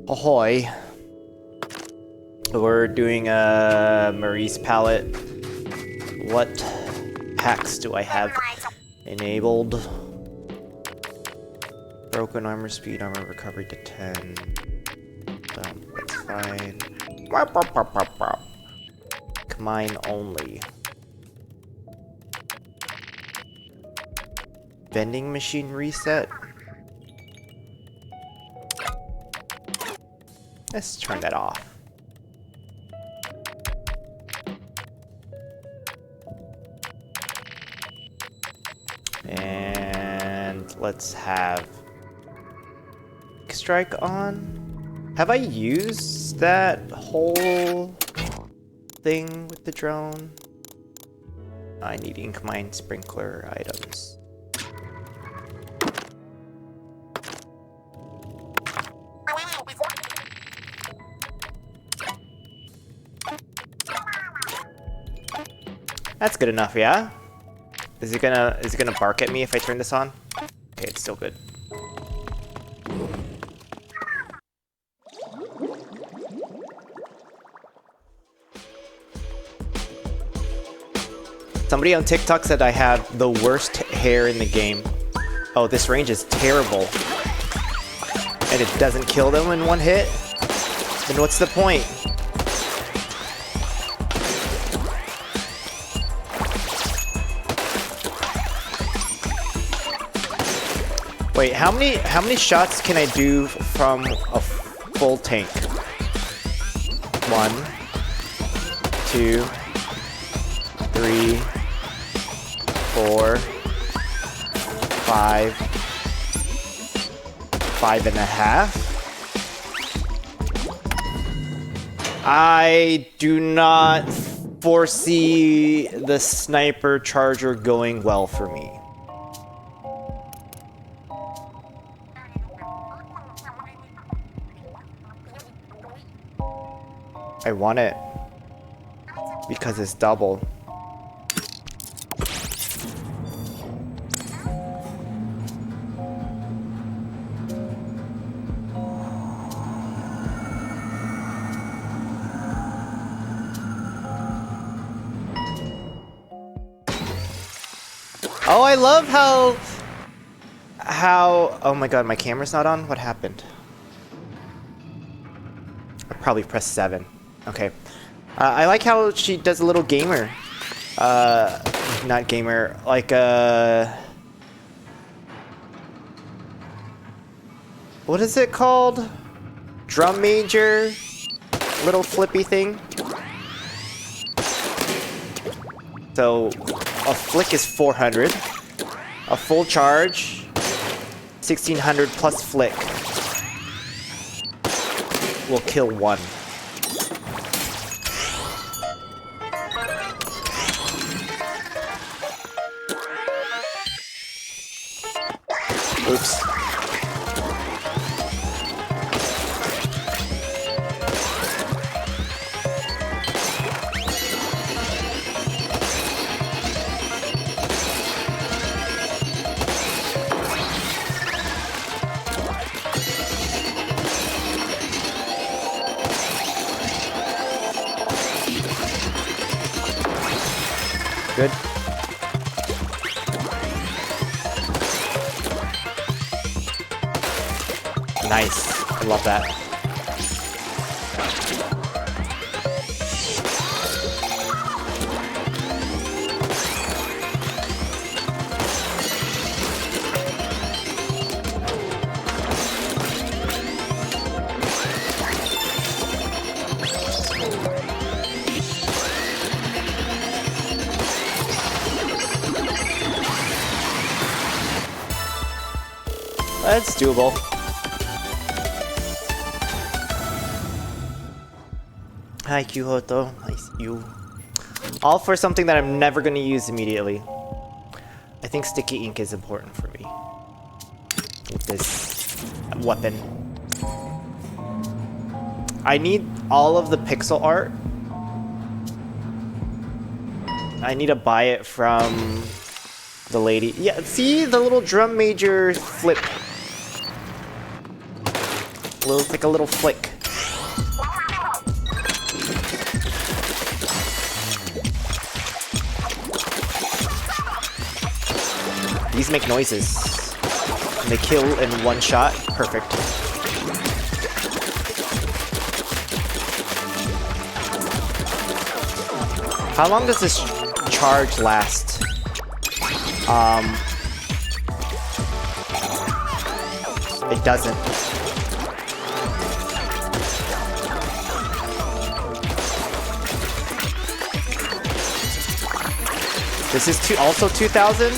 Ahoy. We're doing a Marie's palette. What hacks do I have enabled? Broken armor, speed armor, recovery to 10. That's fine. Mine only. Vending machine reset. Let's turn that off. And let's have strike on. Have I used that whole thing with the drone? I need ink mine sprinkler items. That's good enough, yeah? Is it gonna bark at me if I turn this on? Okay, it's still good. Somebody on TikTok said I have the worst hair in the game. Oh, this range is terrible. And it doesn't kill them in one hit? Then what's the point? Wait, how many shots can I do from a full tank? 1, 2, 3, 4, 5, 5.5. I do not foresee the sniper charger going well for me. I want it because it's double. Oh, I love how oh my god, my camera's not on? What happened? I probably pressed 7. Okay. I like how she does a little gamer. Not gamer, like what is it called? Drum major? Little flippy thing. So, a flick is 400. A full charge, 1600 plus flick will kill one. Oops. Good. Nice. I love that. That's doable. Hi, Kyuhoto. Nice you. All for something that I'm never going to use immediately. I think sticky ink is important for me with this weapon. I need all of the pixel art. I need to buy it from the lady. Yeah, see the little drum major flip. It's like a little flick. These make noises. And they kill in one shot. Perfect. How long does this charge last? It doesn't. This is also 2000?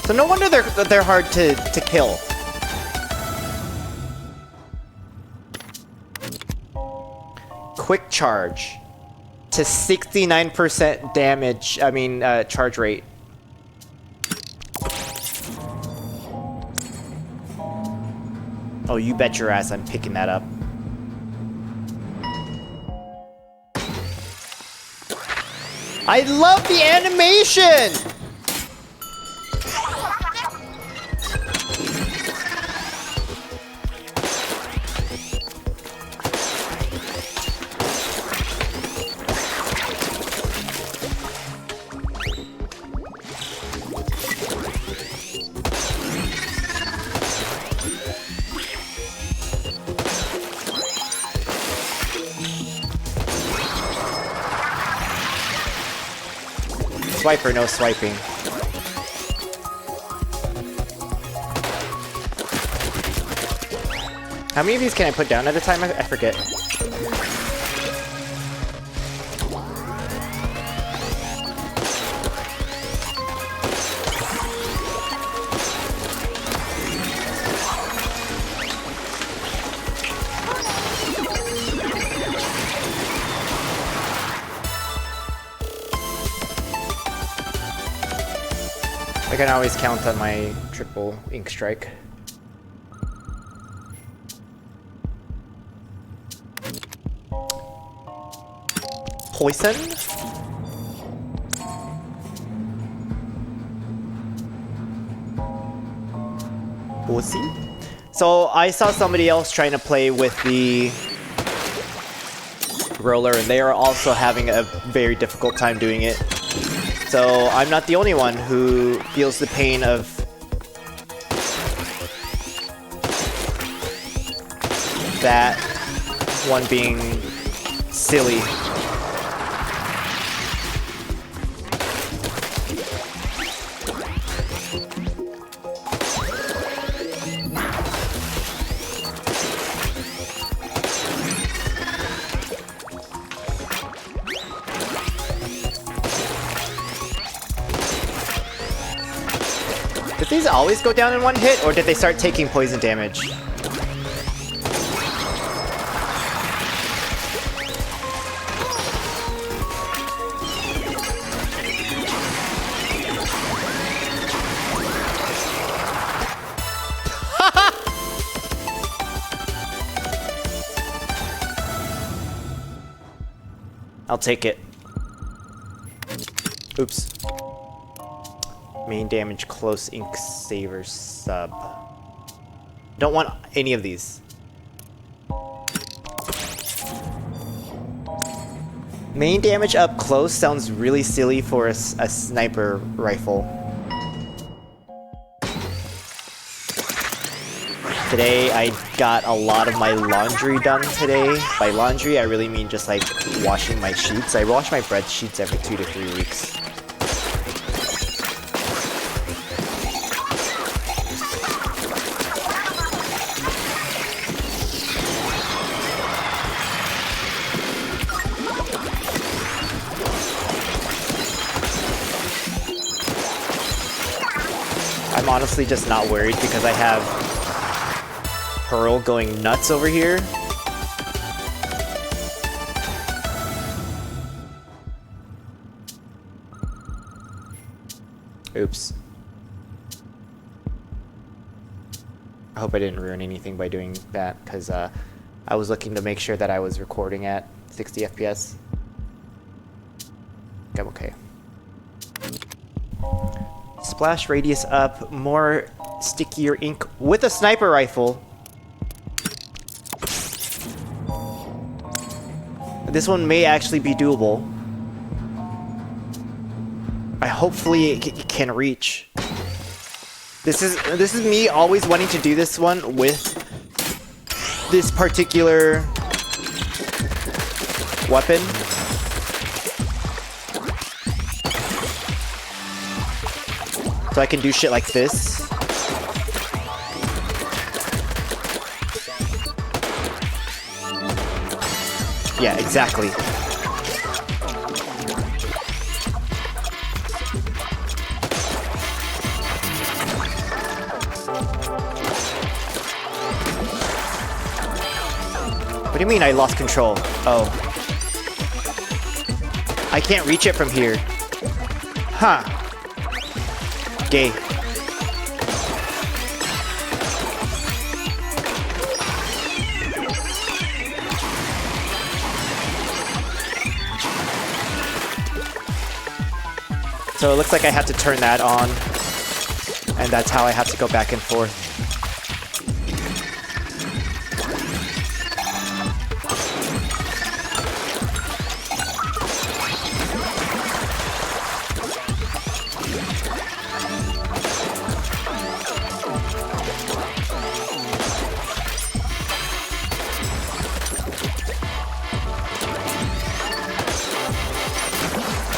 So no wonder they're hard to kill. Quick charge to 69% damage. I mean, charge rate. Oh, you bet your ass I'm picking that up. I love the animation! Swiper, no swiping. How many of these can I put down at a time? I forget. I can always count on my triple ink strike. Poison? Pussy? So I saw somebody else trying to play with the roller, and they are also having a very difficult time doing it. So I'm not the only one who feels the pain of that one being silly. Did these always go down in one hit, or did they start taking poison damage? I'll take it. Oops. Main damage, close ink saver sub. Don't want any of these. Main damage up close sounds really silly for a sniper rifle. Today I got a lot of my laundry done today. By laundry I really mean just like washing my sheets. I wash my bread sheets every 2 to 3 weeks. I'm honestly just not worried because I have Pearl going nuts over here. Oops. I hope I didn't ruin anything by doing that, because I was looking to make sure that I was recording at 60 FPS. I'm okay. Splash radius up, more stickier ink with a sniper rifle. This one may actually be doable. Hopefully it can reach. This is me always wanting to do this one with this particular weapon. So I can do shit like this. Yeah, exactly. What do you mean I lost control? Oh. I can't reach it from here. Huh. Gay. So it looks like I have to turn that on, and that's how I have to go back and forth.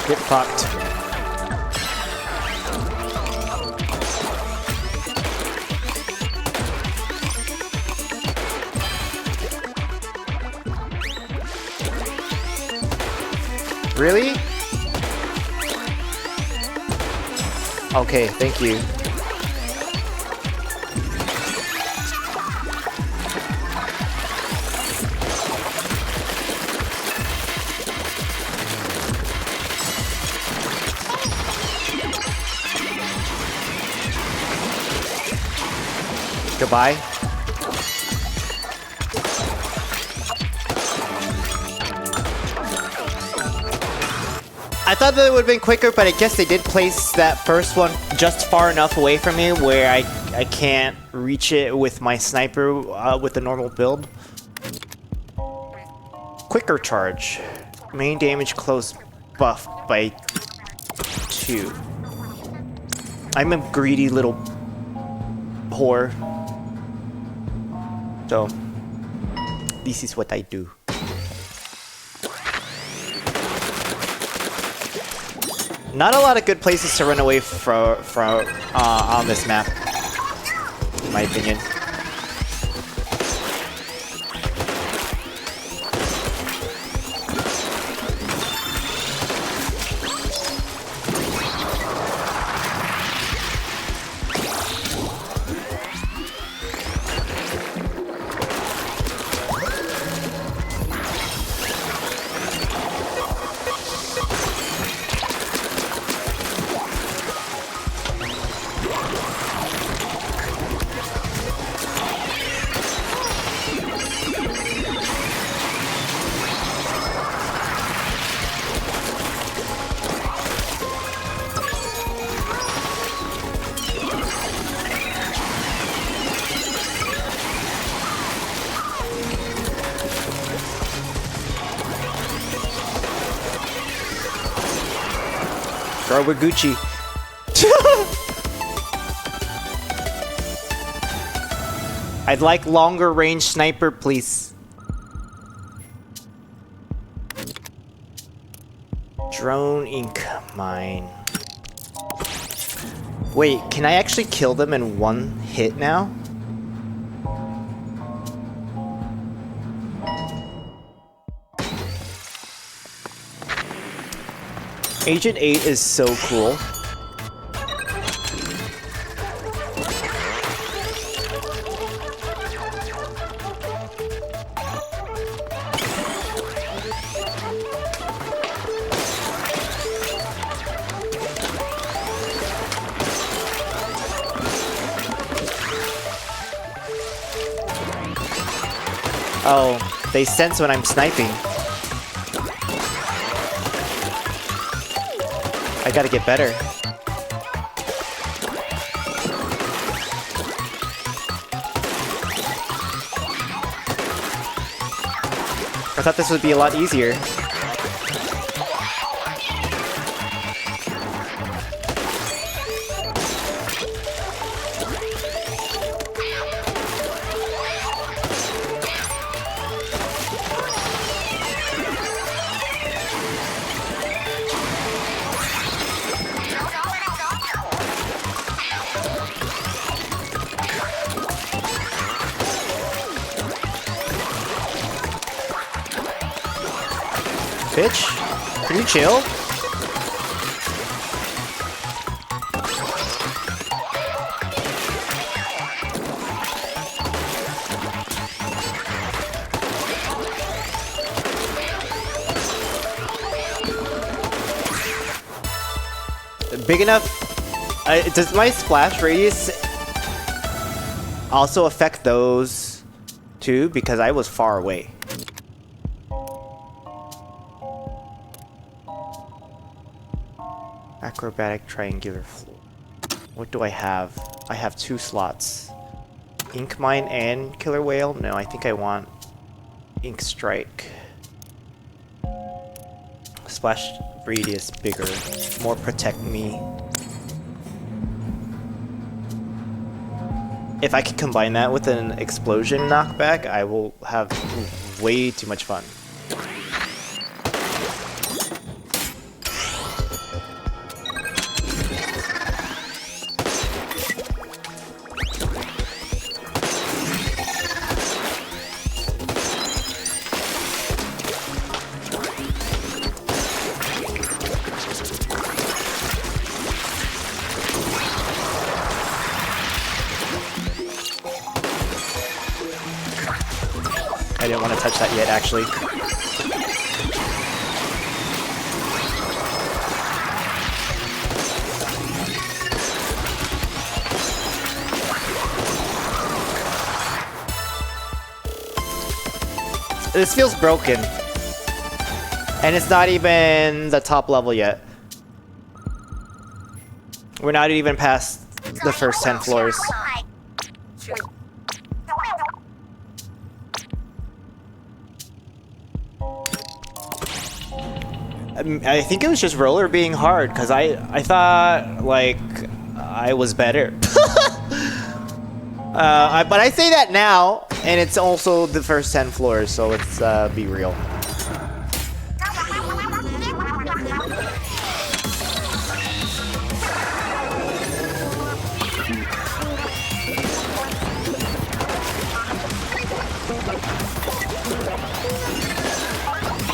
Get fucked. Really? Okay, thank you. Goodbye. I thought that it would have been quicker, but I guess they did place that first one just far enough away from me where I can't reach it with my sniper with the normal build. Quicker charge. Main damage close buff by 2. I'm a greedy little whore. So, this is what I do. Not a lot of good places to run away from on this map, in my opinion. Girl, we're Gucci. I'd like longer range sniper, please. Drone ink mine. Wait, can I actually kill them in one hit now? Agent 8 is so cool. Oh, they sense when I'm sniping. I gotta get better. thought this would be a lot easier. Bitch, can you chill? Big enough? Does my splash radius also affect those too? Because I was far away. Acrobatic triangular floor. What do I have? I have 2 slots. Ink Mine and Killer Whale? No, I think I want Ink Strike. Splash radius bigger. More protect me. If I could combine that with an explosion knockback, I will have way too much fun. I didn't want to touch that yet, actually. This feels broken. And it's not even the top level yet. We're not even past the first 10 floors. I think it was just roller being hard, because I thought, like, I was better. But I say that now, and it's also the first 10 floors, so let's be real.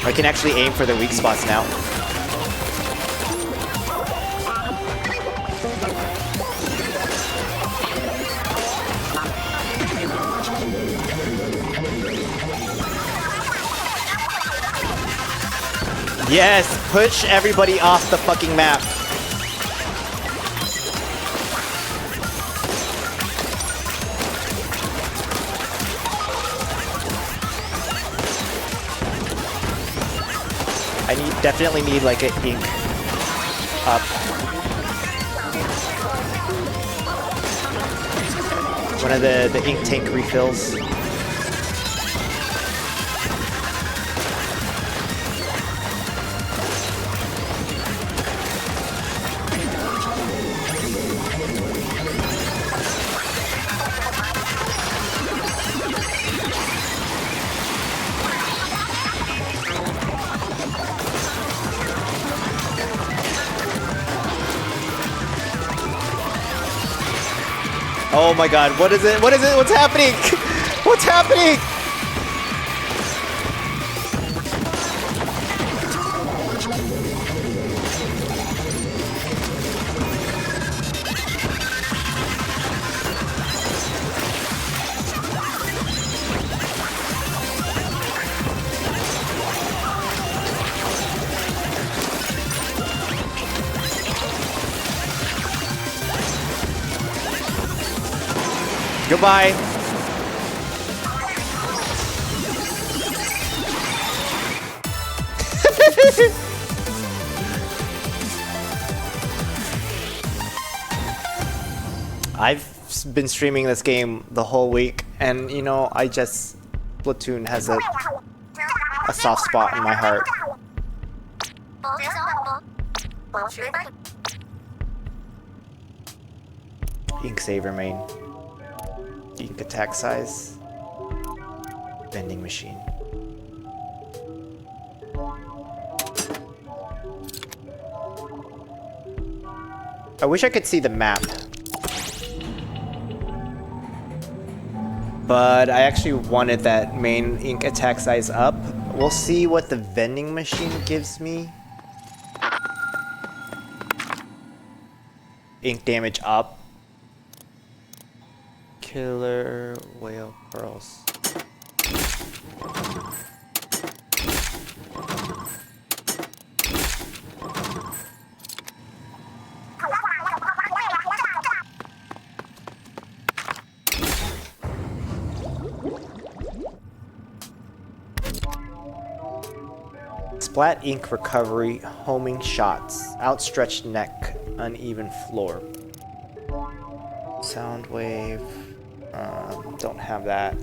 I can actually aim for the weak spots now. Yes, push everybody off the fucking map. I definitely need like an ink up. One of the ink tank refills. Oh my god, what is it? What is it? What's happening? What's happening? Goodbye. I've been streaming this game the whole week, and you know, Splatoon has a a soft spot in my heart. Ink saver main. Ink attack size. Vending machine. I wish I could see the map. But I actually wanted that main ink attack size up. We'll see what the vending machine gives me. Ink damage up. Killer whale pearls. Splat ink recovery, homing shots, outstretched neck, uneven floor. Sound wave, don't have that.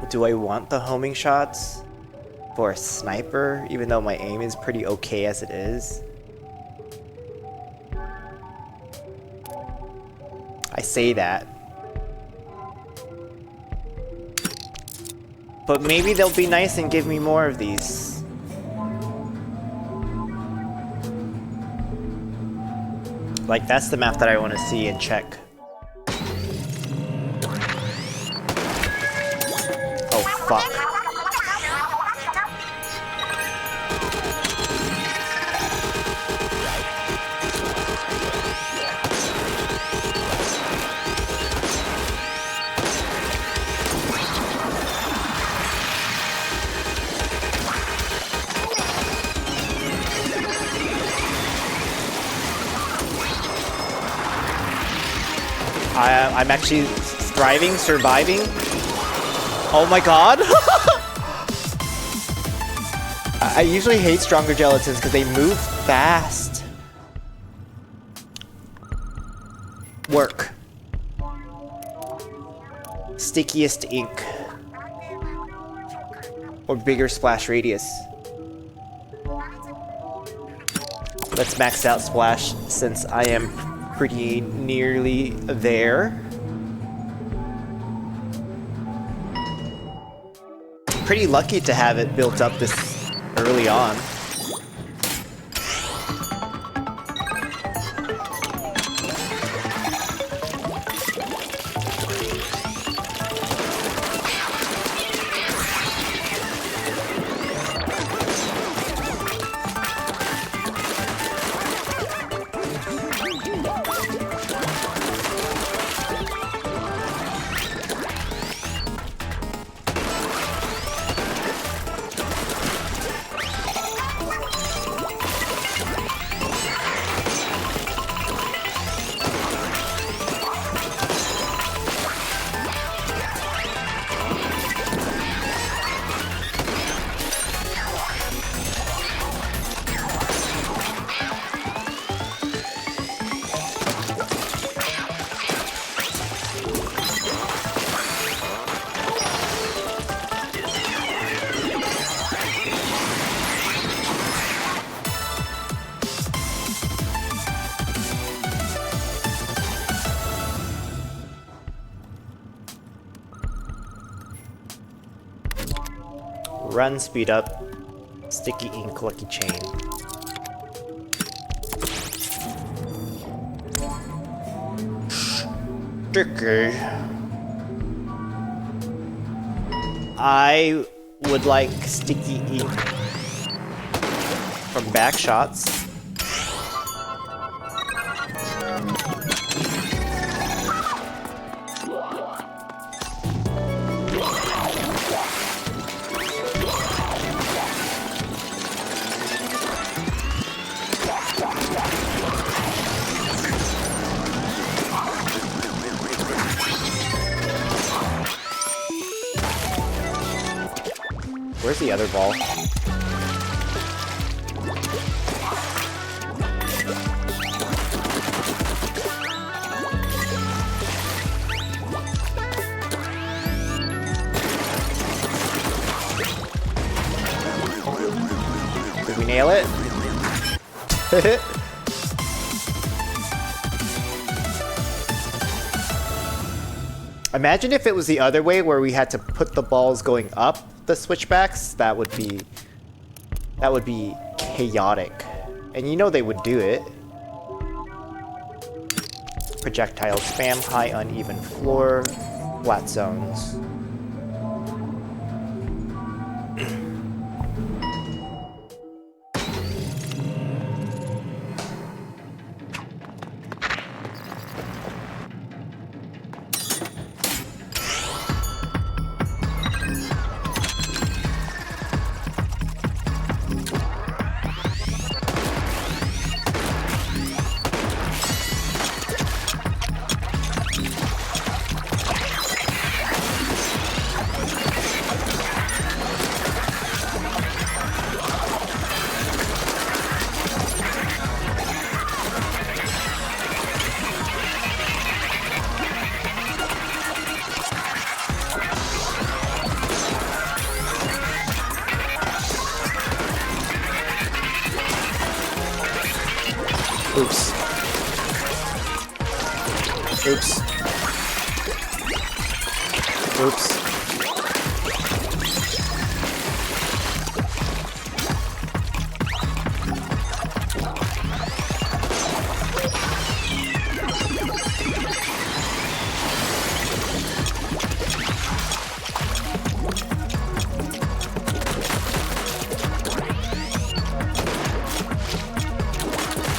Do I want the homing shots for a sniper, even though my aim is pretty okay as it is? I say that. But maybe they'll be nice and give me more of these. Like, that's the map that I want to see and check. Oh, fuck. I'm actually thriving, surviving. Oh my god! I usually hate stronger gelatins because they move fast. Work. Stickiest ink. Or bigger splash radius. Let's max out splash since I am pretty nearly there. Pretty lucky to have it built up this early on. Run, speed up, sticky ink, lucky chain. Sticky. I would like sticky ink from back shots. Where's the other ball? nail it? Imagine if it was the other way where we had to put the balls going up the switchbacks. That would be chaotic. And you know they would do it. Projectile spam, high uneven floor, flat zones. Oops. Oops. Oops.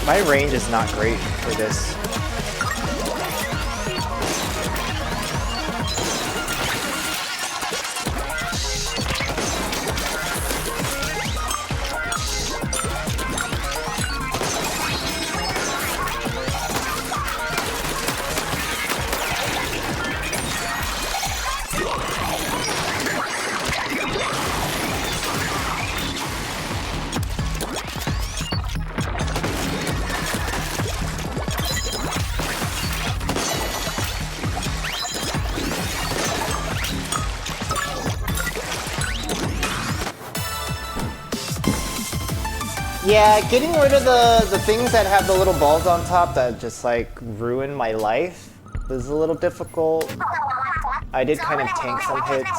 My range is not great for this. Yeah, getting rid of the things that have the little balls on top that just like ruin my life was a little difficult. I did kind of tank some hits.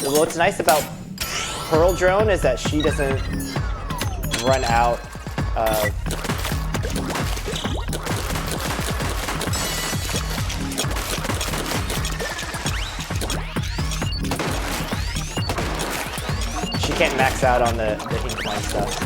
What's nice about Pearl Drone is that she doesn't run out of she can't max out on the incline stuff.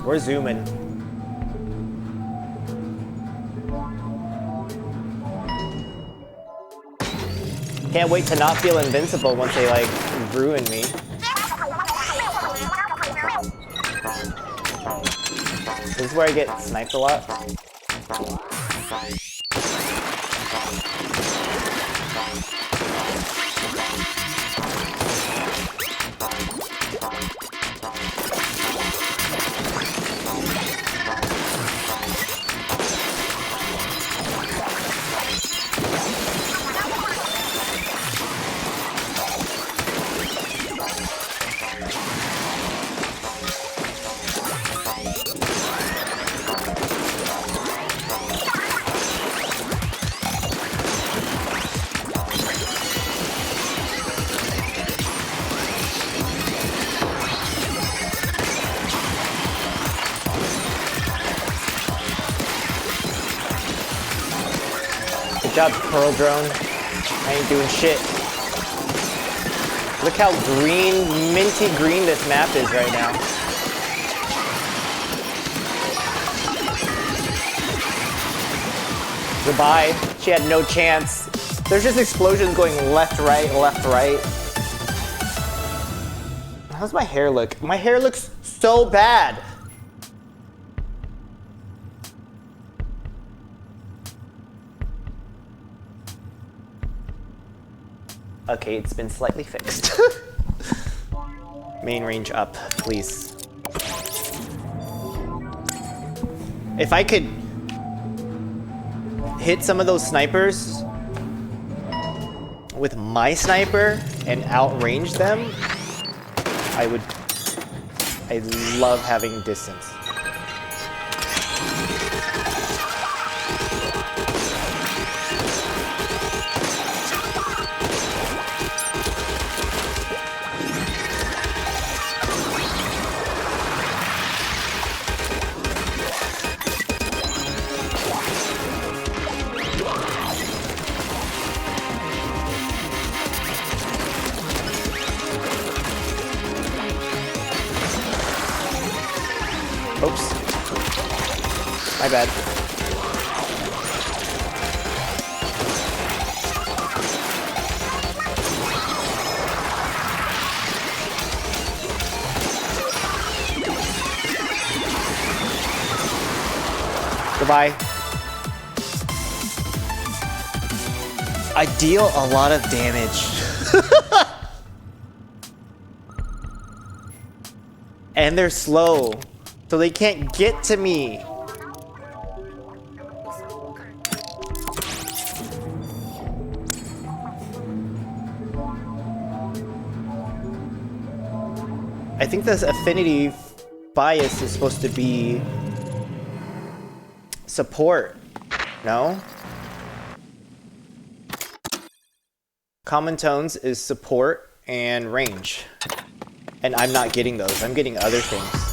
We're zooming. Can't wait to not feel invincible once they like ruin me. This is where I get sniped a lot. job, Pearl Drone. I ain't doing shit. Look how green, minty green this map is right now. Goodbye. She had no chance. There's just explosions going left, right, left, right. How's my hair look? My hair looks so bad. Okay, it's been slightly fixed. Main range up, please. If I could hit some of those snipers with my sniper and outrange them, I love having distance. Oops. My bad. Goodbye. I deal a lot of damage. And they're slow. So they can't get to me. I think this affinity bias is supposed to be support, no? Common tones is support and range. And I'm not getting those, I'm getting other things.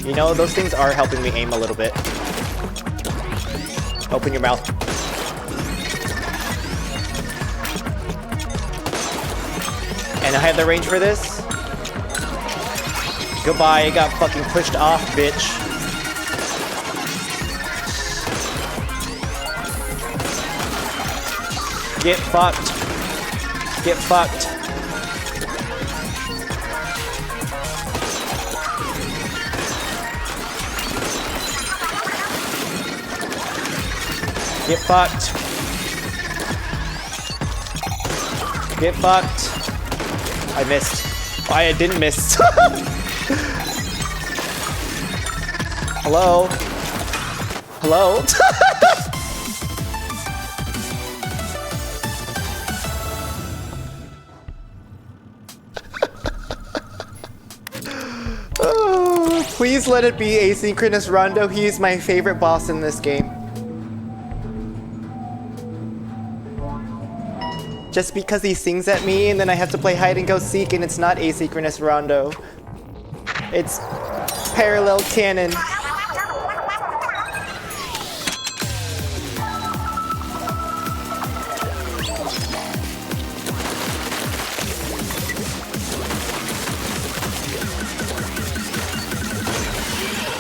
You know, those things are helping me aim a little bit. Open your mouth. And I have the range for this. Goodbye, I got fucking pushed off, bitch. Get fucked. Get fucked. Get fucked. Get fucked. I missed. I didn't miss. Hello? Hello? Oh, please let it be asynchronous Rondo. He is my favorite boss in this game. Just because he sings at me and then I have to play hide and go seek and it's not asynchronous Rondo. It's parallel canon.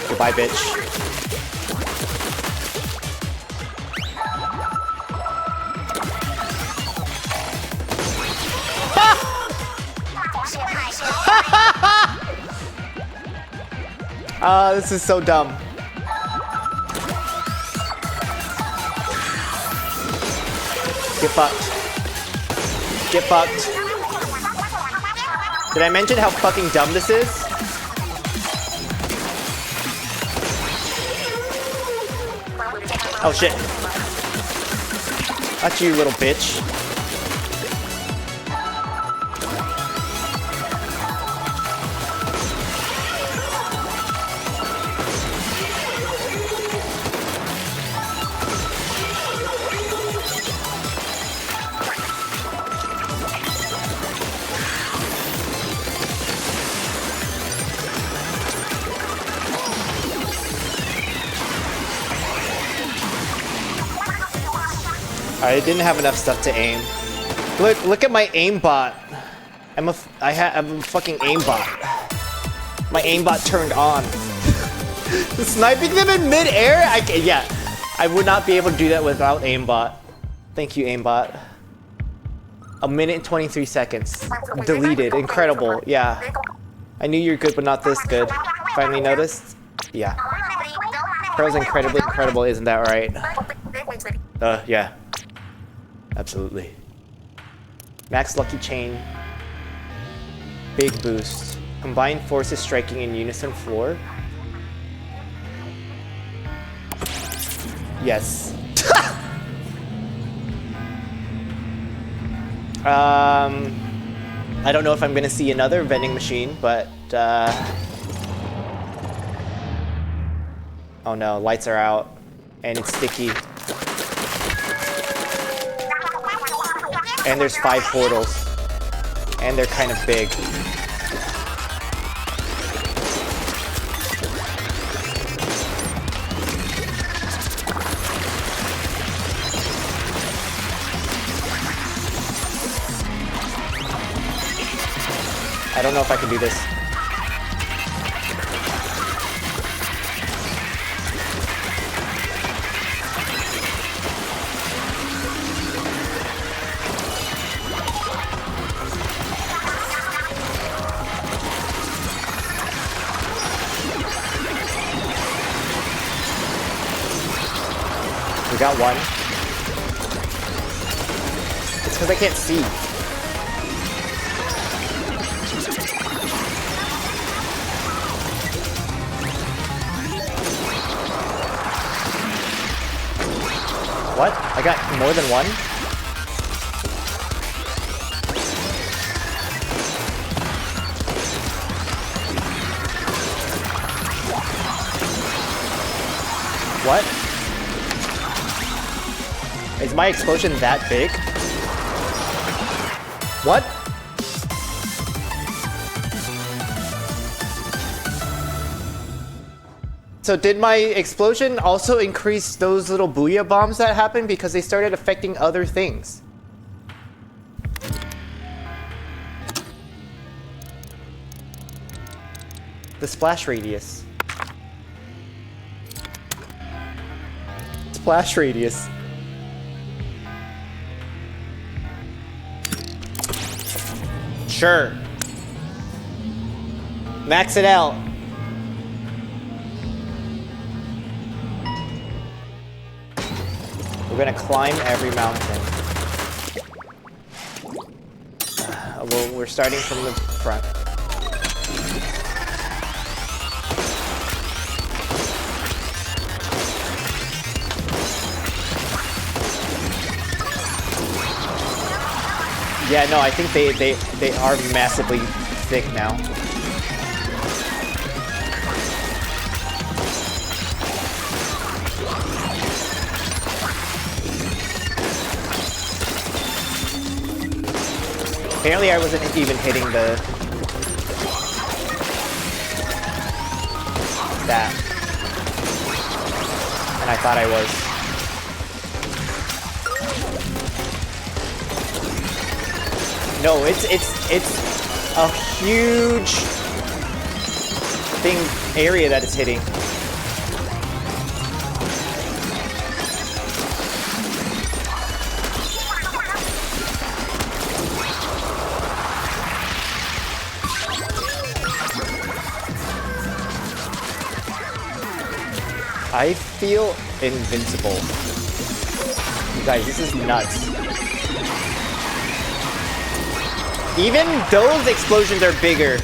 Goodbye, bitch. This is so dumb. Get fucked. Get fucked. Did I mention how fucking dumb this is? Oh shit. That's you, little bitch. I didn't have enough stuff to aim. Look at my aimbot. I'm a fucking aimbot. My aimbot turned on. Sniping them in mid-air? Yeah. I would not be able to do that without aimbot. Thank you, aimbot. 1 minute and 23 seconds. Deleted. Incredible. Yeah. I knew you were good, but not this good. Finally noticed? Yeah. Pearlz incredibly incredible, isn't that right? Yeah. Absolutely. Max lucky chain. Big boost. Combined forces striking in unison floor. Yes. I don't know if I'm gonna see another vending machine, but oh no, lights are out and it's sticky. And there's 5 portals. And they're kind of big. I don't know if I can do this. We got one. It's because I can't see. What? I got more than one? What? Is my explosion that big? What? So did my explosion also increase those little booyah bombs that happened because they started affecting other things? The splash radius. Splash radius. Sure. Max it out. We're gonna climb every mountain. Well, we're starting from the front. Yeah, no, I think they are massively thick now. Apparently I wasn't even hitting that. And I thought I was. No, it's a huge area that it's hitting. I feel invincible. You guys, this is nuts. Even those explosions are bigger.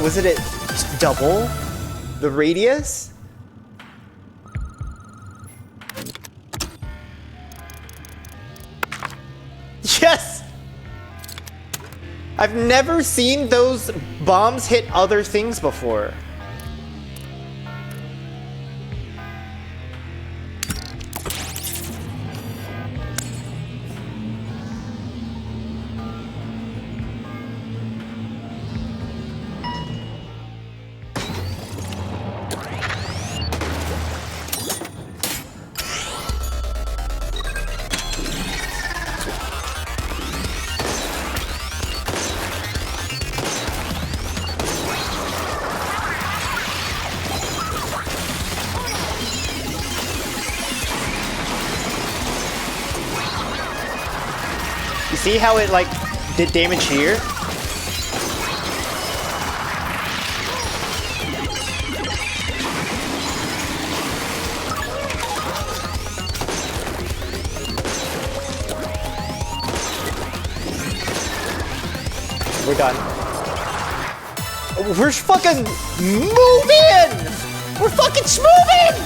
Was it at double the radius? Yes! I've never seen those bombs hit other things before. You see how it like did damage here? We're done. We're fucking moving! We're fucking schmoving!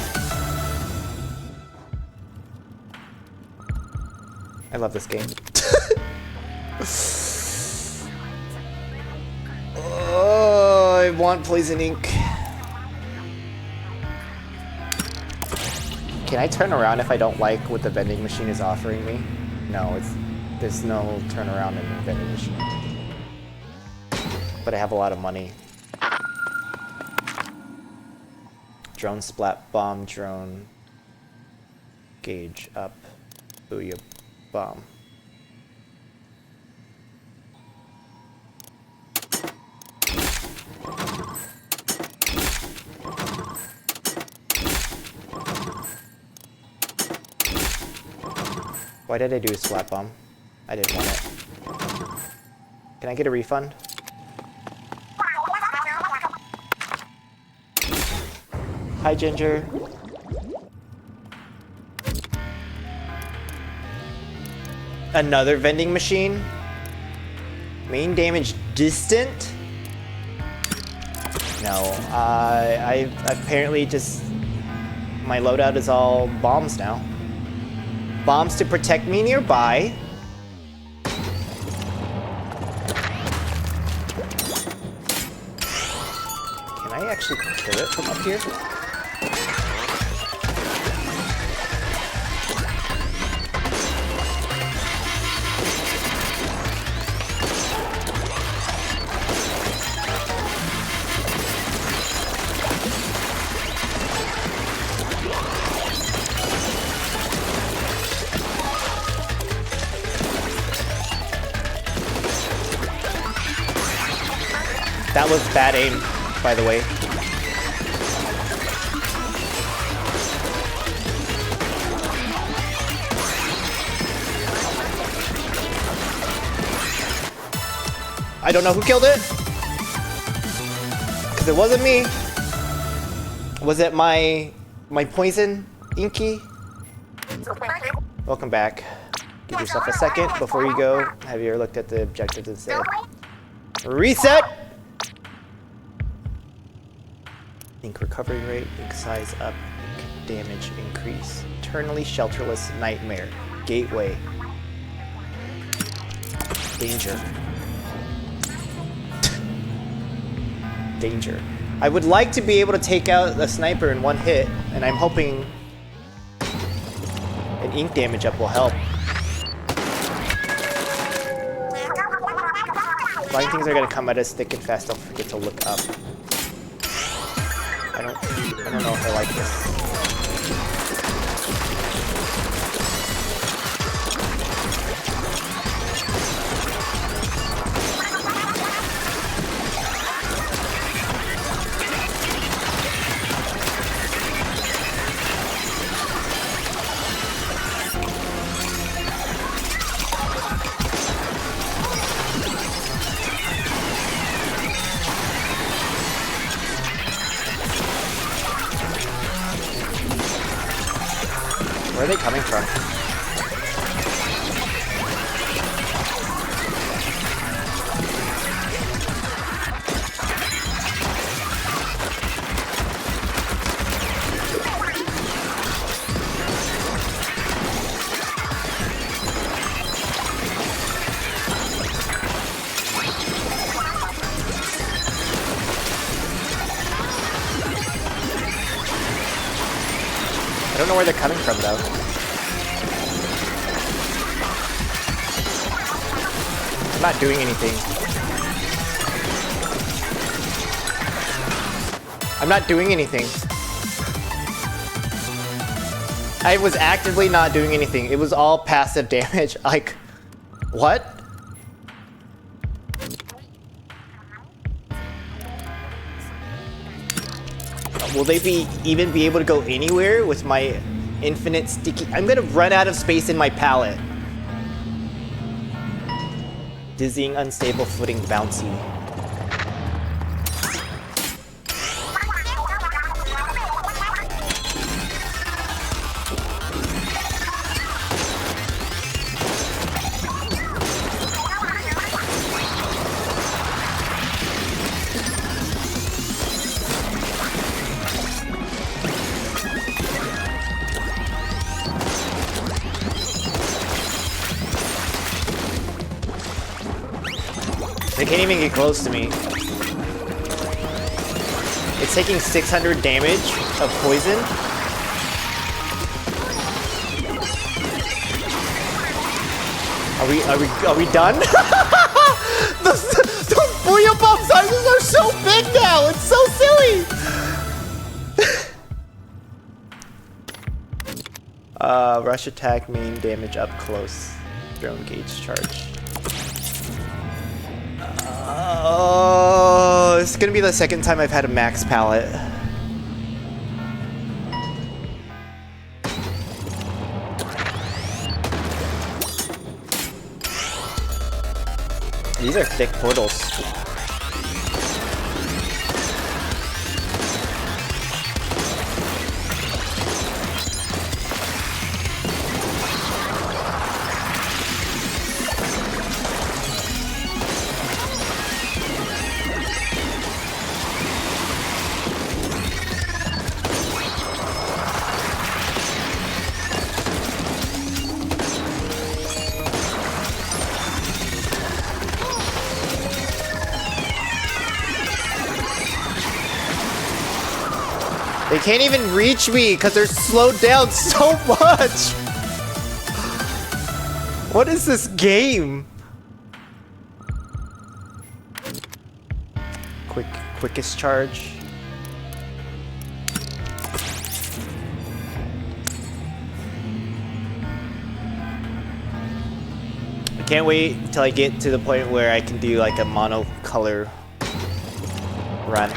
I love this game. Oh, I want poison ink. Can I turn around if I don't like what the vending machine is offering me? No, there's no turnaround in the vending machine. But I have a lot of money. Drone splat bomb drone. Gauge up. Booyah bomb. Why did I do a splat bomb? I didn't want it. Can I get a refund? Hi, Ginger. Another vending machine? Main damage distant? No, I apparently just... My loadout is all bombs now. Bombs to protect me nearby. Can I actually kill it from up here? That was bad aim, by the way. I don't know who killed it. Because it wasn't me. Was it my poison, Inky? Welcome back. Give yourself a second before you go. Have you ever looked at the objectives and said, reset! Ink recovery rate, ink size up, ink damage increase. Eternally shelterless nightmare. Gateway. Danger. Danger. I would like to be able to take out a sniper in one hit, and I'm hoping an ink damage up will help. Flying things are gonna come at us thick and fast. Don't forget to look up. I don't know if I like this. Where are they coming from? I don't know where they're coming from, though. I'm not doing anything. I'm not doing anything. I was actively not doing anything. It was all passive damage. Like, what? Will they even be able to go anywhere with my infinite sticky? I'm gonna run out of space in my palette. Dizzying, unstable, footing, bouncy. They can't even get close to me. It's taking 600 damage of poison. Are we done? those Booyah Bomb sizes are so big now. It's so silly. Rush attack, main damage up close. Drone gauge charge. Oh, it's gonna be the second time I've had a max palette. These are thick portals. They can't even reach me because they're slowed down so much. What is this game? Quickest charge. I can't wait until I get to the point where I can do like a monocolor run.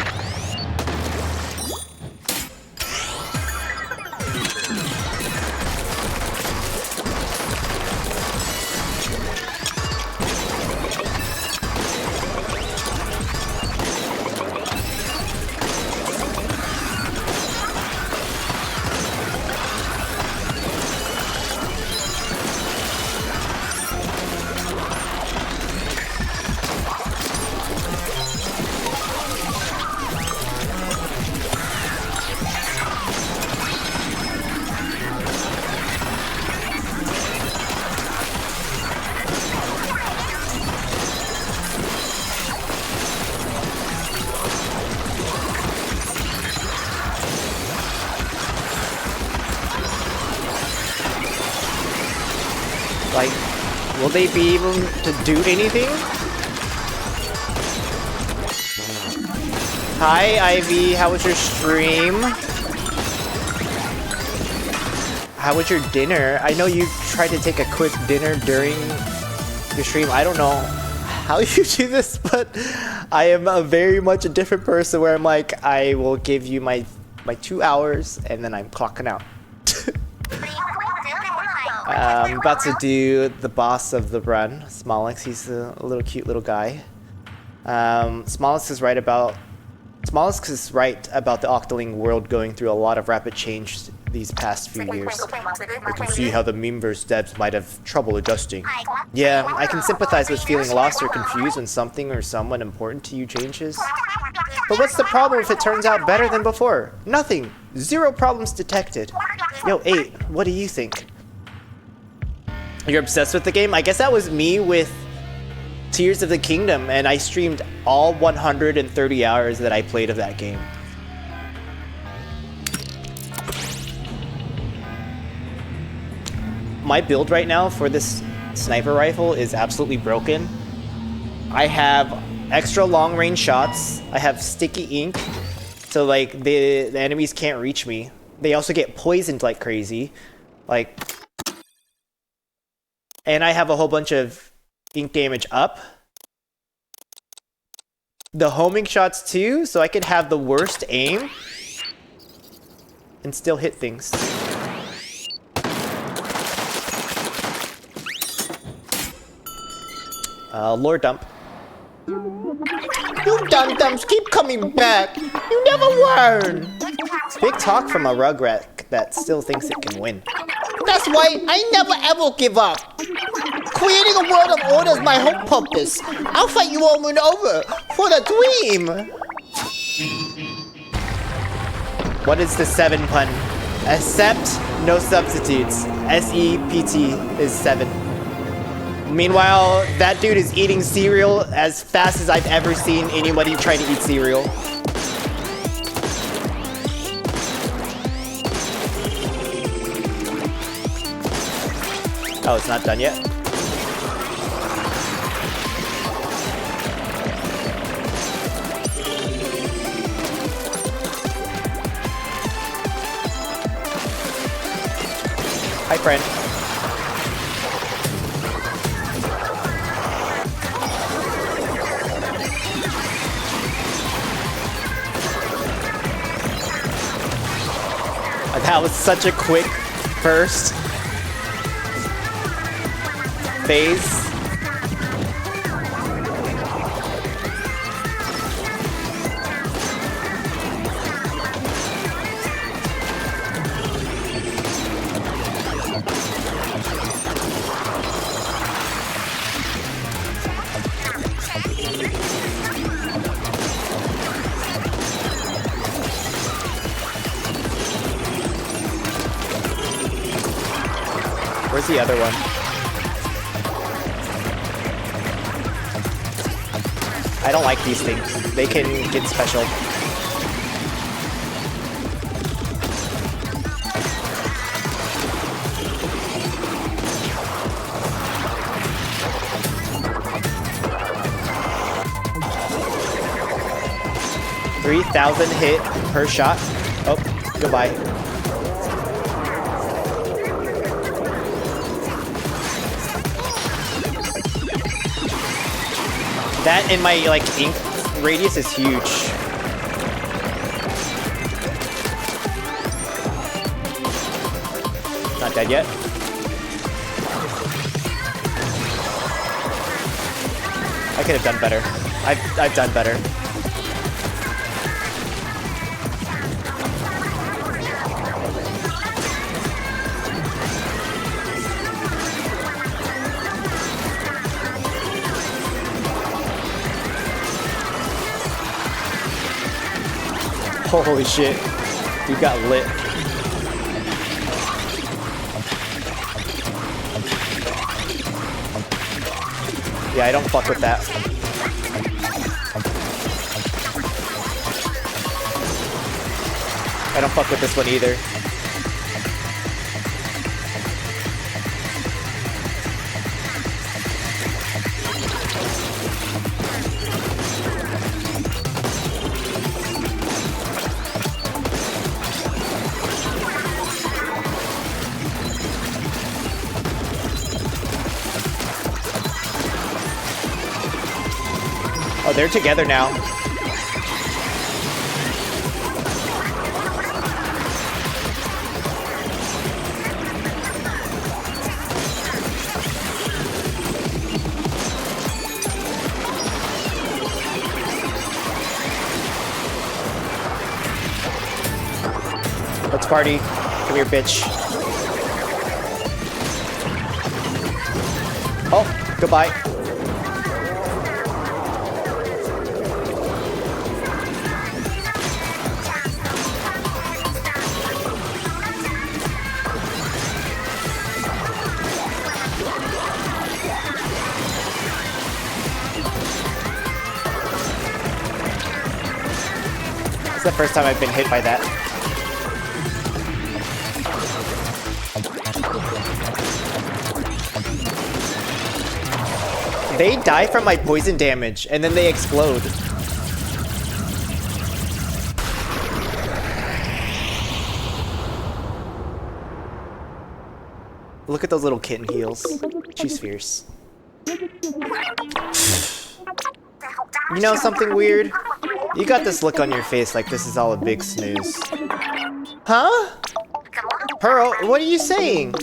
Like, will they be able to do anything? Hi, Ivy. How was your stream? How was your dinner? I know you tried to take a quick dinner during your stream. I don't know how you do this, but I am very much a different person where I'm like, I will give you my 2 hours and then I'm clocking out. I'm about to do the boss of the run, Smolix. He's a little cute little guy. Smolix is right about the Octoling world going through a lot of rapid change these past few years. You can see how the memeverse devs might have trouble adjusting. Yeah, I can sympathize with feeling lost or confused when something or someone important to you changes. But what's the problem if it turns out better than before? Nothing. 0 problems detected. Yo, 8, what do you think? You're obsessed with the game? I guess that was me with Tears of the Kingdom, and I streamed all 130 hours that I played of that game. My build right now for this sniper rifle is absolutely broken. I have extra long range shots. I have sticky ink, so like the enemies can't reach me. They also get poisoned like crazy. Like, and I have a whole bunch of ink damage up. The homing shots too, so I could have the worst aim and still hit things. Lore dump. You dum-dums keep coming back. You never learn. Big talk from a rugrat that still thinks it can win. That's why I never ever give up. Creating a world of order is my whole purpose. I'll fight you over and over for the dream. What is the 7 pun? Accept, no substitutes. S-E-P-T is 7. Meanwhile, that dude is eating cereal as fast as I've ever seen anybody try to eat cereal. Oh, it's not done yet? Hi, friend. That was such a quick first phase. Where's the other one? I don't like these things. They can get special. $3,000 hit per shot. Oh, goodbye. That in my, like, ink radius is huge. Not dead yet. I could have done better. I've done better. Holy shit, you got lit. Yeah, I don't fuck with that. I don't fuck with this one either. Oh, they're together now. Let's party. Come here, bitch. Oh, goodbye. It's the first time I've been hit by that. They die from my poison damage, and then they explode. Look at those little kitten heels. She's fierce. You know something weird? You got this look on your face like this is all a big snooze. Huh? Pearl, what are you saying?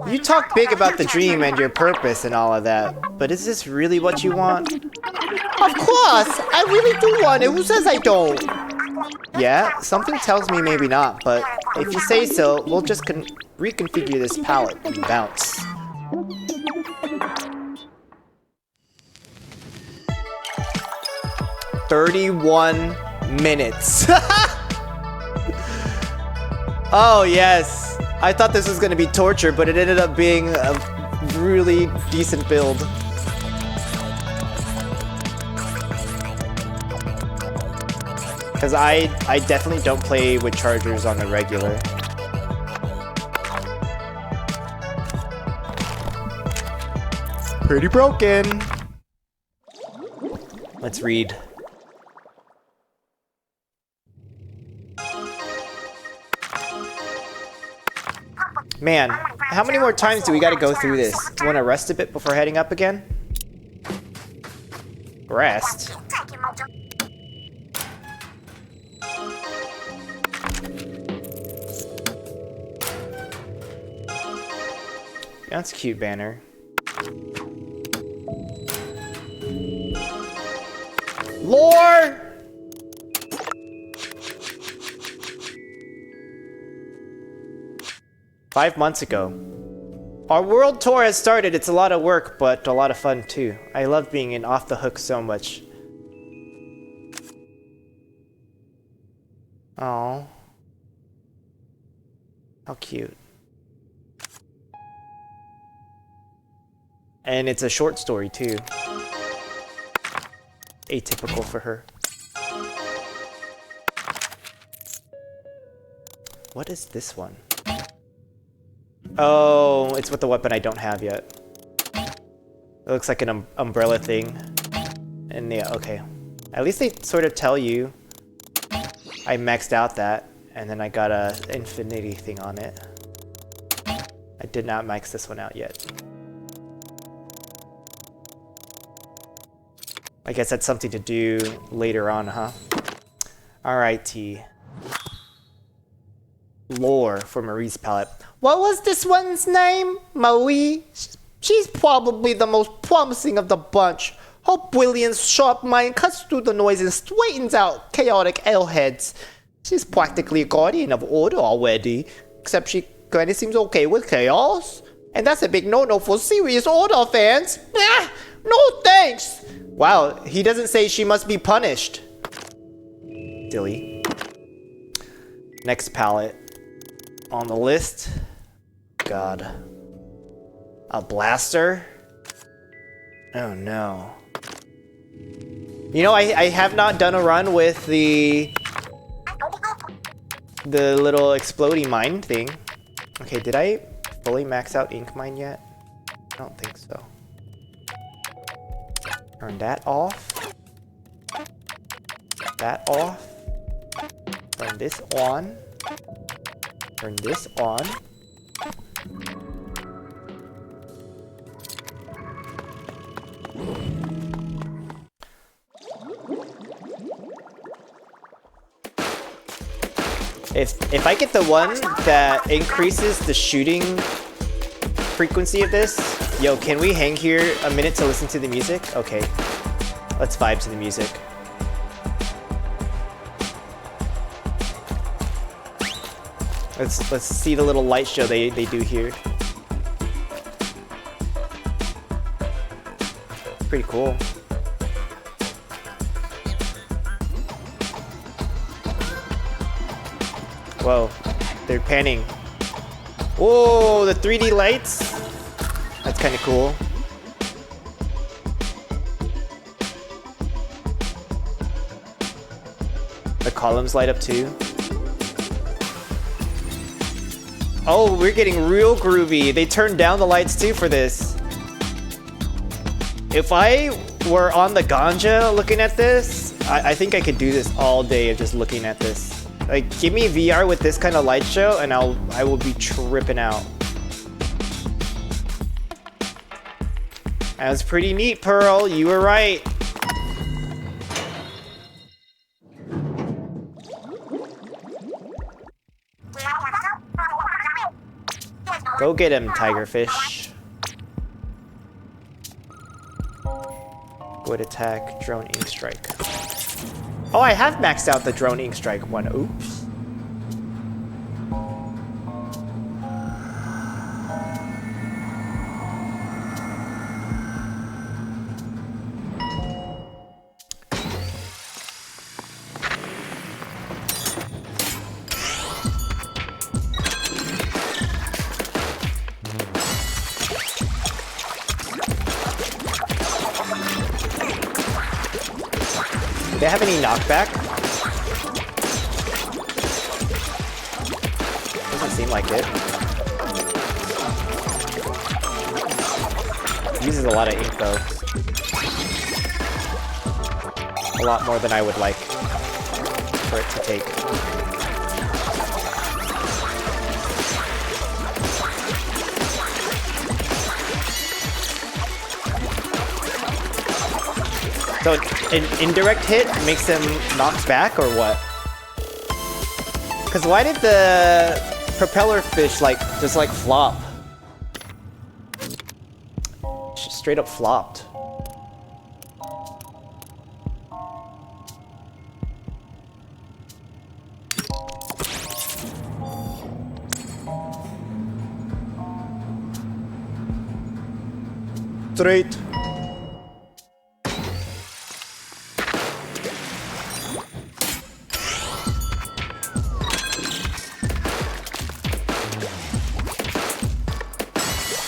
You talk big about the dream and your purpose and all of that, but is this really what you want? Of course! I really do want it. Who says I don't? Yeah, something tells me maybe not, but if you say so, we'll just reconfigure this palette and bounce. "31 minutes." Oh yes, I thought this was gonna be torture, but it ended up being a really decent build. Because I definitely don't play with chargers on the regular. Pretty broken. Let's read. Man, how many more times do we gotta go through this? Wanna rest a bit before heading up again? Rest? That's a cute banner. Lore! "5 months ago. Our world tour has started. It's a lot of work, but a lot of fun too. I love being in Off the Hook so much." Oh, how cute. And it's a short story too. Atypical for her. What is this one? Oh, it's with the weapon I don't have yet. It looks like an umbrella thing. And yeah, okay. At least they sort of tell you. I maxed out that, and then I got a infinity thing on it. I did not max this one out yet. I guess that's something to do later on, huh? Alrighty. Lore for Marie's palette. What was this one's name? Marie? She's probably the most promising of the bunch. Her brilliant, sharp mind cuts through the noise and straightens out chaotic airheads. She's practically a guardian of order already, except she kinda seems okay with chaos. And that's a big no-no for serious Order fans. Ah, no thanks! Wow, he doesn't say she must be punished. Silly. Next palette on the list. God. A blaster? Oh no. You know, I have not done a run with the little exploding mine thing. Okay, did I fully max out ink mine yet? I don't think so. Turn that off. That off. Turn this on. Turn this on. If I get the one that increases the shooting frequency of this, yo, can we hang here a minute to listen to the music? Okay, let's vibe to the music. Let's see the little light show they do here. Pretty cool. Whoa, they're panning. Whoa, the 3D lights? That's kind of cool. The columns light up too. Oh, we're getting real groovy. They turned down the lights too for this. If I were on the ganja looking at this, I think I could do this all day of just looking at this. Like, give me VR with this kind of light show and I will be tripping out. That was pretty neat, Pearl. You were right. Go get him, tigerfish. Would attack, drone ink strike. Oh, I have maxed out the drone ink strike one. Oops. Do they have any knockback? Doesn't seem like it. Uses a lot of ink though. A lot more than I would like for it to take. So an indirect hit makes him knocked back, or what? Because why did the propeller fish just flop? Just straight up flopped. Straight.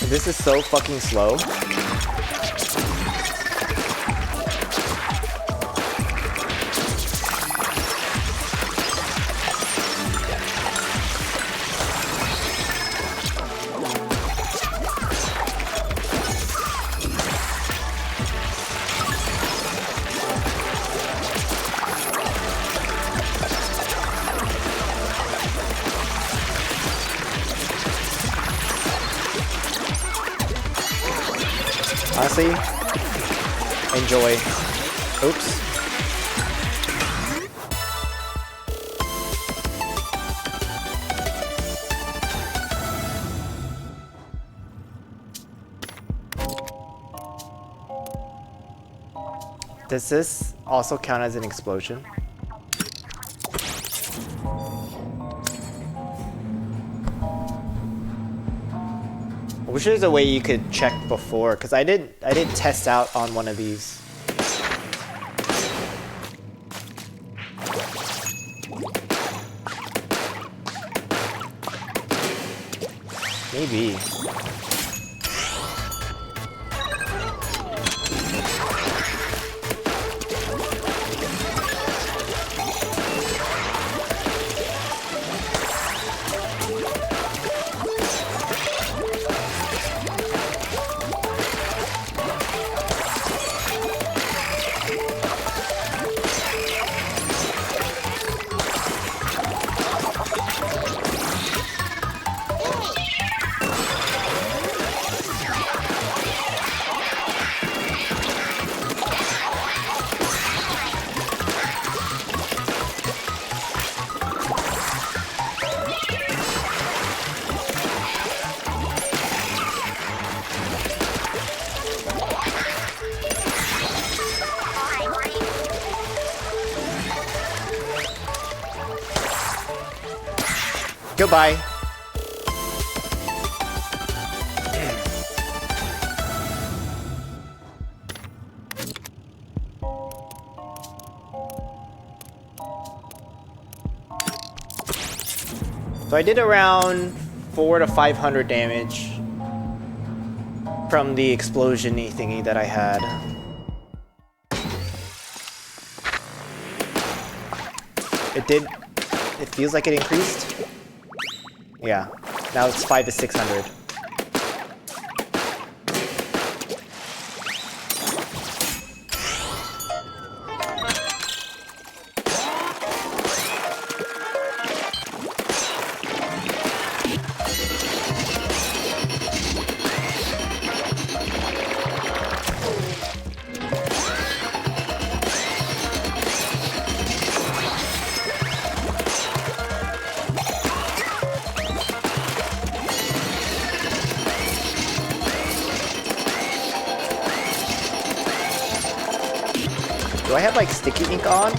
This is so fucking slow. Honestly, enjoy. Oops. Does this also count as an explosion? I wish there's a way you could check before, because I did test out on one of these. Maybe. Goodbye. So I did around 400 to 500 damage from the explosion-y thingy that I had. It feels like it increased. Yeah, now it's 500 to 600. Do I have like sticky ink on?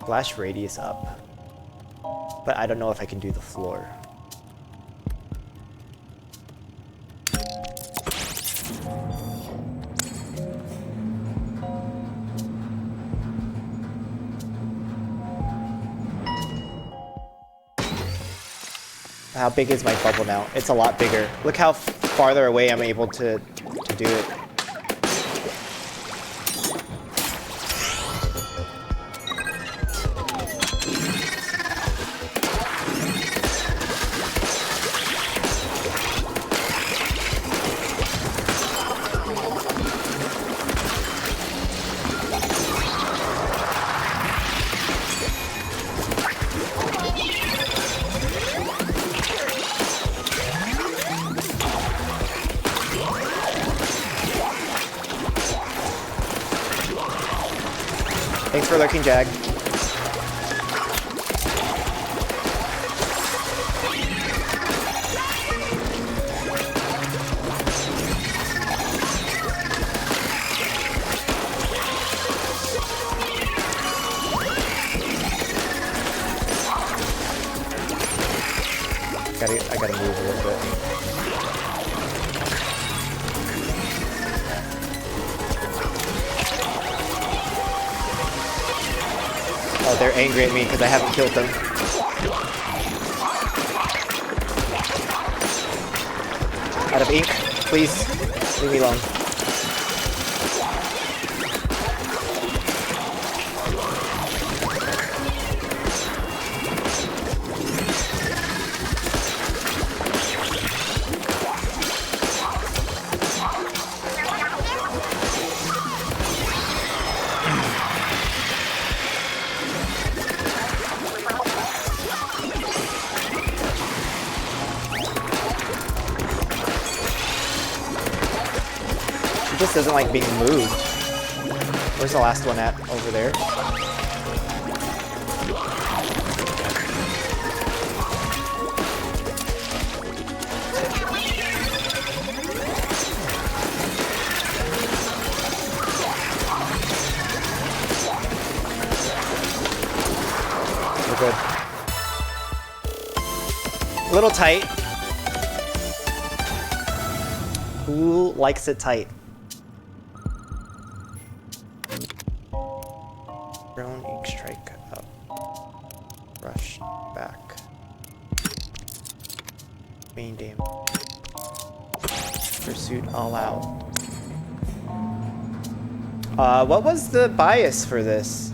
Flash radius up. But I don't know if I can do the floor. How big is my bubble now? It's a lot bigger. Look how farther away I'm able to do it. Thanks for lurking, Jag. I gotta move a little bit. Oh, they're angry at me because I haven't killed them. Out of ink, please. Leave me alone. This doesn't like being moved. Where's the last one at? Over there? We're good. A little tight. Who likes it tight? Drone ink strike up. Rush back. Main dam. Pursuit all out. What was the bias for this?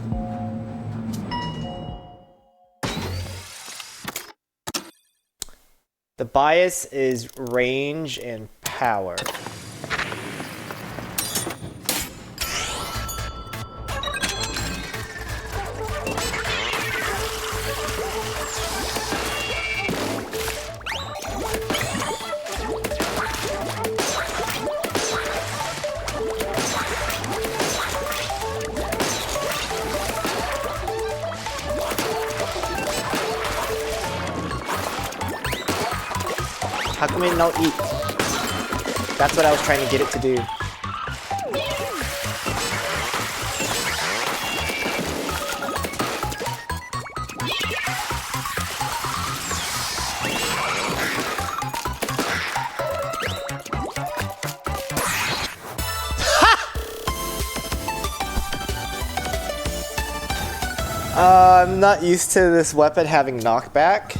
The bias is range and power. How come it don't eat? That's what I was trying to get it to do. I'm not used to this weapon having knockback.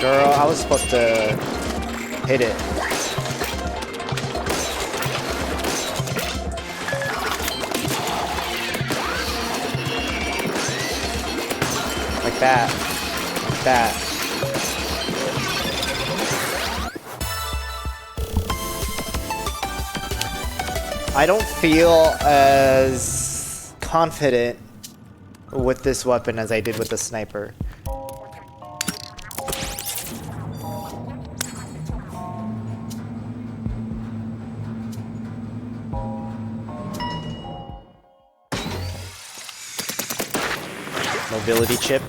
Girl, I was supposed to hit it. Like that. Like that. I don't feel as confident with this weapon as I did with the sniper. Mobility chip.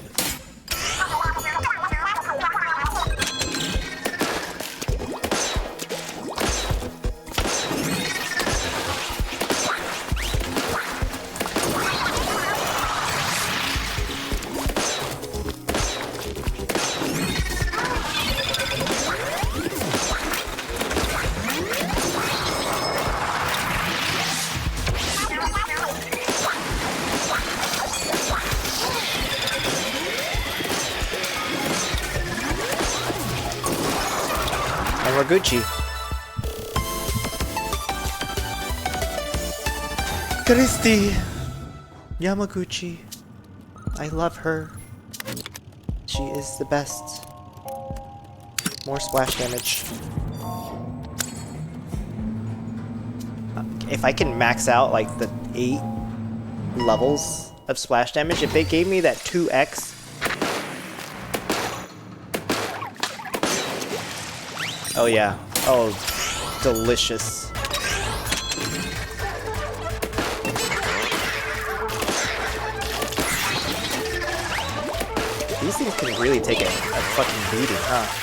And we're Gucci. Christy Yamaguchi. I love her. She is the best. More splash damage. If I can max out like the 8 levels of splash damage, if they gave me that 2x. Oh yeah. Oh, delicious. These things can really take a fucking beating, huh?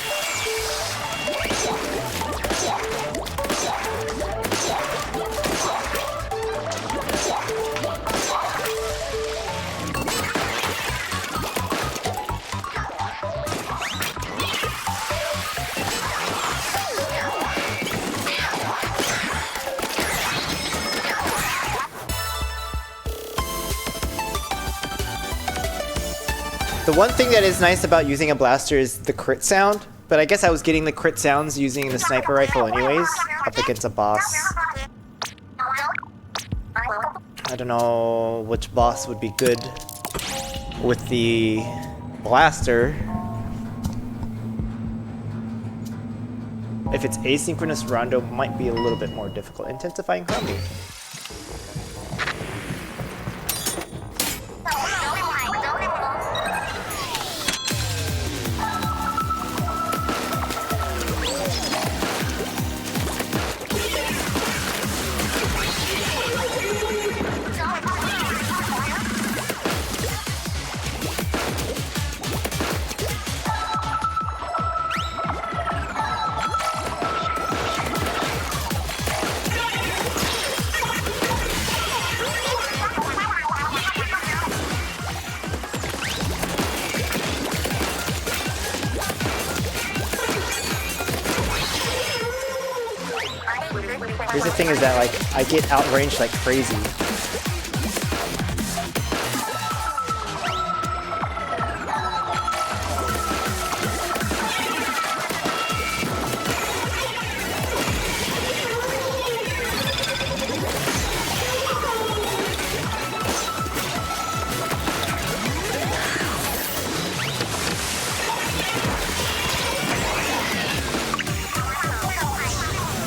The one thing that is nice about using a blaster is the crit sound, but I guess I was getting the crit sounds using the sniper rifle anyways, up against a boss. I don't know which boss would be good with the blaster. If it's asynchronous rondo, might be a little bit more difficult. Intensifying harmony. Here's the thing is that, like, I get outranged like crazy.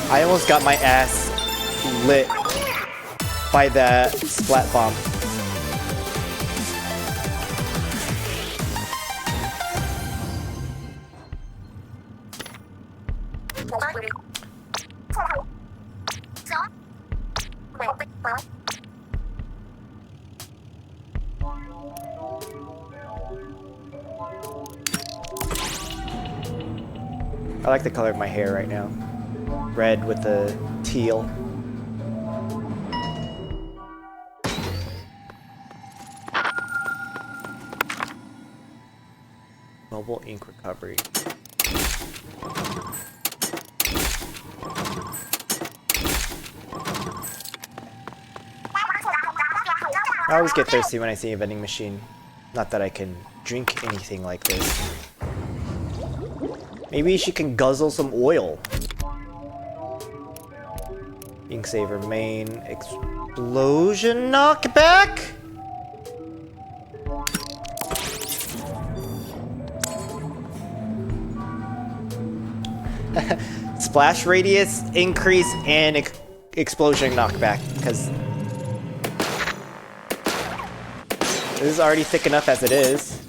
I almost got my ass lit by that splat bomb. I like the color of my hair right now. Red with the teal. Mobile ink recovery. I always get thirsty when I see a vending machine. Not that I can drink anything like this. Maybe she can guzzle some oil. Ink saver main explosion knockback. Splash radius increase and explosion knockback, because this is already thick enough as it is.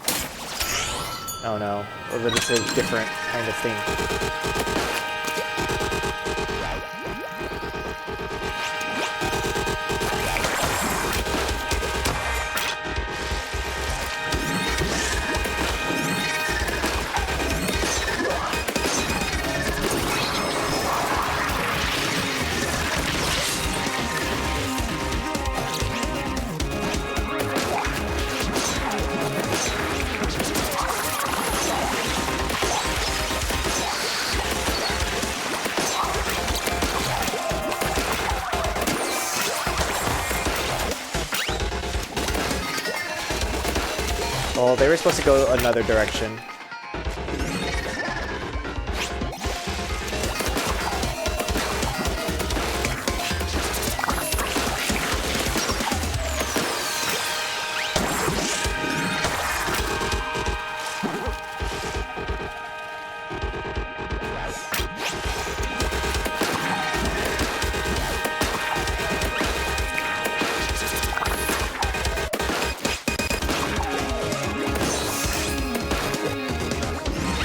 Oh no, or but it's a different kind of thing. Oh, they were supposed to go another direction.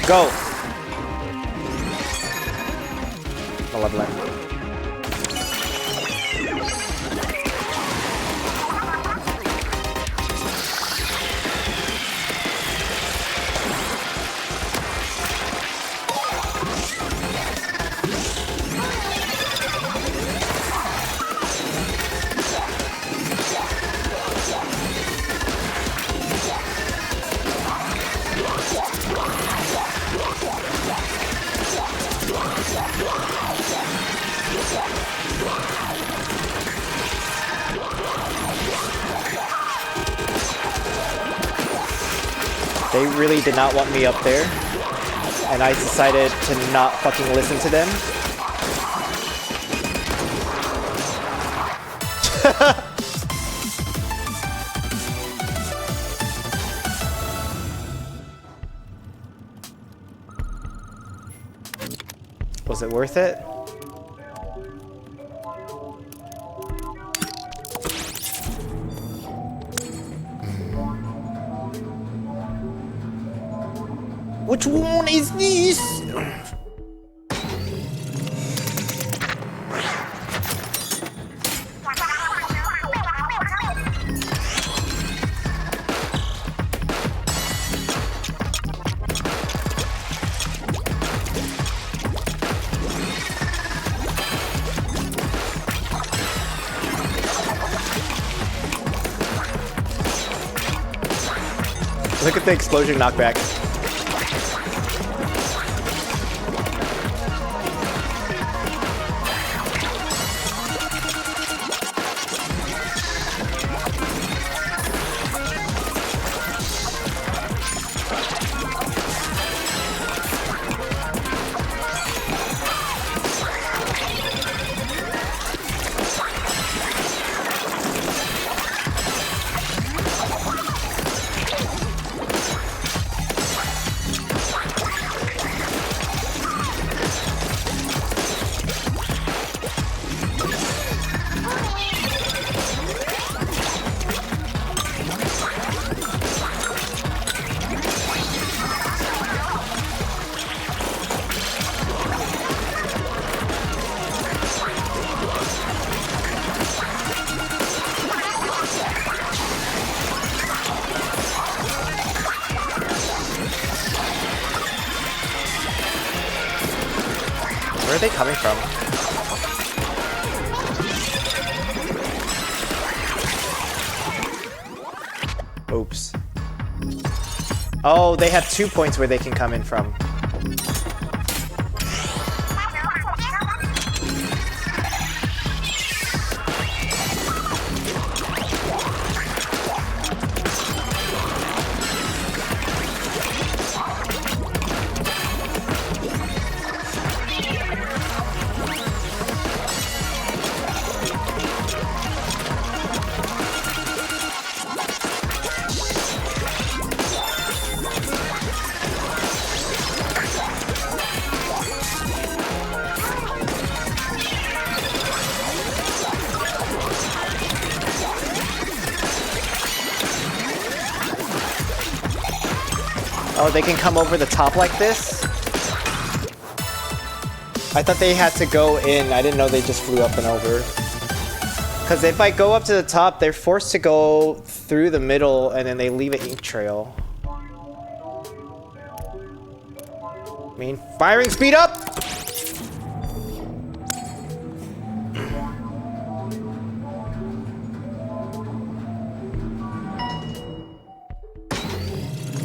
Go! Malevolent. They really did not want me up there, and I decided to not fucking listen to them. Was it worth it? Which one is this? Look at the explosion knockback. Where are they coming from? Oops. Oh, they have 2 points where they can come in from. Oh, they can come over the top like this? I thought they had to go in. I didn't know they just flew up and over. Because if I go up to the top, they're forced to go through the middle and then they leave an ink trail. I mean, firing speed up!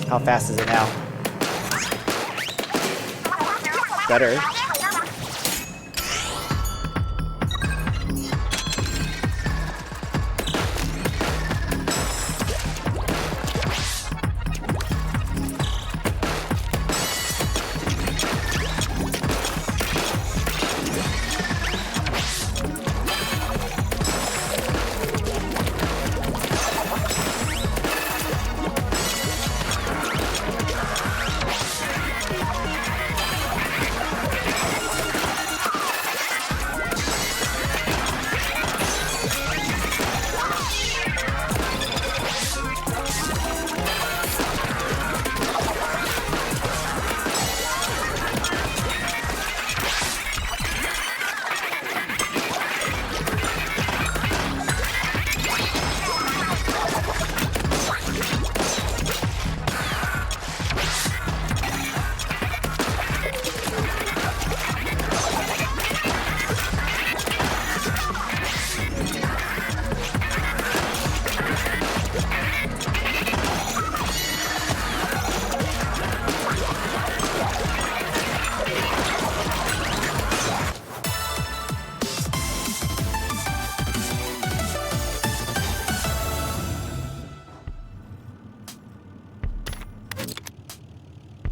How fast is it now? Better.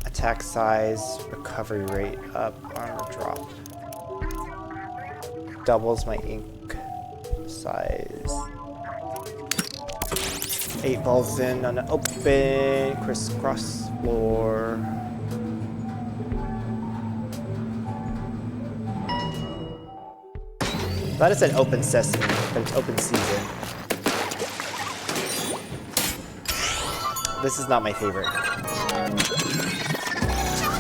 Attack size, recovery rate up, armor drop. Doubles my ink size. 8 balls in on an open, crisscross floor. That is an open sesame, but it's open season. This is not my favorite.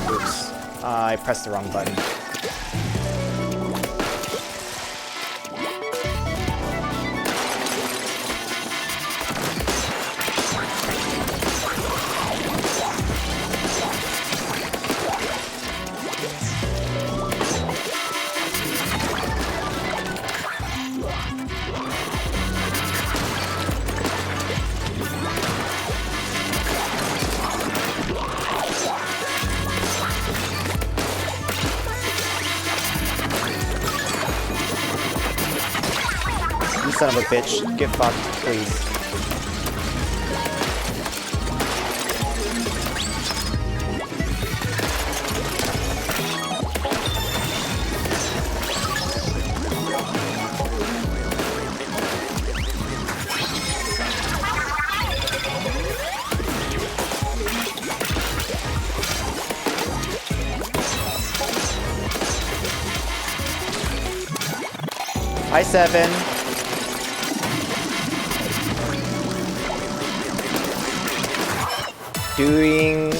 Oops. I pressed the wrong button. Son of a bitch, get fucked, please. I7.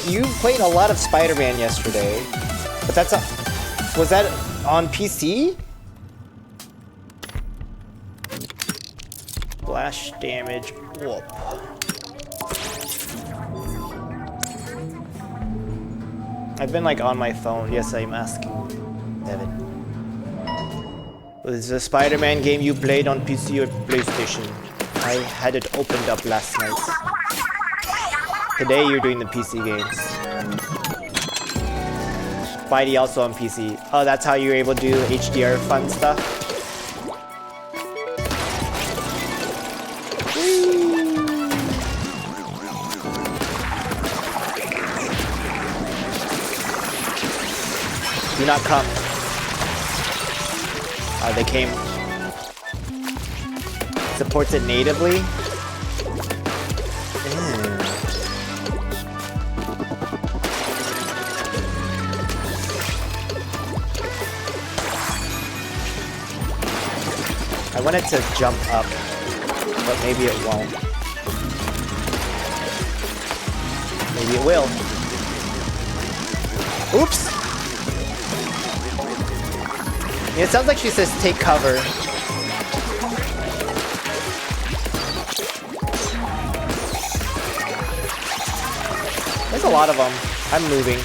You played a lot of Spider-Man yesterday, but was that on PC? Splash damage, whoop. I've been like on my phone, yes I'm asking Devin. Was the Spider-Man game you played on PC or PlayStation? I had it opened up last night. Today you're doing the PC games. Spidey also on PC. Oh, that's how you're able to do HDR fun stuff? Do not come. They came. Supports it natively? I want it to jump up, but maybe it won't. Maybe it will. Oops! Yeah, it sounds like she says take cover. There's a lot of them. I'm moving.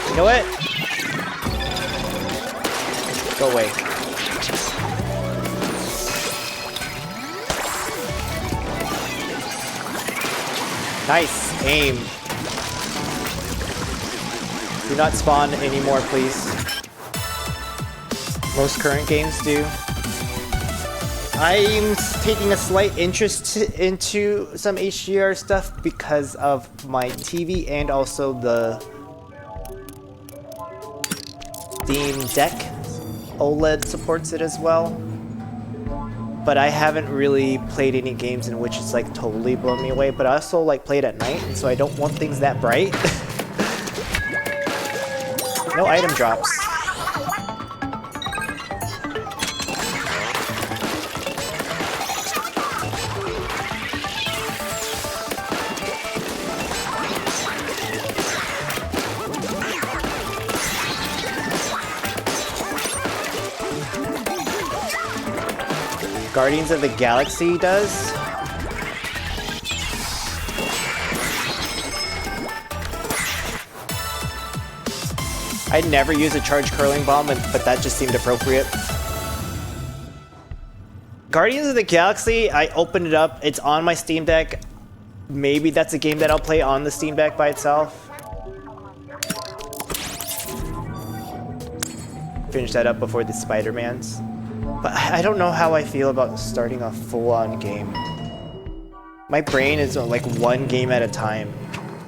You know what? Go away. Nice aim. Do not spawn anymore, please. Most current games do. I'm taking a slight interest into some HDR stuff because of my TV and also the Steam Deck. OLED supports it as well. But I haven't really played any games in which it's like totally blown me away. But I also like play it at night, and so I don't want things that bright. No item drops. Guardians of the Galaxy does. I'd never use a charged curling bomb, but that just seemed appropriate. Guardians of the Galaxy, I opened it up. It's on my Steam Deck. Maybe that's a game that I'll play on the Steam Deck by itself. Finish that up before the Spider-Mans. But I don't know how I feel about starting a full-on game. My brain is like one game at a time.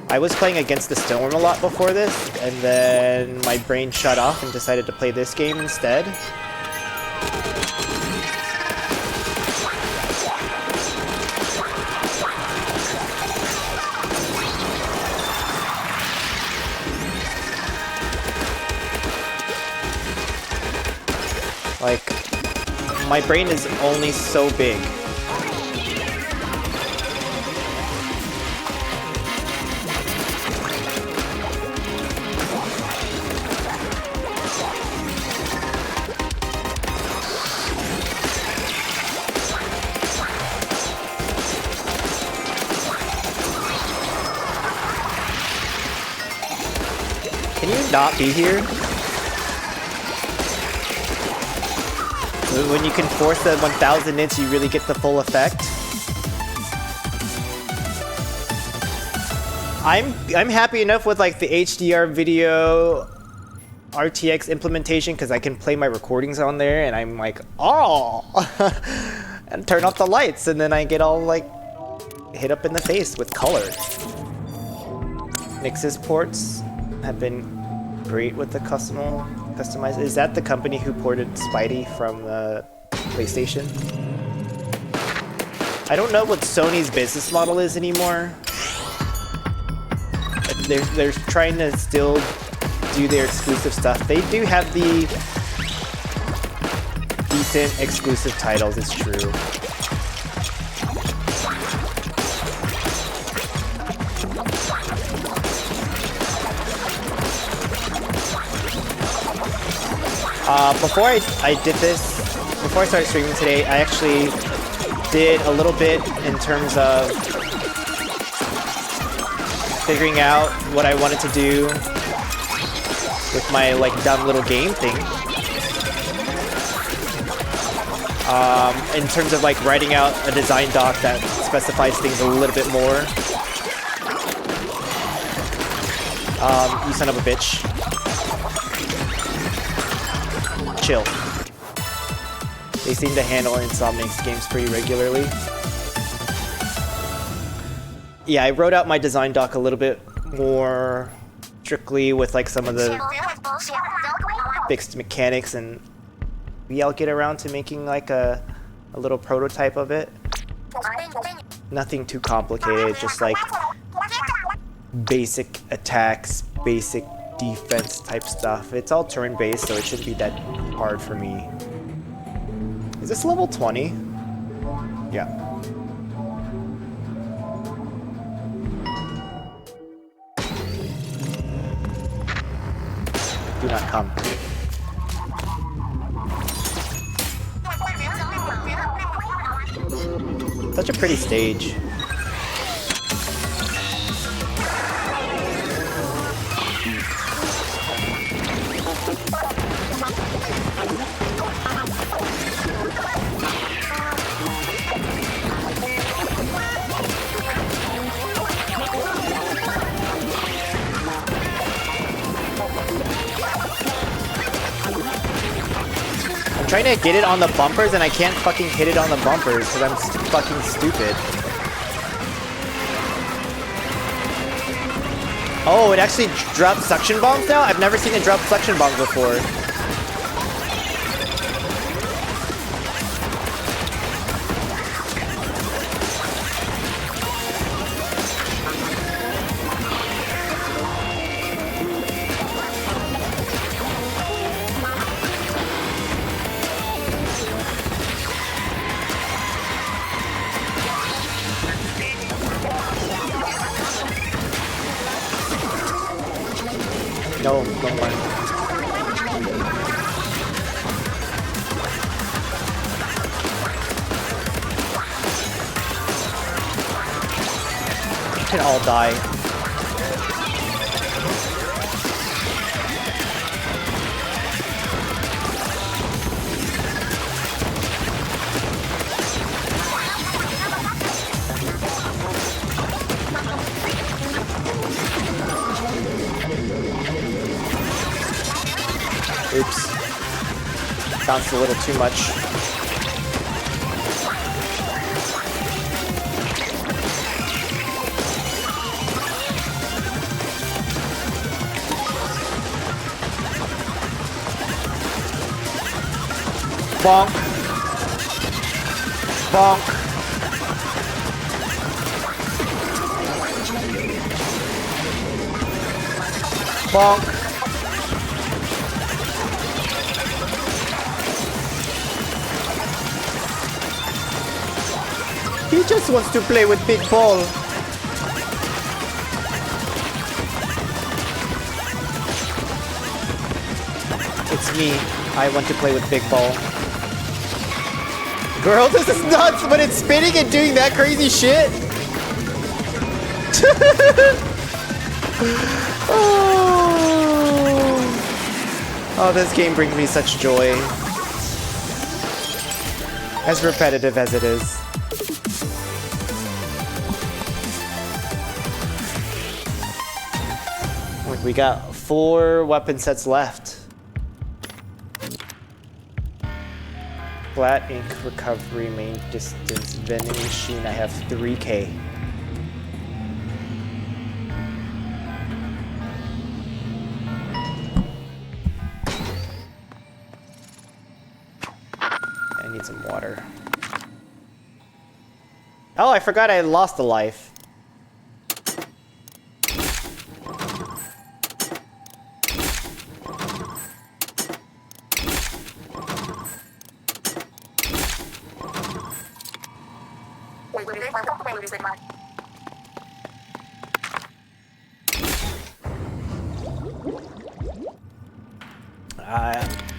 I was playing Against the Storm a lot before this, and then my brain shut off and decided to play this game instead. Like, my brain is only so big. Can you not be here? When you can force the 1000 nits, you really get the full effect. I'm happy enough with like the HDR video RTX implementation because I can play my recordings on there, and I'm like, oh, and turn off the lights, and then I get all like hit up in the face with color. Nix's ports have been great with the customized. Is that the company who ported Spidey from the PlayStation? I don't know what Sony's business model is anymore. They're trying to still do their exclusive stuff. They do have the decent exclusive titles, it's true. Before I did this, before I started streaming today, I actually did a little bit in terms of figuring out what I wanted to do with my like dumb little game thing. In terms of like writing out a design doc that specifies things a little bit more. You son of a bitch. Chill. They seem to handle Insomniac's games pretty regularly. Yeah, I wrote out my design doc a little bit more strictly with like some of the fixed mechanics, and maybe I'll get around to making like a little prototype of it. Nothing too complicated, just like basic attacks, basic defense type stuff. It's all turn-based, so it shouldn't be that hard for me. Is this level 20? Yeah. Do not come. Such a pretty stage. I'm trying to get it on the bumpers and I can't fucking hit it on the bumpers because I'm fucking stupid. Oh, it actually drops suction bombs now? I've never seen it drop suction bombs before. No, no more. You can all die. Oops. Bounced a little too much. Bonk. Bonk. Bonk. He just wants to play with Big Ball. It's me. I want to play with Big Ball. Girl, this is nuts when it's spinning and doing that crazy shit. Oh, this game brings me such joy. As repetitive as it is. We got 4 weapon sets left. Flat ink recovery, main distance, vending machine. I have 3K. I need some water. Oh, I forgot I lost a life.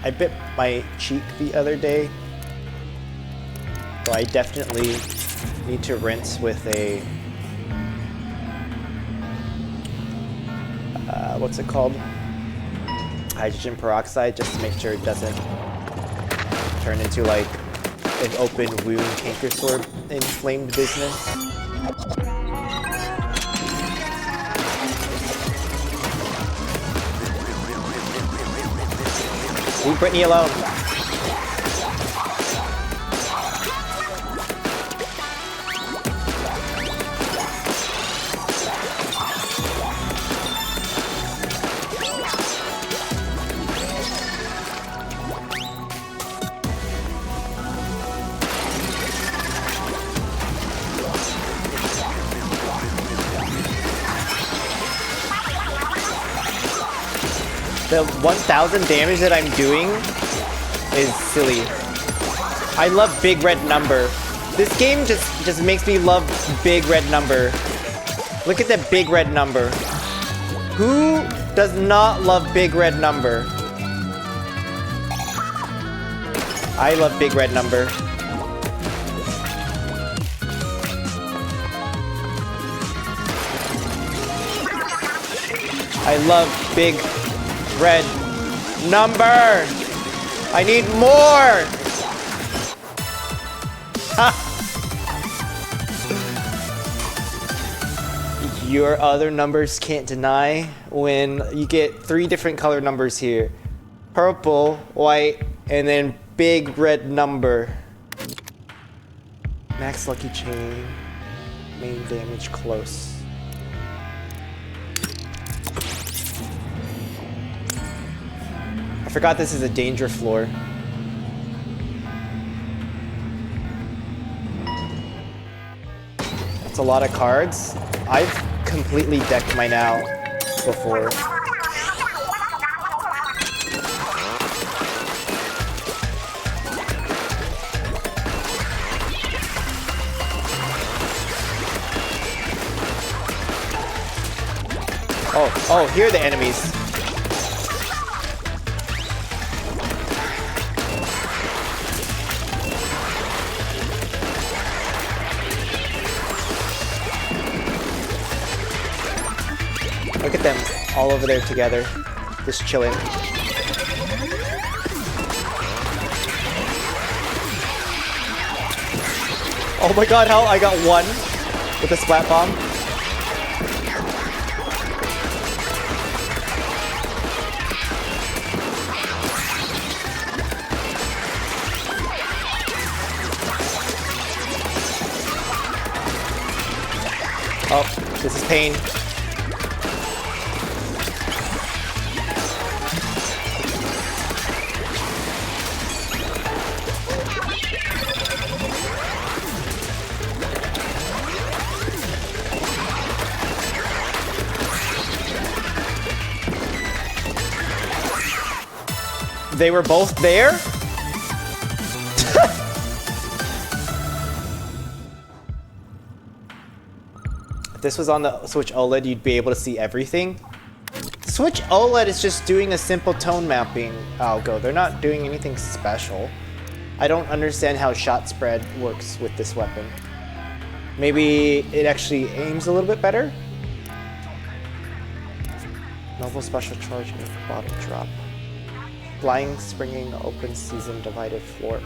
I bit my cheek the other day, so I definitely need to rinse with a what's it called? Hydrogen peroxide, just to make sure it doesn't turn into like an open wound canker sore inflamed business. Leave Brittany alone. The 1000 damage that I'm doing is silly. I love big red number. This game just makes me love big red number. Look at that big red number. Who does not love big red number? I love big red number. I love big red number. I need more. Ha. Your other numbers can't deny when you get 3 different color numbers here. Purple, white, and then big red number. Max lucky chain. Main damage close. I forgot this is a danger floor. That's a lot of cards. I've completely decked my now before. Oh, here are the enemies. Look at them all over there together, just chilling. Oh my god, how I got 1 with a splat bomb. Oh, this is pain. They were both there? If this was on the Switch OLED, you'd be able to see everything. Switch OLED is just doing a simple tone mapping algo. They're not doing anything special. I don't understand how shot spread works with this weapon. Maybe it actually aims a little bit better? Noble special charge and bottom drop. Flying, springing, open season, divided floor.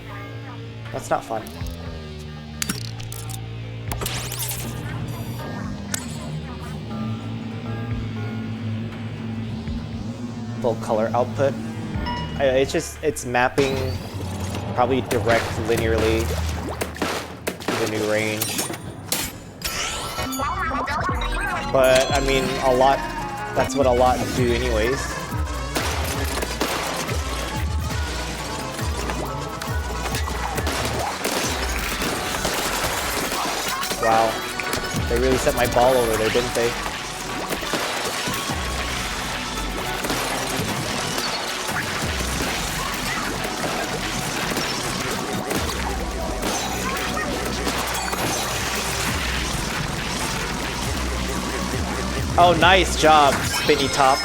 That's not fun. Full color output. It's mapping probably direct linearly to the new range. But I mean, a lot, that's what a lot do anyways. Wow, they really set my ball over there, didn't they? Oh, nice job, Spinny Top.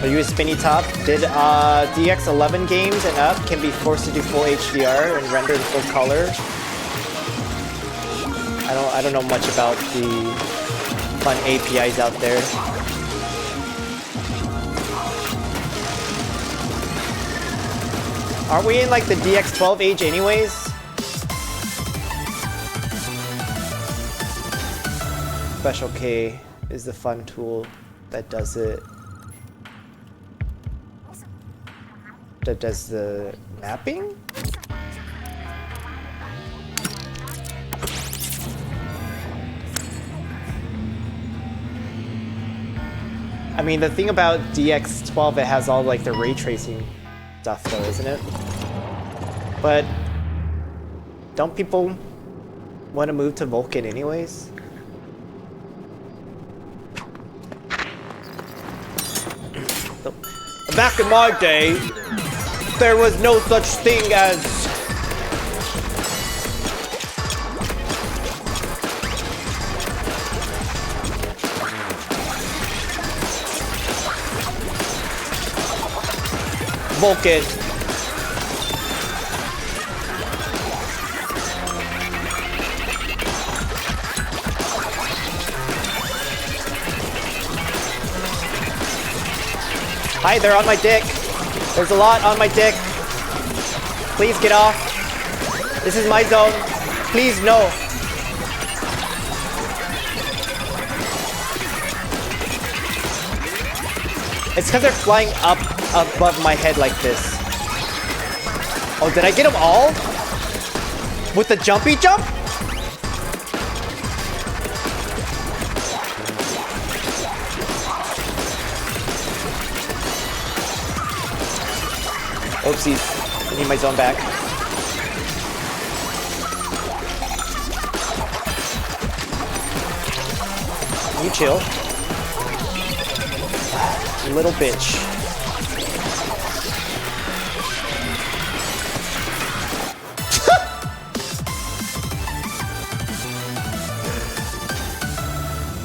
Are you a Spinny Top? Did DX11 games and up can be forced to do full HDR and render in full color? I don't know much about the fun APIs out there. Aren't we in like the DX12 age anyways? Special K is the fun tool that does it. That does the mapping? I mean, the thing about DX12, it has all like the ray tracing stuff though, isn't it? But don't people want to move to Vulkan anyways? Back in my day, there was no such thing as Vulcan. Hi, they're on my dick. There's a lot on my dick. Please get off. This is my zone. Please, no. It's because they're flying up above my head like this. Oh, did I get them all? With the jumpy jump? Oopsies. I need my zone back. Can you chill? You little bitch.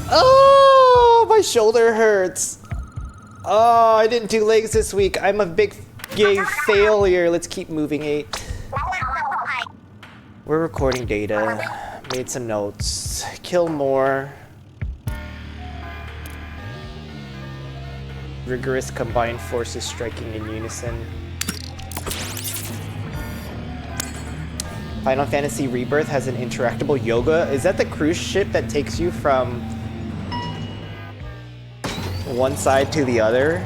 Oh, my shoulder hurts. Oh, I didn't do legs this week. I'm a big gay failure. Let's keep moving 8. We're recording data. Made some notes. Kill more. Rigorous combined forces striking in unison. Final Fantasy Rebirth has an interactable yoga. Is that the cruise ship that takes you from one side to the other?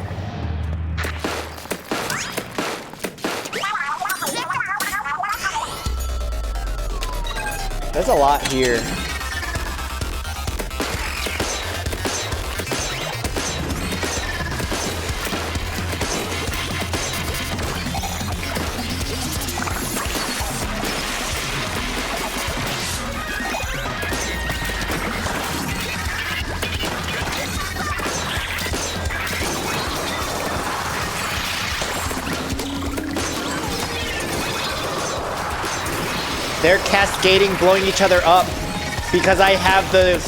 There's a lot here. They're cascading, blowing each other up because I have the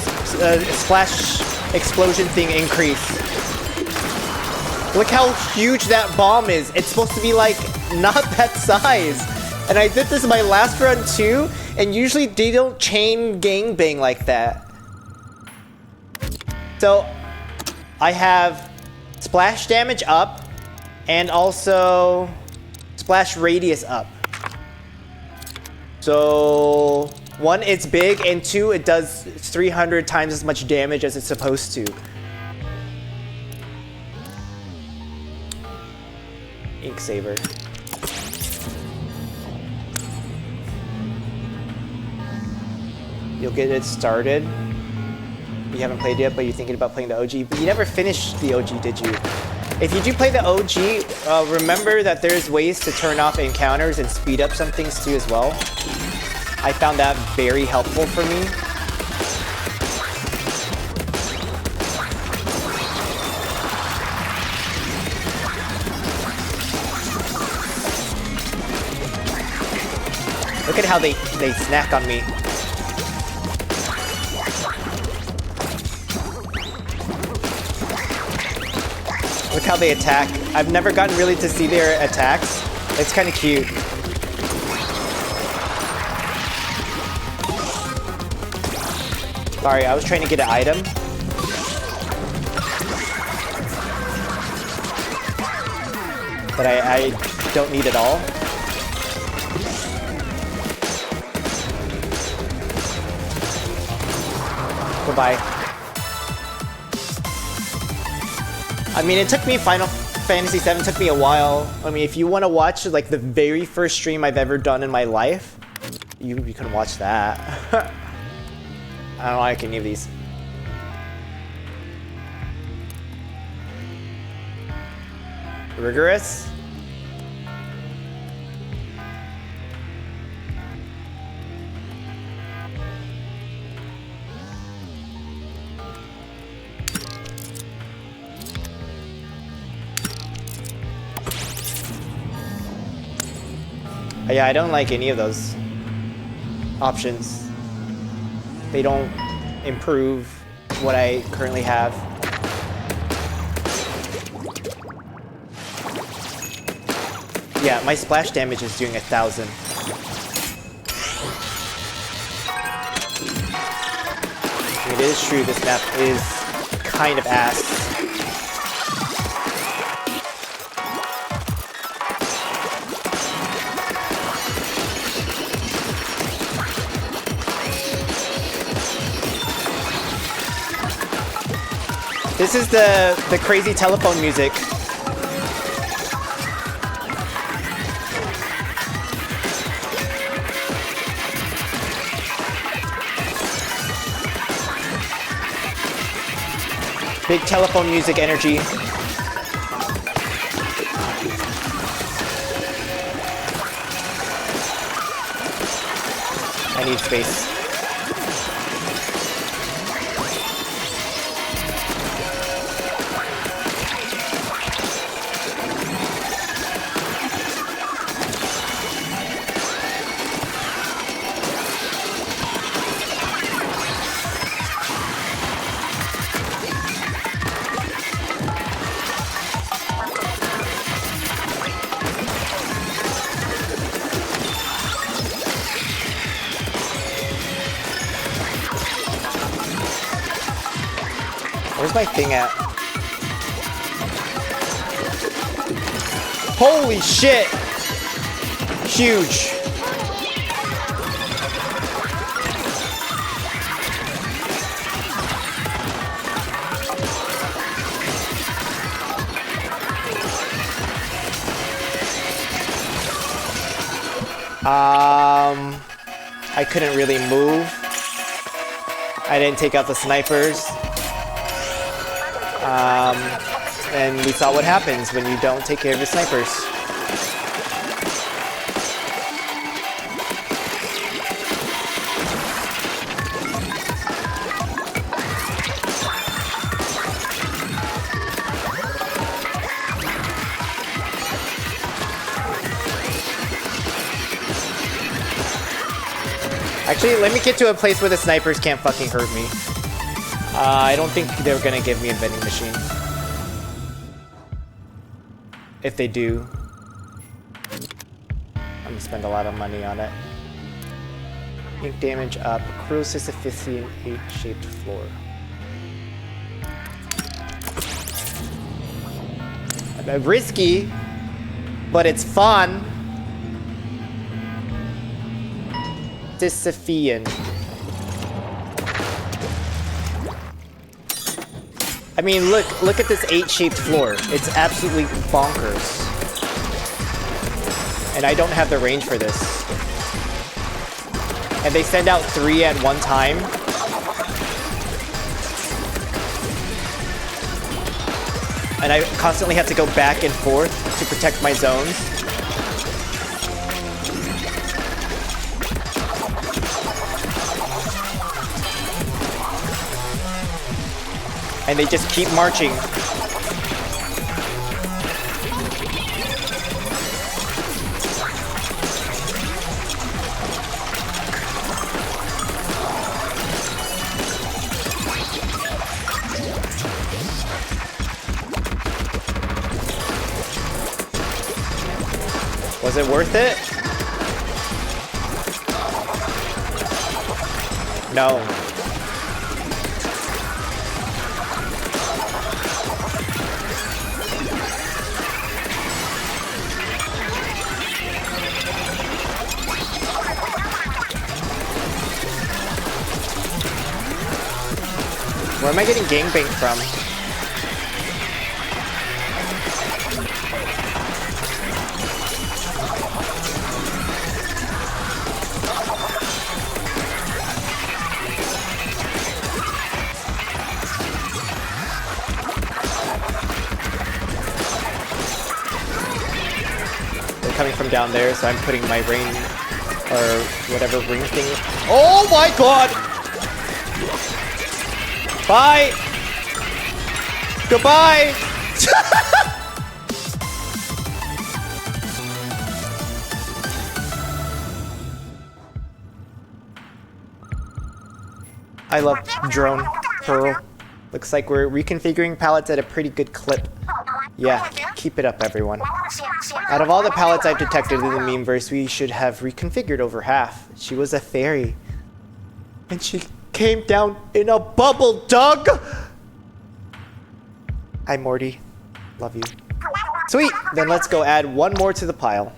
splash explosion thing increase. Look how huge that bomb is. It's supposed to be like not that size. And I did this in my last run too, and usually they don't chain gangbang like that. So I have splash damage up and also splash radius up. So 1, it's big, and 2, it does 300 times as much damage as it's supposed to. Ink saver. You'll get it started. You haven't played yet, but you're thinking about playing the OG. But you never finished the OG, did you? If you do play the OG, remember that there's ways to turn off encounters and speed up some things too as well. I found that very helpful for me. Look at how they snack on me. Look how they attack. I've never gotten really to see their attacks. It's kind of cute. Sorry, I was trying to get an item. But I don't need it all. Goodbye. I mean, it took me, Final Fantasy VII took me a while. I mean, if you want to watch like the very first stream I've ever done in my life, you can watch that. I don't like any of these. Rigorous? Yeah, I don't like any of those options. They don't improve what I currently have. Yeah, my splash damage is doing 1,000. It is true, this map is kind of ass. This is the crazy telephone music. Big telephone music energy. I need space. Where's my thing at? Holy shit! Huge. I couldn't really move. I didn't take out the snipers. And we saw what happens when you don't take care of the snipers. Actually, let me get to a place where the snipers can't fucking hurt me. I don't think they're gonna give me a vending machine. If they do, I'm gonna spend a lot of money on it. Ink damage up. Cruise is a 58-shaped floor. Risky, but it's fun. Sisyphean. I mean, look at this 8-shaped floor. It's absolutely bonkers. And I don't have the range for this. And they send out 3 at one time. And I constantly have to go back and forth to protect my zones. And they just keep marching. Was it worth it? No. Where am I getting gangbanged from? They're coming from down there, so I'm putting my rain or whatever ring thing. Oh my god! Bye! Goodbye! I love drone Pearl. Looks like we're reconfiguring pallets at a pretty good clip. Yeah, keep it up, everyone. Out of all the pallets I've detected in the memeverse, we should have reconfigured over half. She was a fairy. And she came down in a bubble, Doug! Hi, Morty. Love you. Sweet! Then let's go add one more to the pile.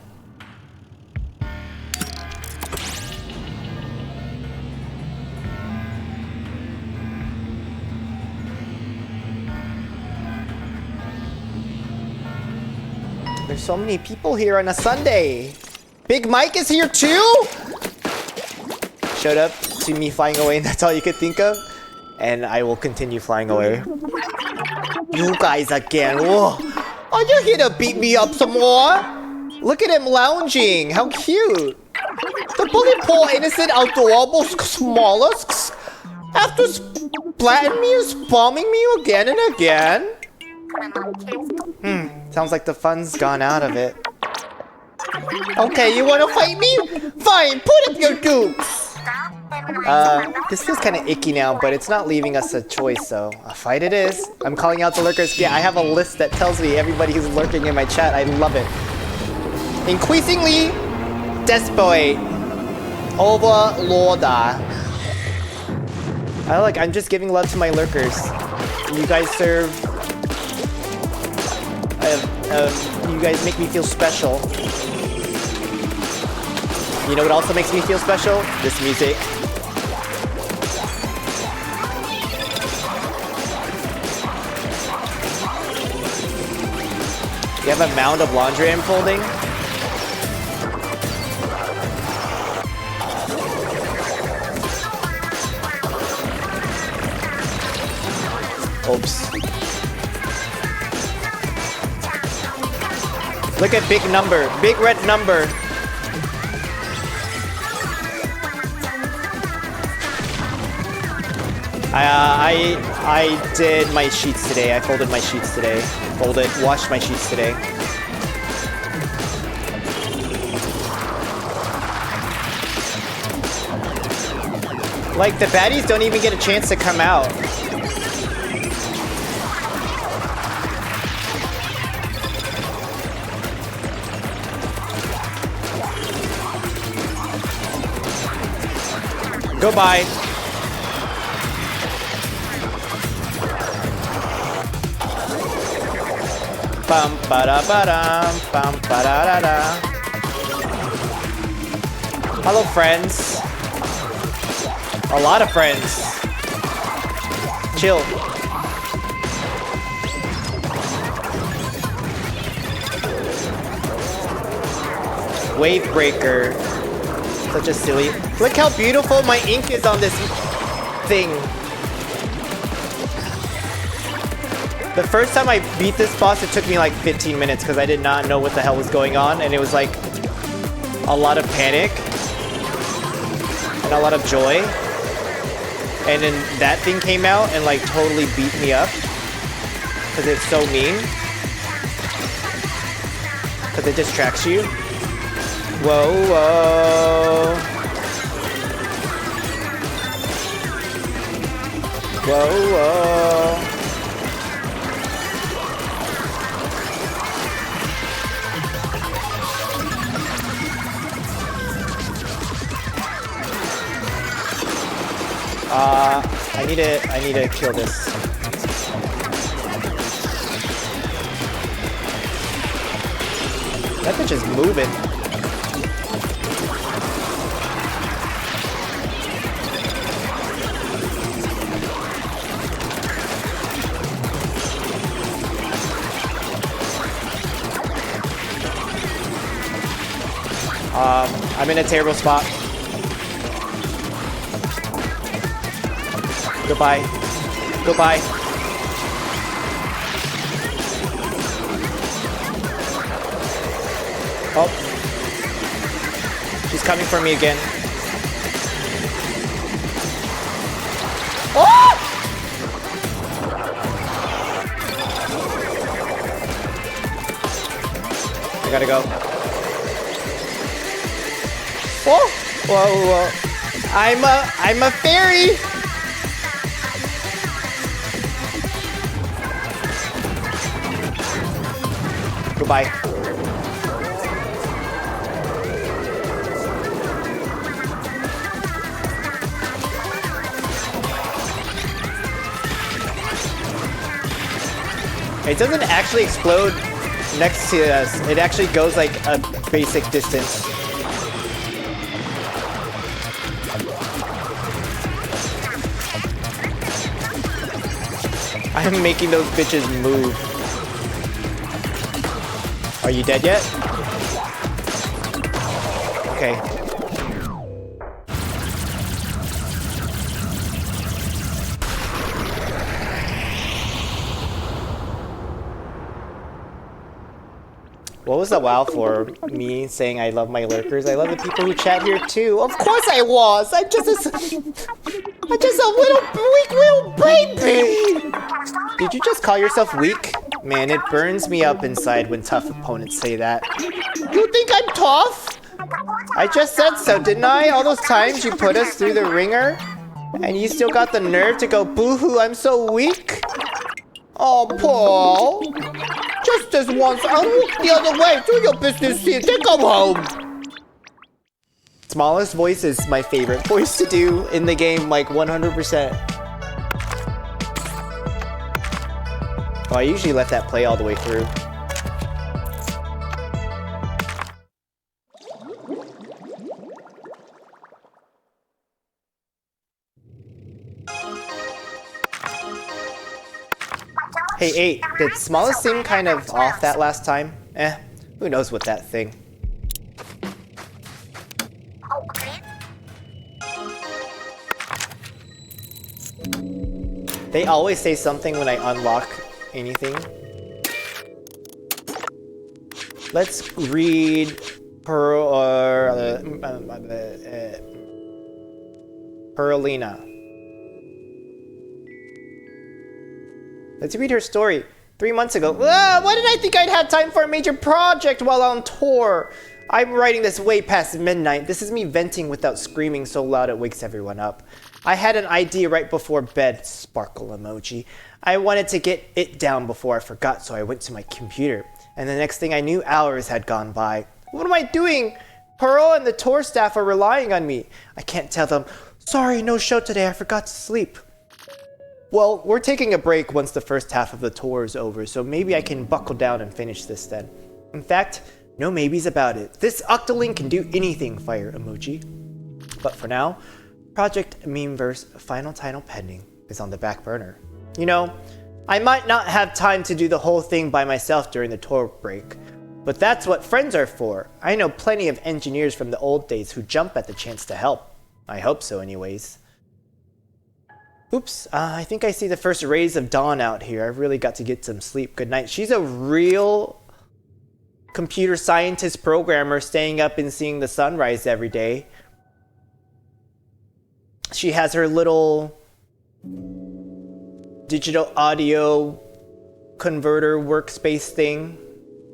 There's so many people here on a Sunday. Big Mike is here too? Showed up to me flying away and that's all you could think of? And I will continue flying away. You guys again. Whoa. Are you here to beat me up some more? Look at him lounging. How cute. The bully poor innocent adorable smallest after splatting me and spamming me again and again. Sounds like the fun's gone out of it. Okay, you wanna fight me? Fine, put up your dukes! This feels kinda icky now, but it's not leaving us a choice, so a fight it is. I'm calling out the lurkers. Yeah, I have a list that tells me everybody who's lurking in my chat. I love it. Increasingly desperate. Overlorda. I'm just giving love to my lurkers. You guys serve... you guys make me feel special. You know what also makes me feel special? This music. You have a mound of laundry I'm folding? Oops. Look at big number, big red number. I did my sheets today. I folded my sheets today. Washed my sheets today. Like, the baddies don't even get a chance to come out. Goodbye. Bum ba da ba dum, bum ba da da da. Hello, friends. A lot of friends. Chill. Wave breaker. Such a silly. Look how beautiful my ink is on this thing. The first time I beat this boss, it took me like 15 minutes because I did not know what the hell was going on, and it was like a lot of panic and a lot of joy. And then that thing came out and like totally beat me up because it's so mean. Because it distracts you. Whoa, whoa. Whoa, whoa. I need to kill this. That bitch is moving. I'm in a terrible spot. Goodbye. Goodbye. Oh. She's coming for me again. Oh! I gotta go. Whoa! Whoa, whoa. I'm a fairy! Goodbye. It doesn't actually explode next to us. It actually goes like a basic distance. I'm making those bitches move. Are you dead yet? Okay. What was the wow for? Me saying I love my lurkers? I love the people who chat here too. Of course I was! I'm just a little weak little baby! Did you just call yourself weak? Man, it burns me up inside when tough opponents say that. You think I'm tough? I just said so, didn't I? All those times you put us through the ringer? And you still got the nerve to go boo-hoo, I'm so weak? Oh, Paul. Just this once, I'll walk the other way. Do your business here. Then go home. Smallest voice is my favorite voice to do in the game, like 100%. Oh, I usually let that play all the way through. Hey, 8, did Smallest seem kind of off that last time? Who knows with that thing. They always say something when I unlock anything. Let's read Perlina. Let's read her story. 3 months ago. Why did I think I'd have time for a major project while on tour? I'm writing this way past midnight. This is me venting without screaming so loud it wakes everyone up. I had an idea right before bed. Sparkle emoji. I wanted to get it down before I forgot, so I went to my computer. And the next thing I knew, hours had gone by. What am I doing? Pearl and the tour staff are relying on me. I can't tell them, sorry, no show today, I forgot to sleep. Well, we're taking a break once the first half of the tour is over, so maybe I can buckle down and finish this then. In fact, no maybes about it. This Octoling can do anything, fire emoji. But for now, Project Memeverse Final Title Pending is on the back burner. You know, I might not have time to do the whole thing by myself during the tour break, but that's what friends are for. I know plenty of engineers from the old days who jump at the chance to help. I hope so anyways. Oops, I think I see the first rays of dawn out here. I've really got to get some sleep. Good night. She's a real computer scientist programmer staying up and seeing the sunrise every day. She has her little digital audio converter workspace thing.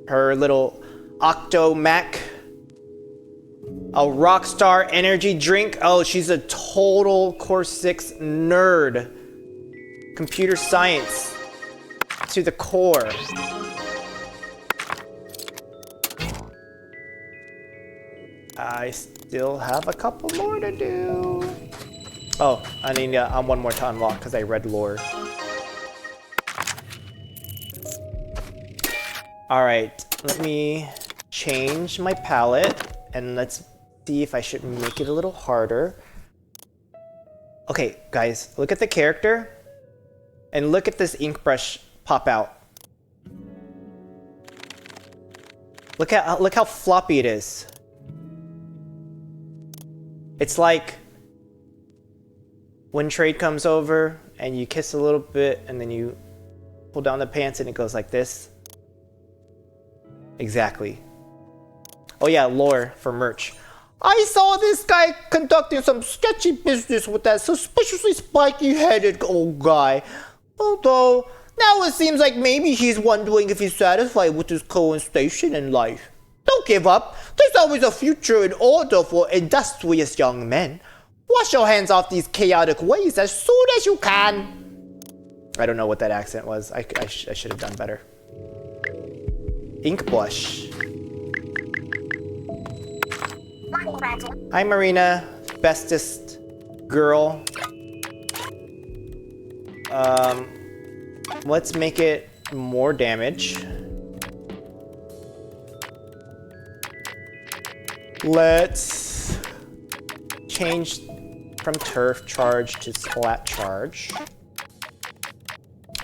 Her little Octo Mac. A Rockstar energy drink. Oh, she's a total Core 6 nerd. Computer science to the core. I still have a couple more to do. Oh, I need one more to unlock because I read lore. Alright, let me change my palette and let's see if I should make it a little harder. Okay, guys, look at the character and look at this ink brush pop out. Look how floppy it is. It's like when Trade comes over and you kiss a little bit and then you pull down the pants and it goes like this. Exactly. Oh yeah, lore for Murch. I saw this guy conducting some sketchy business with that suspiciously spiky-headed old guy. Although, now it seems like maybe he's wondering if he's satisfied with his current station in life. Don't give up. There's always a future in order for industrious young men. Wash your hands off these chaotic ways as soon as you can. I don't know what that accent was. I should have done better. ink blush. Hi Marina, bestest girl. Let's make it more damage. Let's change from turf charge to splat charge.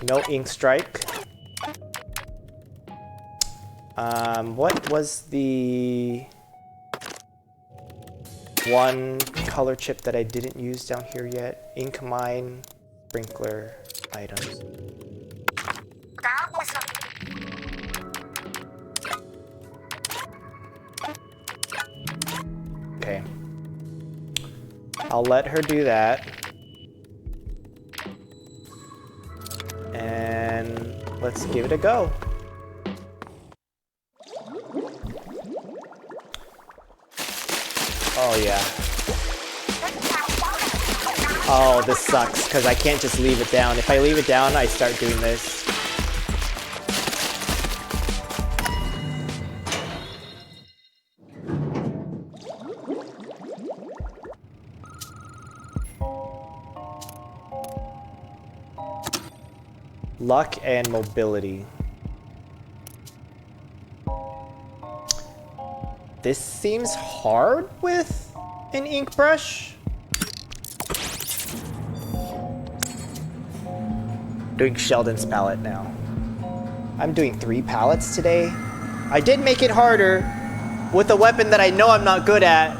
No ink strike. What was the one color chip that I didn't use down here yet? Ink mine, sprinkler, items. Okay. I'll let her do that. And let's give it a go. Oh yeah. Oh, this sucks, because I can't just leave it down. If I leave it down, I start doing this. Luck and mobility. This seems hard with an ink brush. Doing Sheldon's palette now. I'm doing 3 palettes today. I did make it harder with a weapon that I know I'm not good at.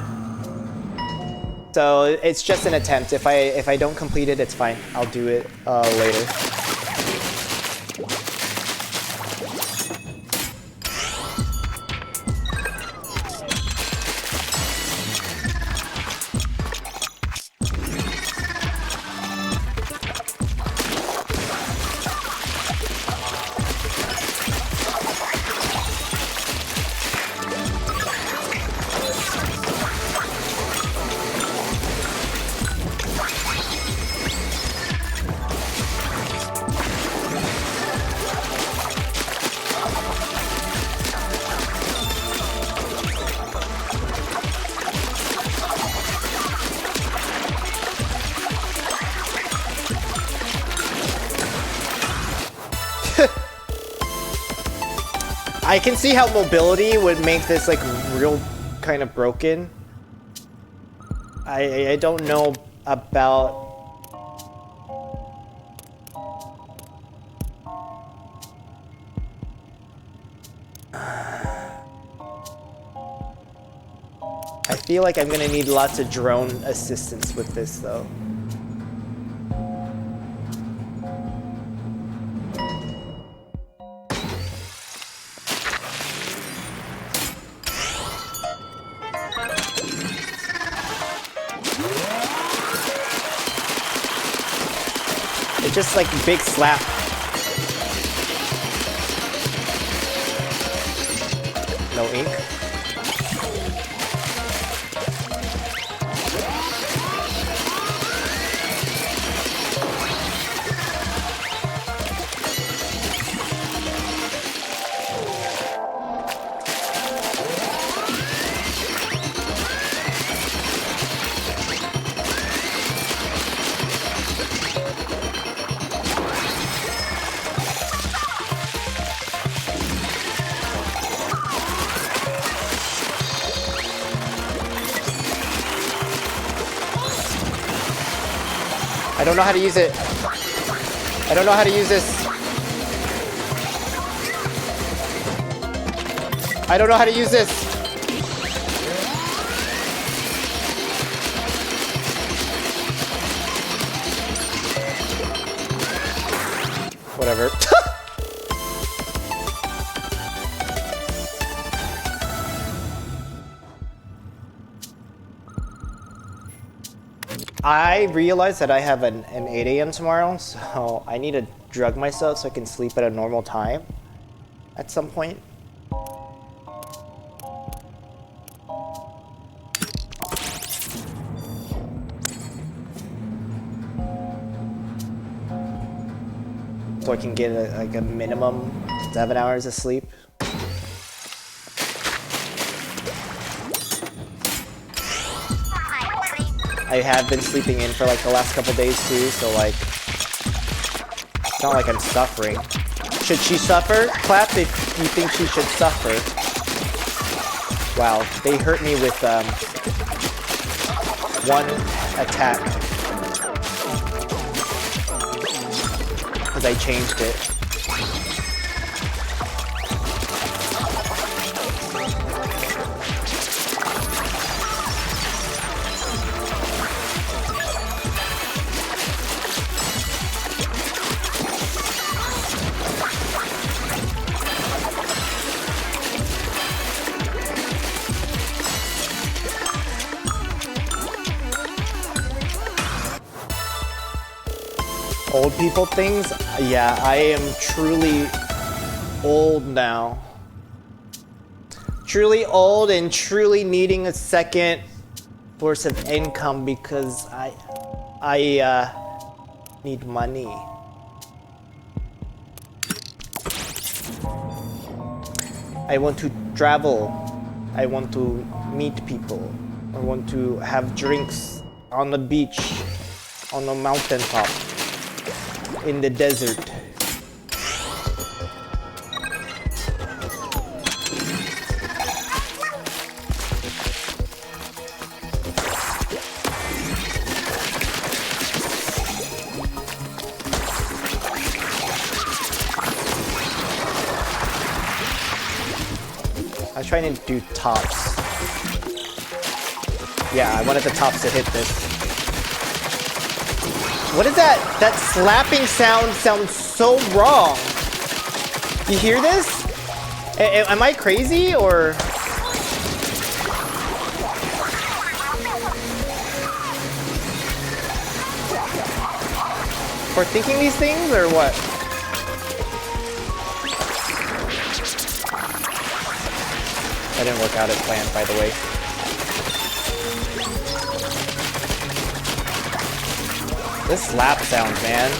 So it's just an attempt. If I don't complete it, it's fine. I'll do it later. I can see how mobility would make this like real kind of broken. I don't know about... I feel like I'm gonna need lots of drone assistance with this though. Just like big slap. No ink. I don't know how to use it. I don't know how to use this. I don't know how to use this. Whatever. I realized that I have an 8 a.m. tomorrow, so I need to drug myself so I can sleep at a normal time at some point. So I can get like a minimum 7 hours of sleep. I have been sleeping in for like the last couple days too, so like it's not like I'm suffering. Should she suffer? Clap if you think she should suffer. Wow, they hurt me with one attack because I changed it. Old people things? Yeah, I am truly old now. Truly old and truly needing a second source of income because I need money. I want to travel. I want to meet people. I want to have drinks on the beach, on the mountaintop. In the desert. I was trying to do tops. Yeah, I wanted the tops to hit this. What is that? That slapping sound sounds so wrong. You hear this? Am I crazy or? For thinking these things or what? That didn't work out as planned, by the way. This slap sounds, man.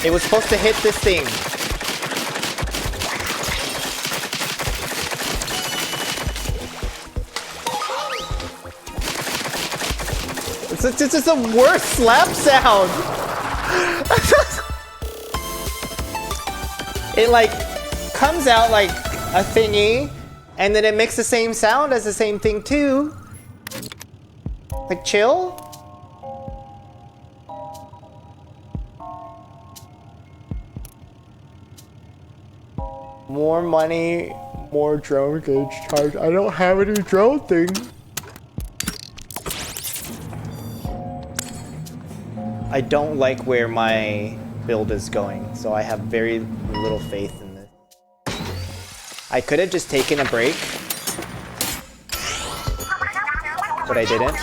It was supposed to hit this thing. It's just a worse slap sound. It like comes out like a thingy. And then it makes the same sound as the same thing too. Like chill. More money, more drone gauge charge. I don't have any drone thing. I don't like where my build is going, so I have very little faith in this. I could have just taken a break, but I didn't.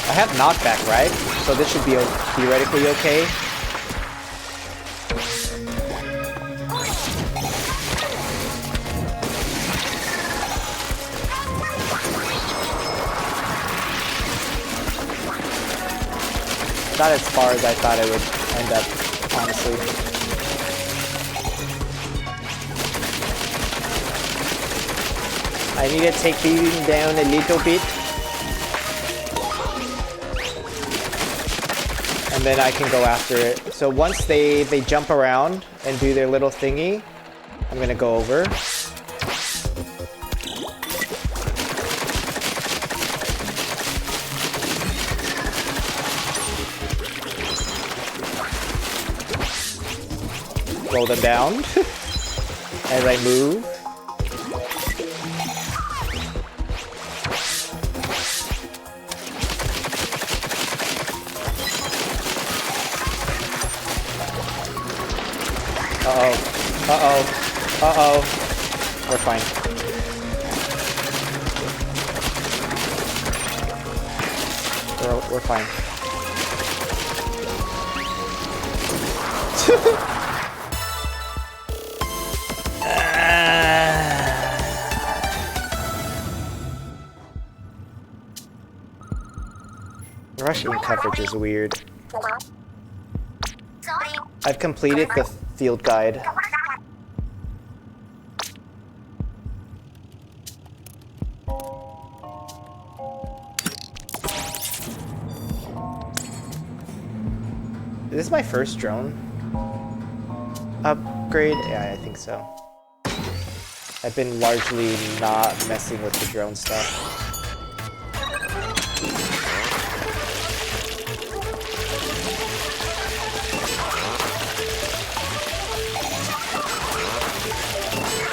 I have knockback, right? So this should be theoretically okay. Not as far as I thought it would end up, honestly. I need to take these down a little bit. And then I can go after it. So once they jump around and do their little thingy, I'm gonna go over. Roll them down as I move. Uh-oh. Uh-oh. Uh-oh. We're fine. We're fine. Rushing coverage is weird. I've completed the field guide. Is this my first drone upgrade? Yeah, I think so. I've been largely not messing with the drone stuff.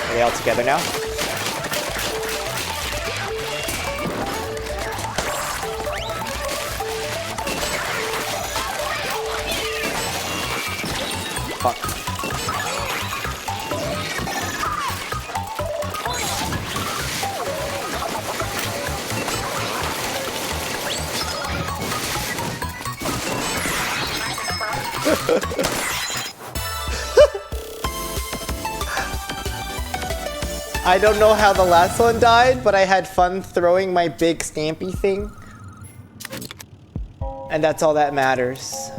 Are they all together now? Fuck. I don't know how the last one died, but I had fun throwing my big stampy thing. And that's all that matters.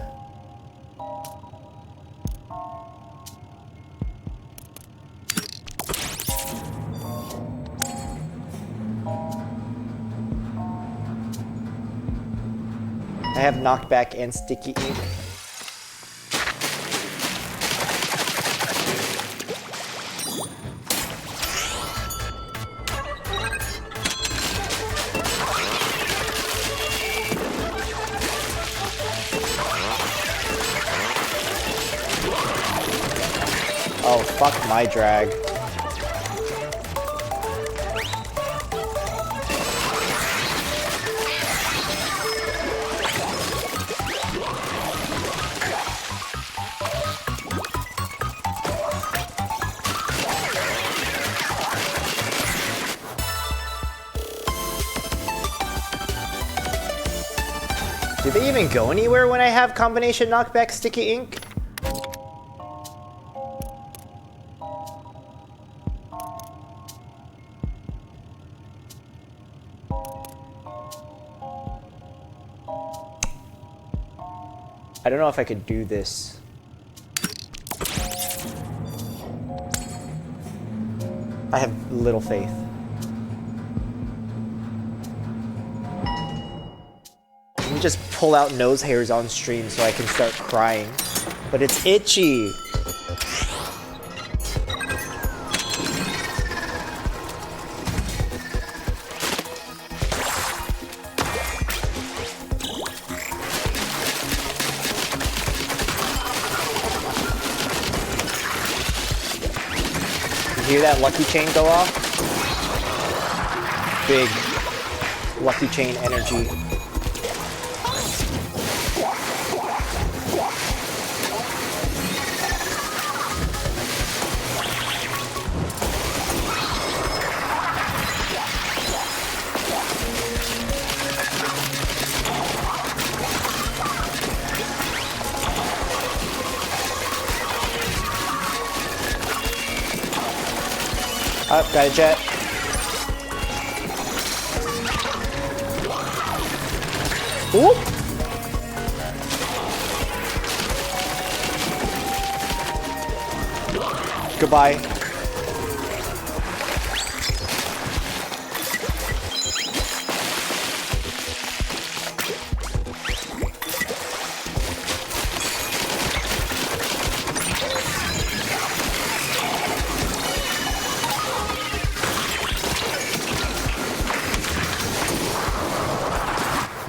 I have knockback and sticky ink. Oh, fuck my drag. Do they even go anywhere when I have combination knockback sticky ink? I don't know if I could do this. I have little faith. Let me just pull out nose hairs on stream so I can start crying. But it's itchy. Hear that lucky chain go off? Big lucky chain energy. Up, got a jet. Ooh. Goodbye.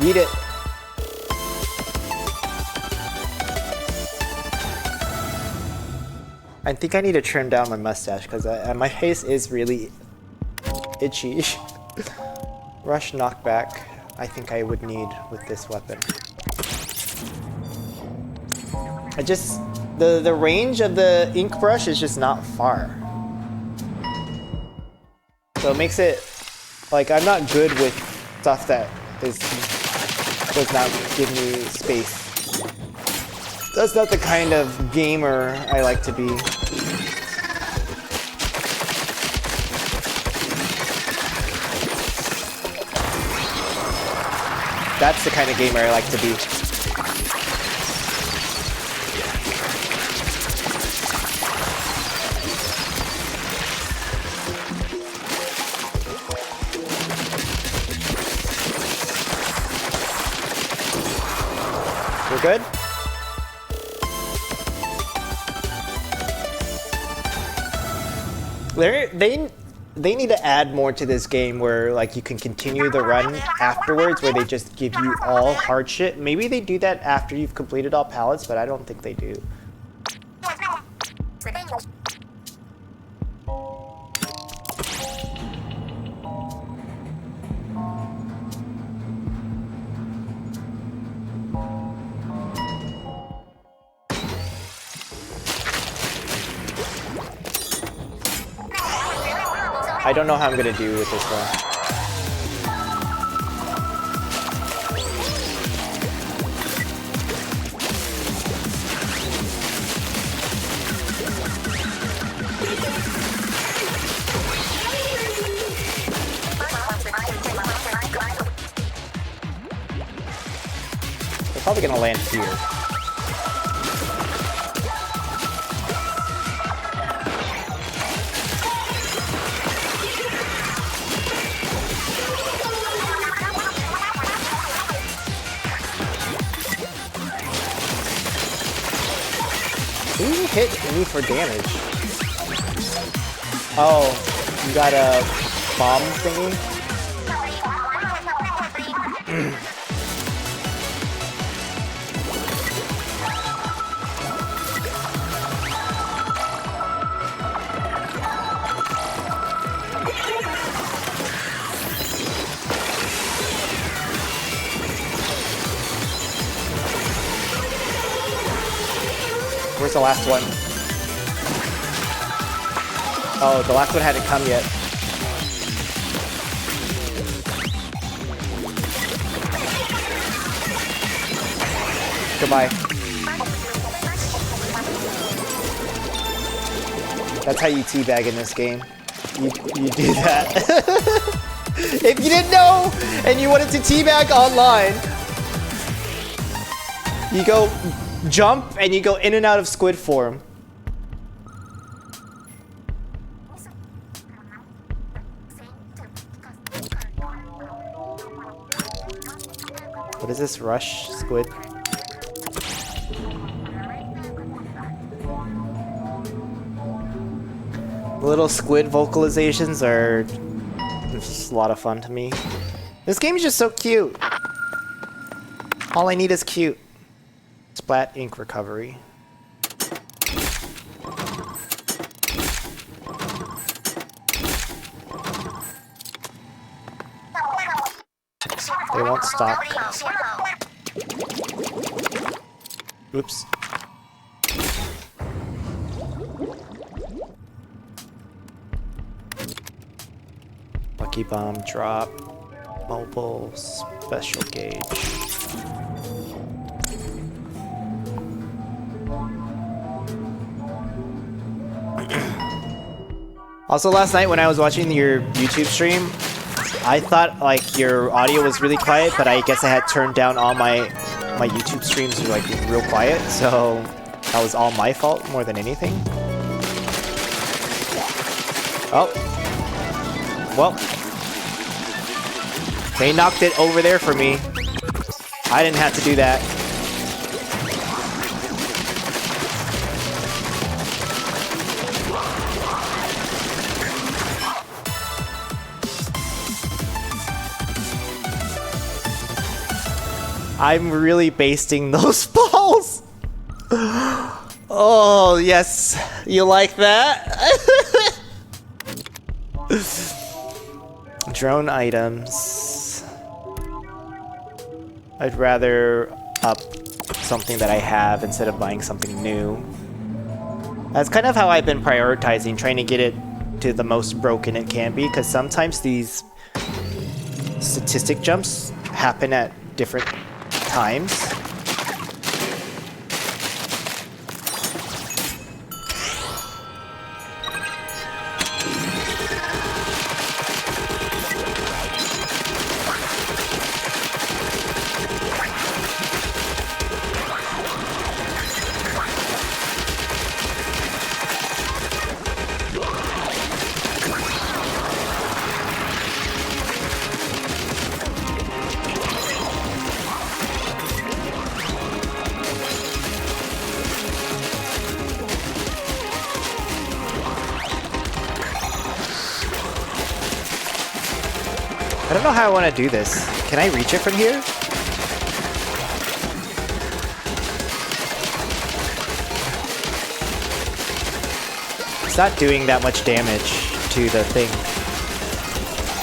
Eat it. I think I need to trim down my mustache because my face is really itchy. Rush knockback, I think I would need with this weapon. The range of the ink brush is just not far. So it makes it, like, I'm not good with stuff that is does not give me space. That's not the kind of gamer I like to be. That's the kind of gamer I like to be. We're good? They need to add more to this game where like you can continue the run afterwards, where they just give you all hard shit. Maybe they do that after you've completed all palettes, but I don't think they do. I don't know how I'm gonna do with this one. They're probably gonna land here. Who hit me for damage? Oh, you got a bomb thingy? Where's the last one? Oh, the last one hadn't come yet. Goodbye. That's how you teabag in this game. You do that. If you didn't know and you wanted to teabag online, you go jump and you go in and out of squid form. What is this? Rush squid? The little squid vocalizations are just a lot of fun to me. This game is just so cute. All I need is cute. Splat ink recovery. They won't stop. Oops. Lucky bomb drop. Mobile special gauge. Also, last night when I was watching your YouTube stream, I thought like your audio was really quiet, but I guess I had turned down all my YouTube streams to like real quiet, so that was all my fault more than anything. Oh. Well. They knocked it over there for me. I didn't have to do that. I'm really basting those balls. Oh, yes. You like that? Drone items. I'd rather up something that I have instead of buying something new. That's kind of how I've been prioritizing, trying to get it to the most broken it can be, because sometimes these statistic jumps happen at different times. I don't know how I want to do this. Can I reach it from here? It's not doing that much damage to the thing.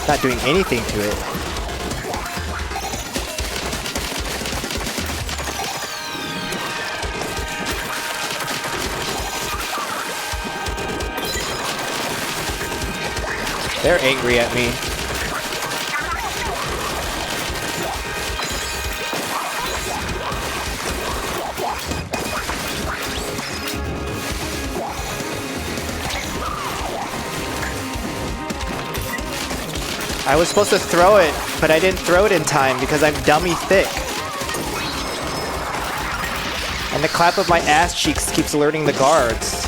It's not doing anything to it. They're angry at me. I was supposed to throw it, but I didn't throw it in time because I'm dummy thick. And the clap of my ass cheeks keeps alerting the guards.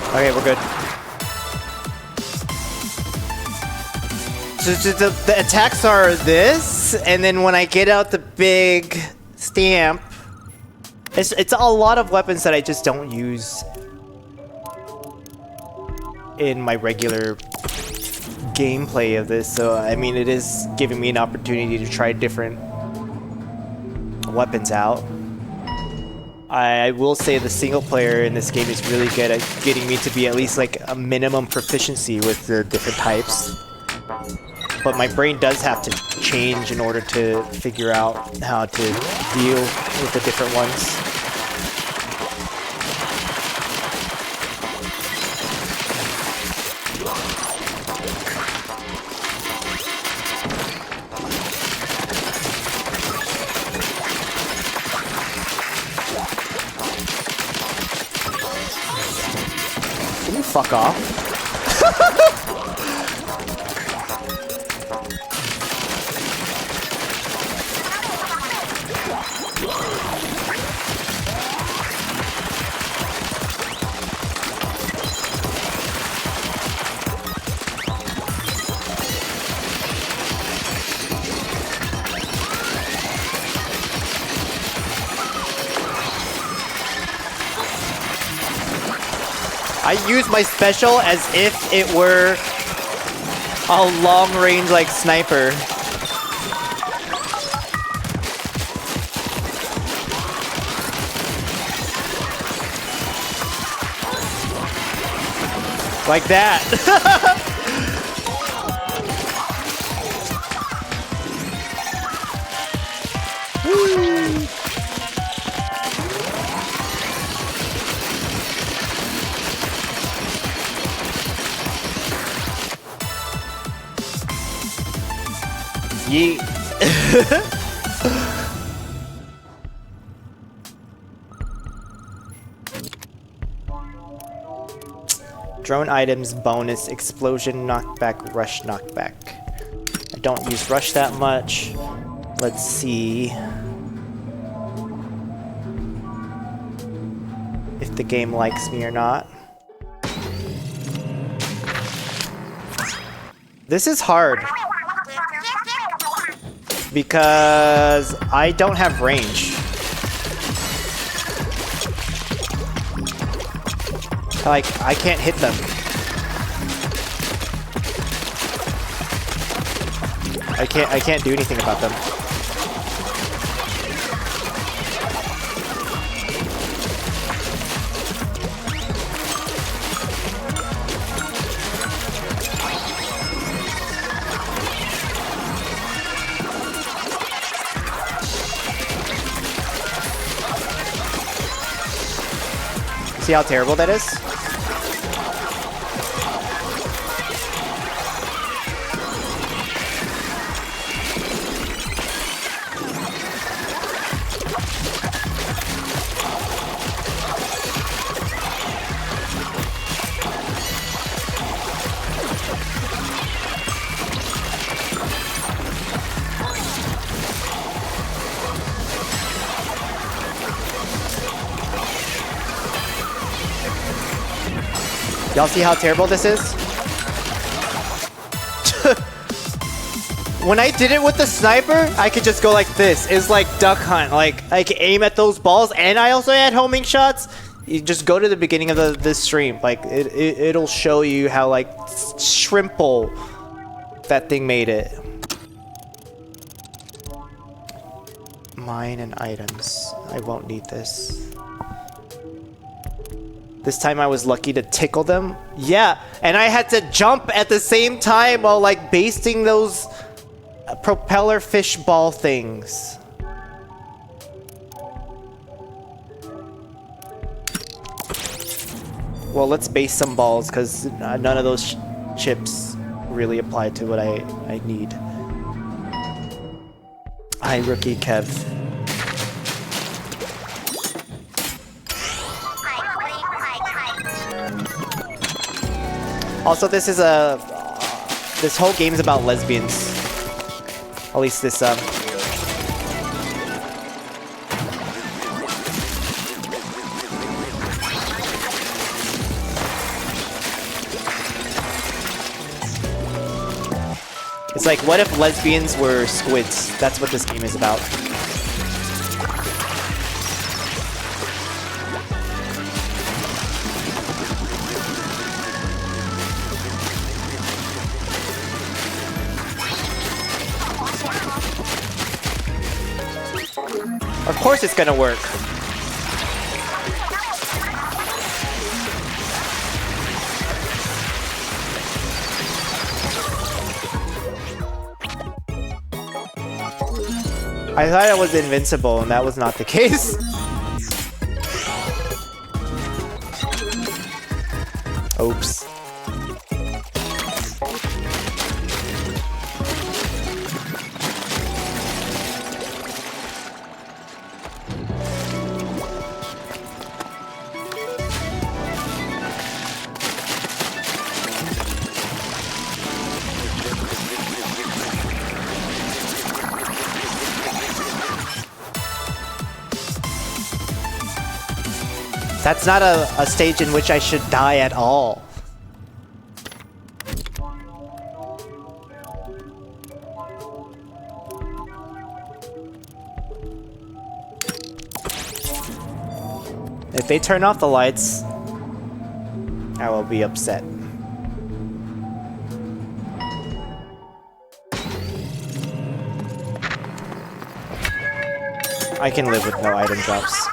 Okay, we're good. So the attacks are this, and then when I get out the big stamp, it's a lot of weapons that I just don't use in my regular gameplay of this. So I mean, it is giving me an opportunity to try different weapons out. I will say the single player in this game is really good at getting me to be at least like a minimum proficiency with the different types. But my brain does have to change in order to figure out how to deal with the different ones. Fuck off. I use my special as if it were a long-range, like, sniper. Like that. Yeet. Drone items bonus explosion knockback rush knockback. I don't use rush that much. Let's see if the game likes me or not. This is hard because I don't have range. Like, I can't hit them. I can't do anything about them. See how terrible that is? Y'all see how terrible this is? When I did it with the sniper, I could just go like this. It's like Duck Hunt. Like, I can aim at those balls, and I also had homing shots. You just go to the beginning of this stream. Like, it'll show you how, like, shrimple that thing made it. Mine and items. I won't need this. This time I was lucky to tickle them. Yeah, and I had to jump at the same time while like basting those propeller fish ball things. Well, let's base some balls because none of those chips really apply to what I need. Hi, rookie Kev. Also, this is this whole game is about lesbians. At least this It's like, what if lesbians were squids? That's what this game is about. Of course it's gonna work. I thought I was invincible, and that was not the case. Oops. That's not a stage in which I should die at all. If they turn off the lights, I will be upset. I can live with no item drops.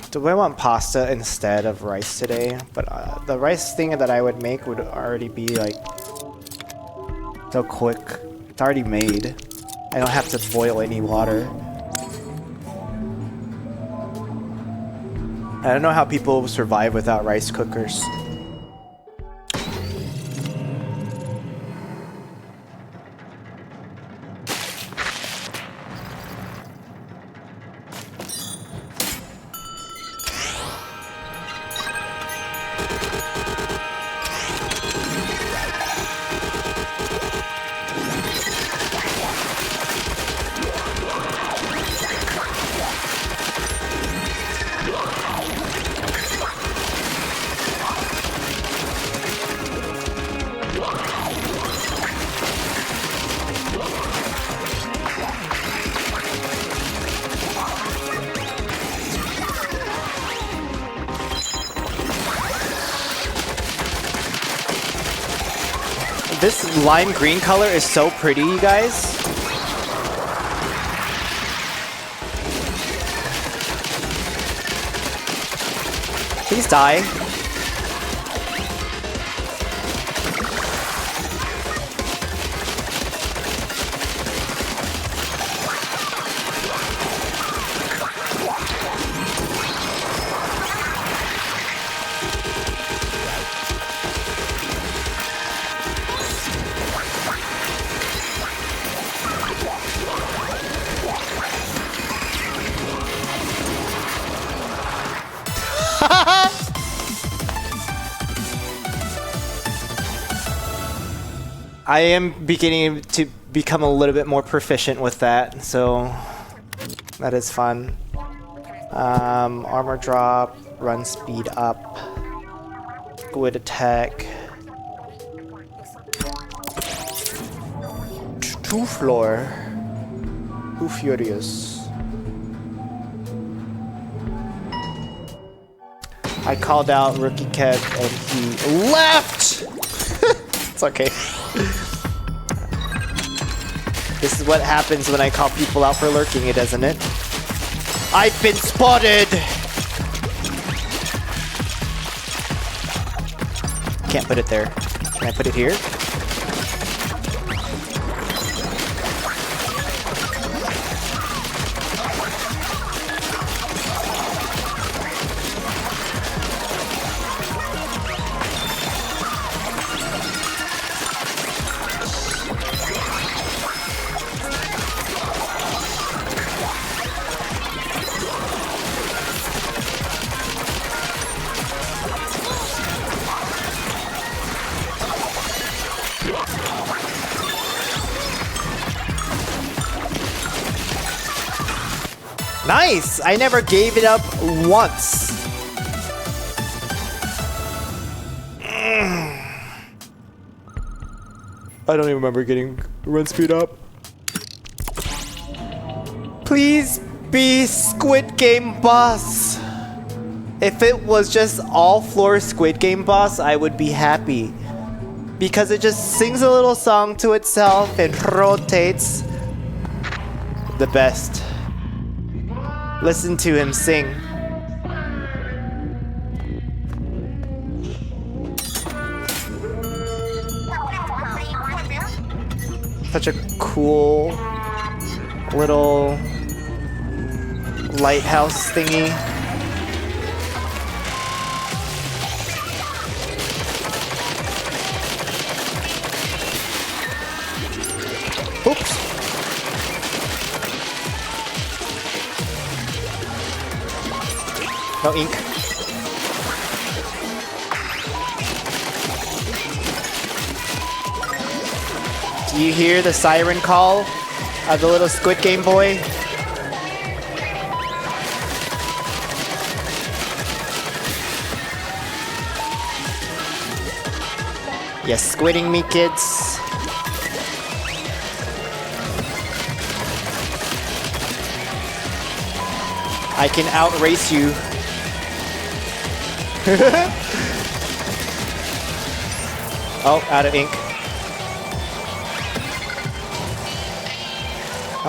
Do I want pasta instead of rice today? But the rice thing that I would make would already be like so quick. It's already made. I don't have to boil any water. I don't know how people survive without rice cookers. This lime green color is so pretty, you guys. Please die. I am beginning to become a little bit more proficient with that, so that is fun. Armor drop, run speed up, squid attack. 2 floor. Who furious? I called out Rookie Kev and he left! It's okay. This is what happens when I call people out for lurking, isn't it? I've been spotted! Can't put it there. Can I put it here? Nice! I never gave it up once. I don't even remember getting run speed up. Please be Squid Game boss. If it was just all floor Squid Game boss, I would be happy. Because it just sings a little song to itself and rotates. The best. Listen to him sing. Such a cool little lighthouse thingy. Oops. No ink. Do you hear the siren call of the little Squid Game boy? Yes, squidding me, kids. I can outrace you. Oh, out of ink.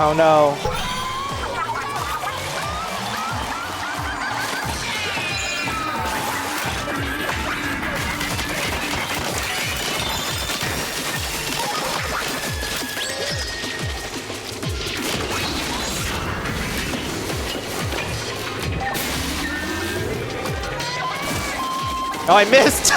Oh no. Oh, I missed!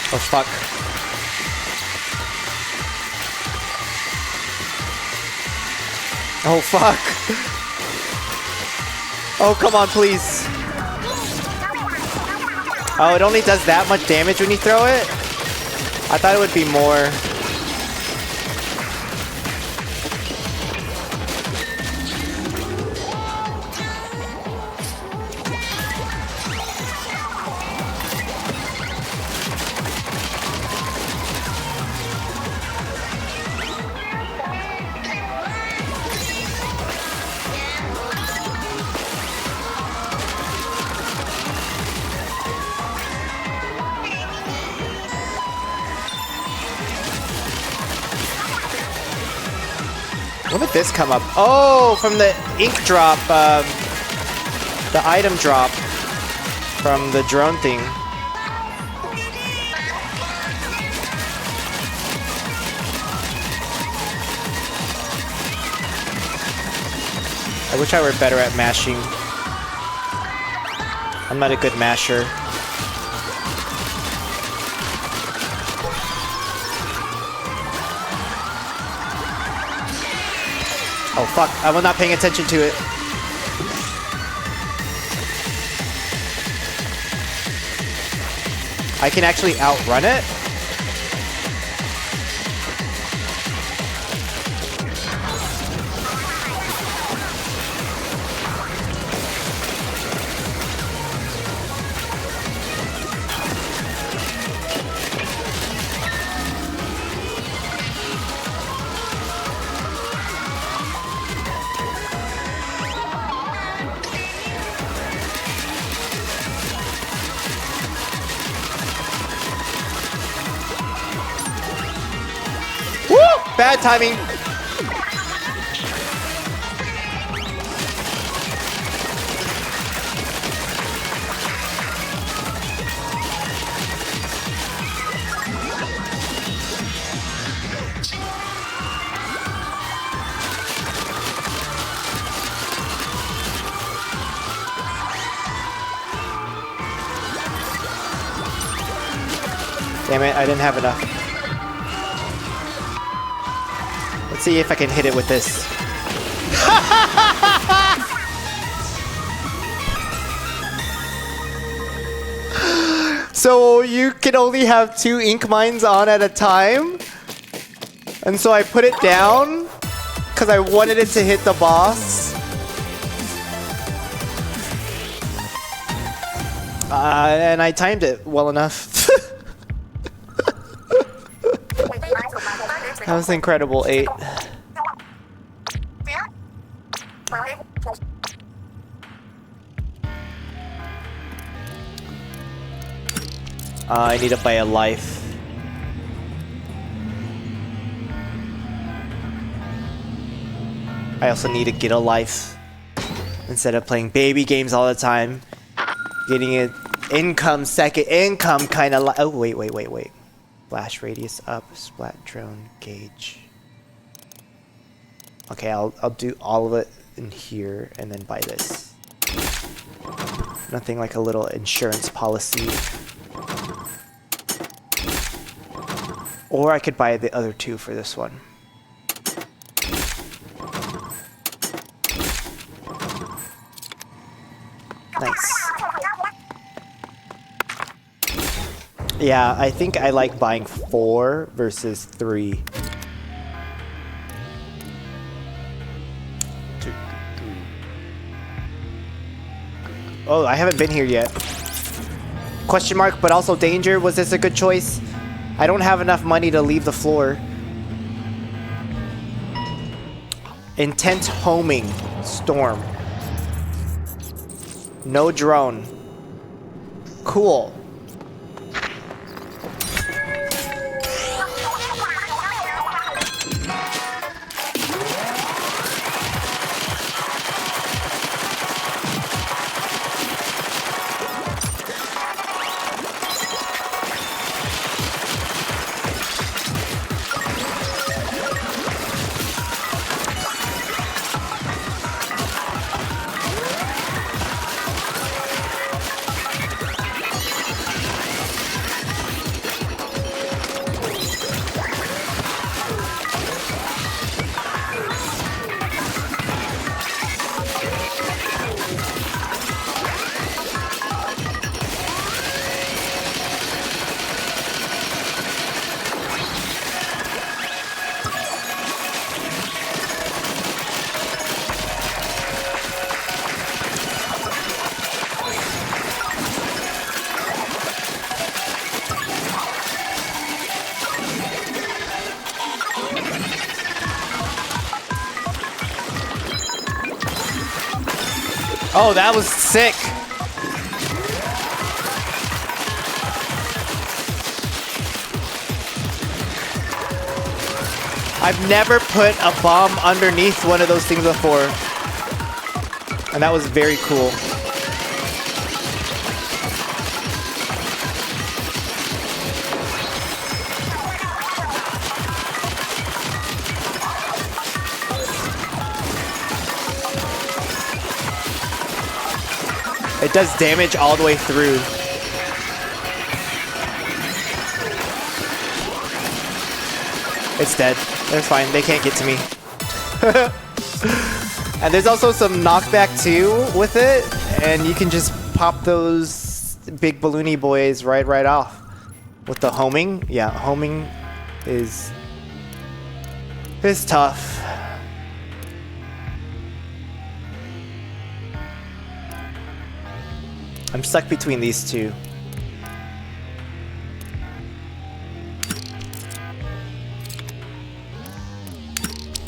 Oh, fuck. Oh, fuck. Oh, come on, please. Oh, it only does that much damage when you throw it? I thought it would be more. When did this come up? Oh, from the ink drop, the item drop from the drone thing. I wish I were better at mashing. I'm not a good masher. Oh fuck, I was not paying attention to it. I can actually outrun it? Bad timing. Damn it, I didn't have enough. Let's see if I can hit it with this. So you can only have 2 ink mines on at a time? And so I put it down because I wanted it to hit the boss. And I timed it well enough. That was incredible, 8. I need to buy a life. I also need to get a life. Instead of playing baby games all the time. Getting an income, second income kind of oh, wait. Flash radius up, splat drone gauge. Okay, I'll do all of it in here and then buy this. Nothing like a little insurance policy. Or I could buy the other 2 for this one. Nice. Yeah, I think I like buying 4 versus 3. Oh, I haven't been here yet. Question mark, but also danger. Was this a good choice? I don't have enough money to leave the floor. Intent homing. Storm. No drone. Cool. Oh, that was sick. I've never put a bomb underneath one of those things before. And that was very cool. It does damage all the way through. It's dead. They're fine. They can't get to me. And there's also some knockback too with it. And you can just pop those big balloony boys right off. With the homing. Yeah, homing is tough. I'm stuck between these two.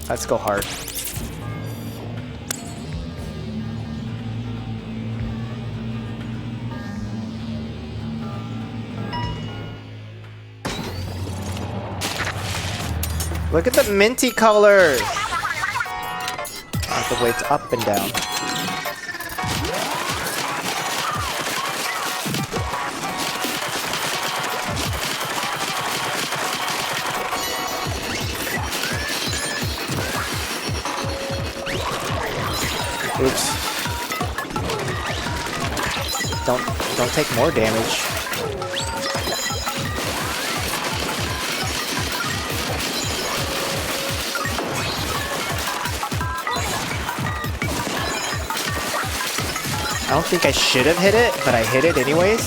Let's go hard. Look at the minty color! I have to wait up and down. Oops. Don't take more damage. I don't think I should have hit it, but I hit it anyways.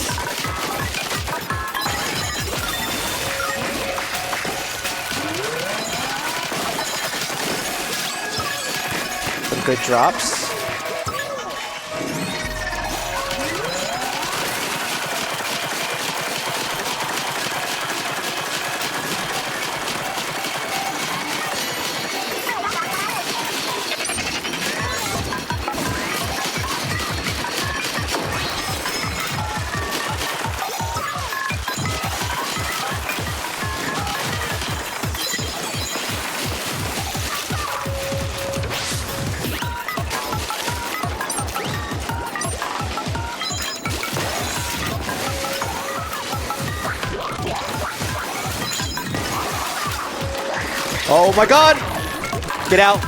Some good drops. Oh my god! Get out!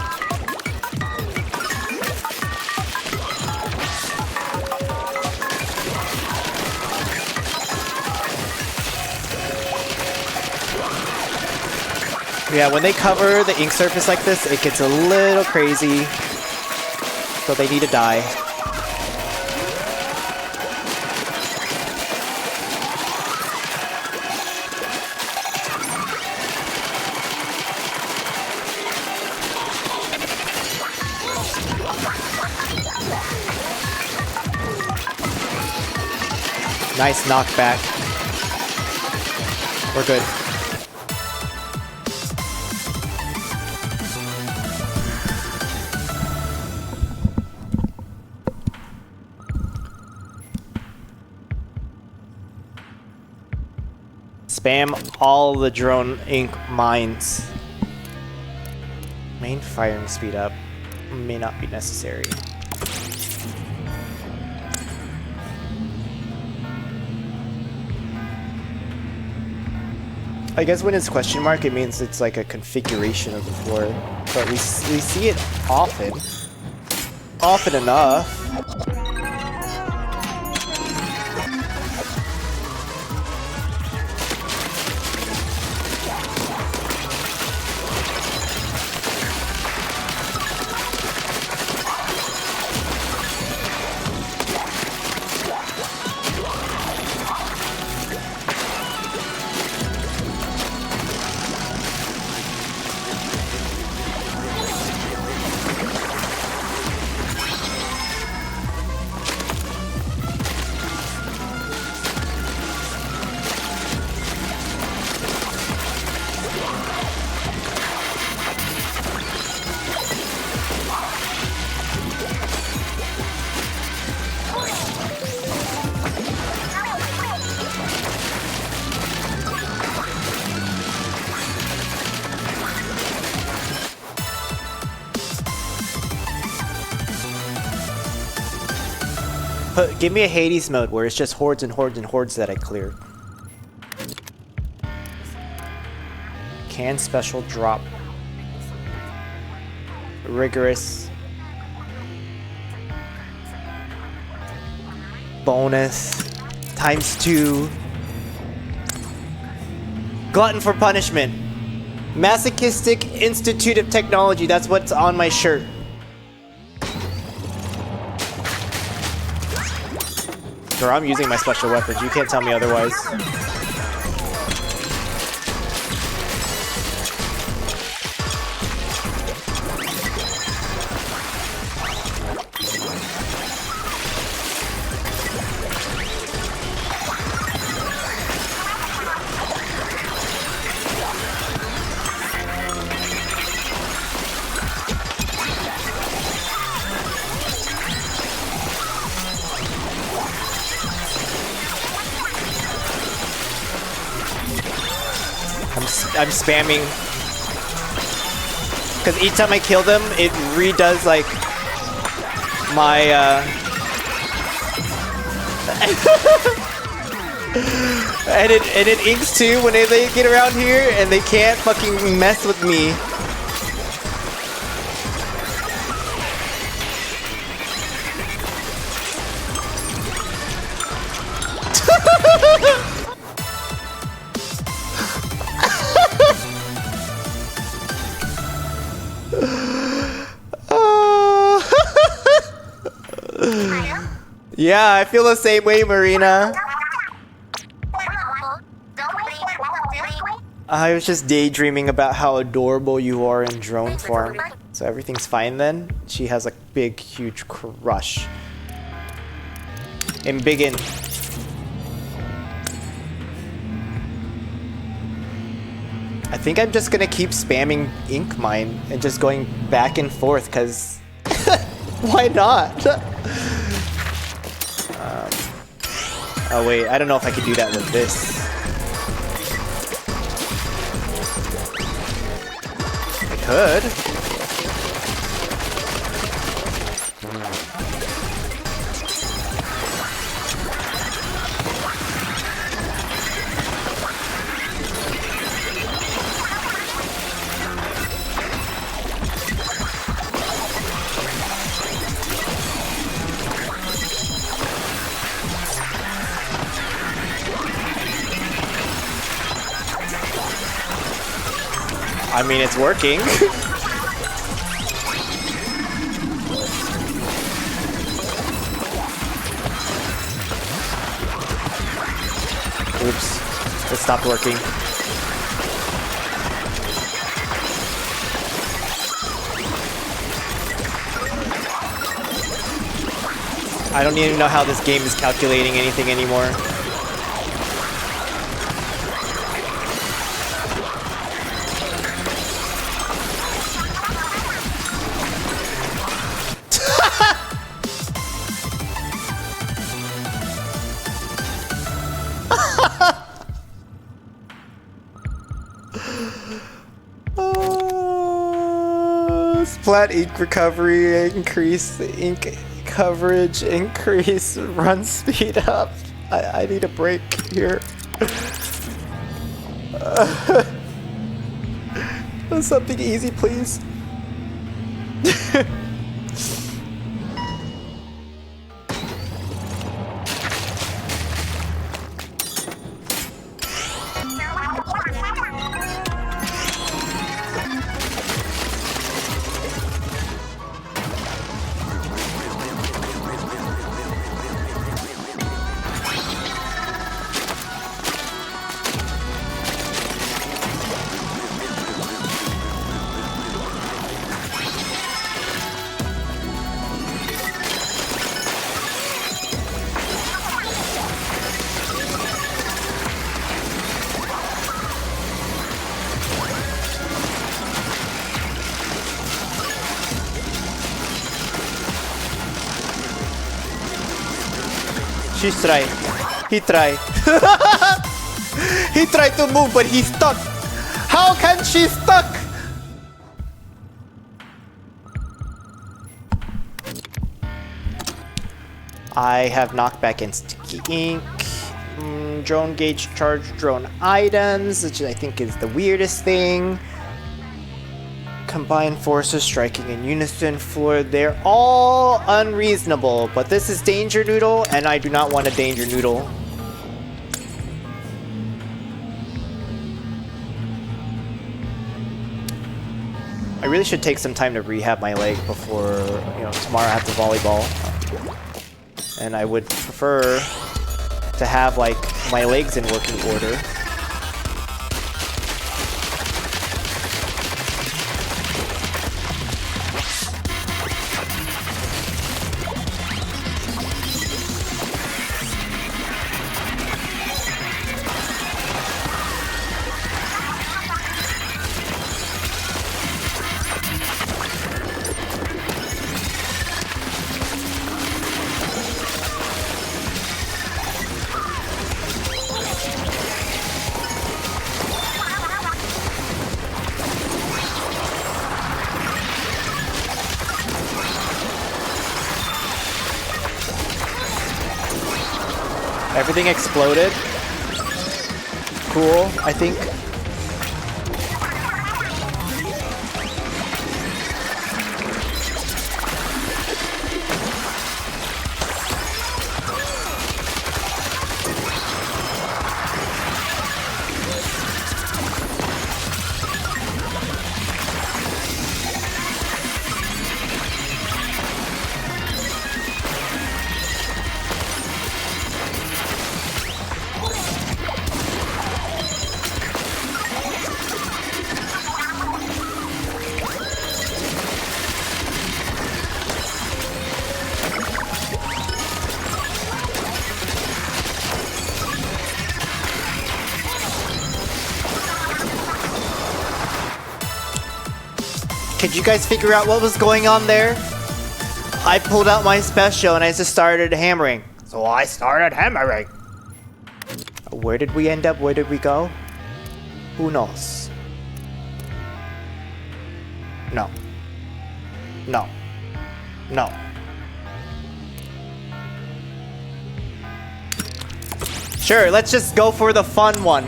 Yeah, when they cover the ink surface like this, it gets a little crazy. So they need to die. Nice knockback. We're good. Spam all the drone ink mines. Main firing speed up may not be necessary. I guess when it's question mark, it means it's like a configuration of the floor. But we see it often. Often enough. Give me a Hades mode where it's just hordes and hordes and hordes that I clear. Can special drop. Rigorous. Bonus. ×2. Glutton for punishment. Masochistic Institute of Technology. That's what's on my shirt. Or I'm using my special weapons. You can't tell me otherwise. I'm spamming because each time I kill them, it redoes like my and it inks too when they get around here and they can't fucking mess with me. Yeah, I feel the same way, Marina. I was just daydreaming about how adorable you are in drone form. So everything's fine then? She has a big, huge crush. And big in. I think I'm just gonna keep spamming ink mine and just going back and forth, cause why not? Oh wait, I don't know if I could do that with this. I could. I mean, it's working. Oops, it stopped working. I don't even know how this game is calculating anything anymore. Flat ink recovery, increase ink coverage, increase run speed up. I need a break here. Something easy, please. She's trying. He tried. He tried to move, but he's stuck. How can she stuck? I have knockback and sticky ink. Drone gauge charge drone items, which I think is the weirdest thing. Combined forces striking in unison floor. They're all unreasonable, but this is Danger Noodle, and I do not want a Danger Noodle. I really should take some time to rehab my leg before, tomorrow I have to volleyball. And I would prefer to have, like, my legs in working order. Everything exploded. Cool, I think. Could you guys figure out what was going on there? I pulled out my special and I just started hammering. So I started hammering. Where did we end up? Where did we go? Who knows? No. No. No. Sure, let's just go for the fun one.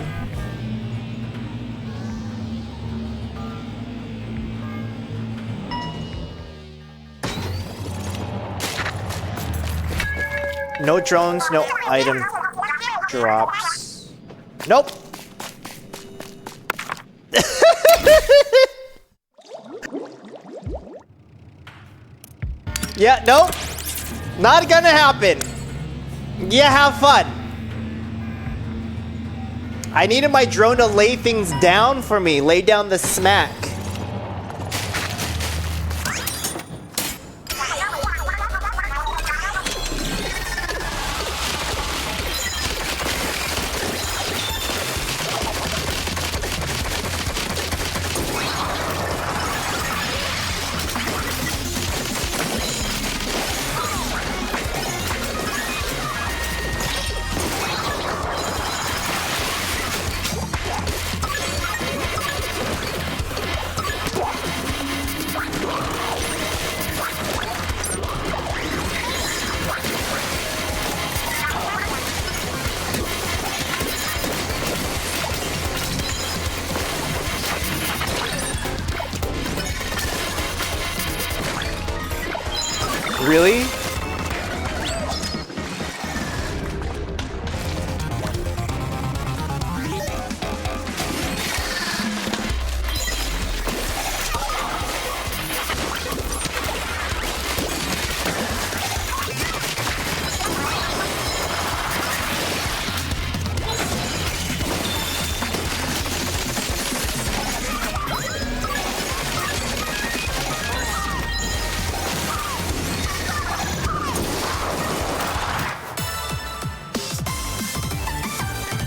No drones, no item drops. Nope. Yeah, nope. Not gonna happen. Yeah, have fun. I needed my drone to lay things down for me. Lay down the smack. Really?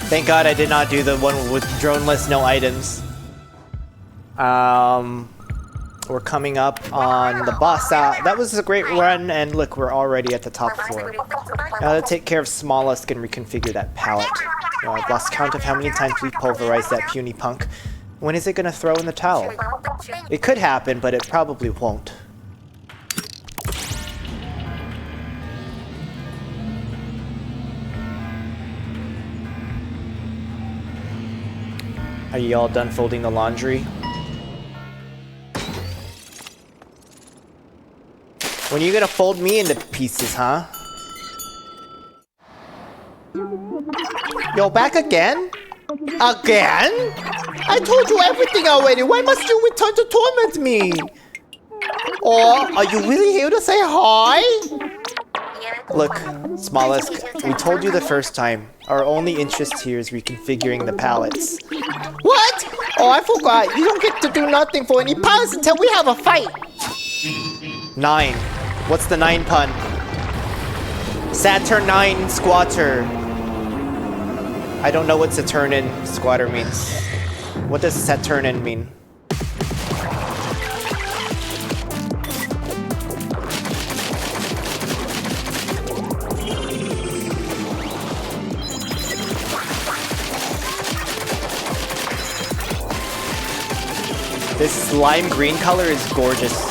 Thank God I did not do the one with droneless, no items. We're coming up on the boss. That was a great run, and look, we're already at the top floor. Now to take care of Smallest and reconfigure that pallet. I've lost count of how many times we pulverized that puny punk. When is it gonna throw in the towel? It could happen, but it probably won't. Are you all done folding the laundry? When are you gonna fold me into pieces, huh? You're back again? Again? I told you everything already. Why must you return to torment me? Or are you really here to say hi? Look, Smallest, we told you the first time. Our only interest here is reconfiguring the pallets. What? Oh, I forgot. You don't get to do nothing for any pallets until we have a fight. 9. What's the 9 pun? Saturn 9 squatter. I don't know what Saturnin squatter means. What does Saturnin mean? This lime green color is gorgeous.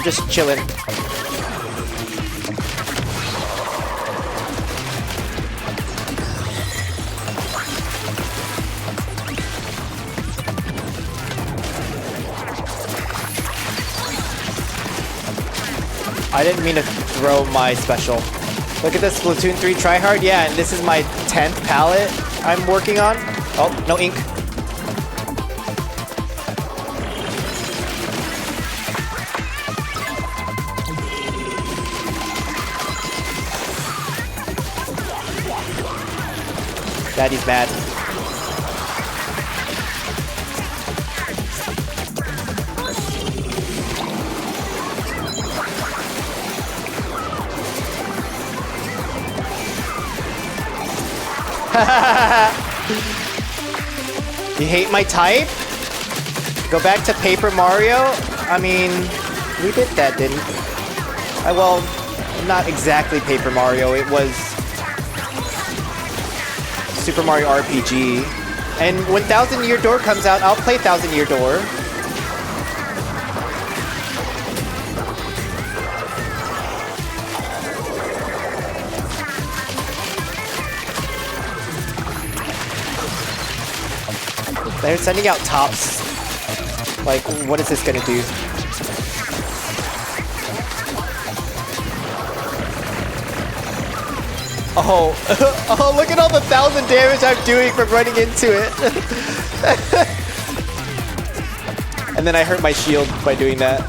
Just chilling. I didn't mean to throw my special. Look at this Splatoon 3 tryhard. Yeah, and this is my 10th palette I'm working on. Oh, no ink. Daddy's mad. You hate my type? Go back to Paper Mario? I mean, we did that, didn't we? Well, not exactly Paper Mario. It was Super Mario RPG. And when Thousand Year Door comes out, I'll play Thousand Year Door. They're sending out tops. Like, what is this gonna do? Oh, oh, look at all the 1,000 damage I'm doing from running into it. And then I hurt my shield by doing that.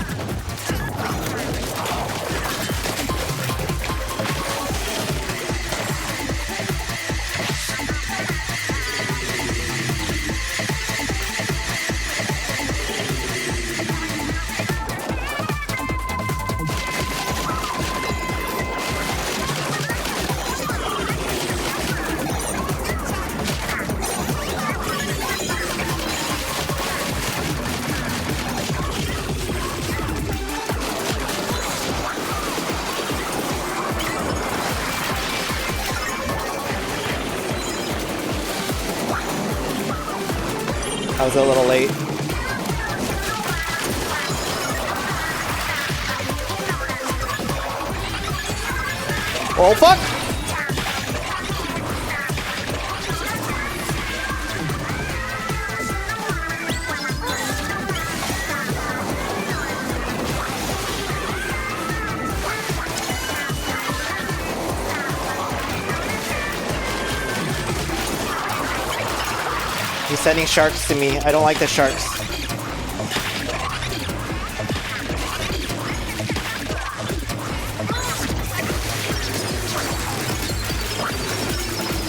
was a little late. Oh fuck! He's sending sharks to me. I don't like the sharks.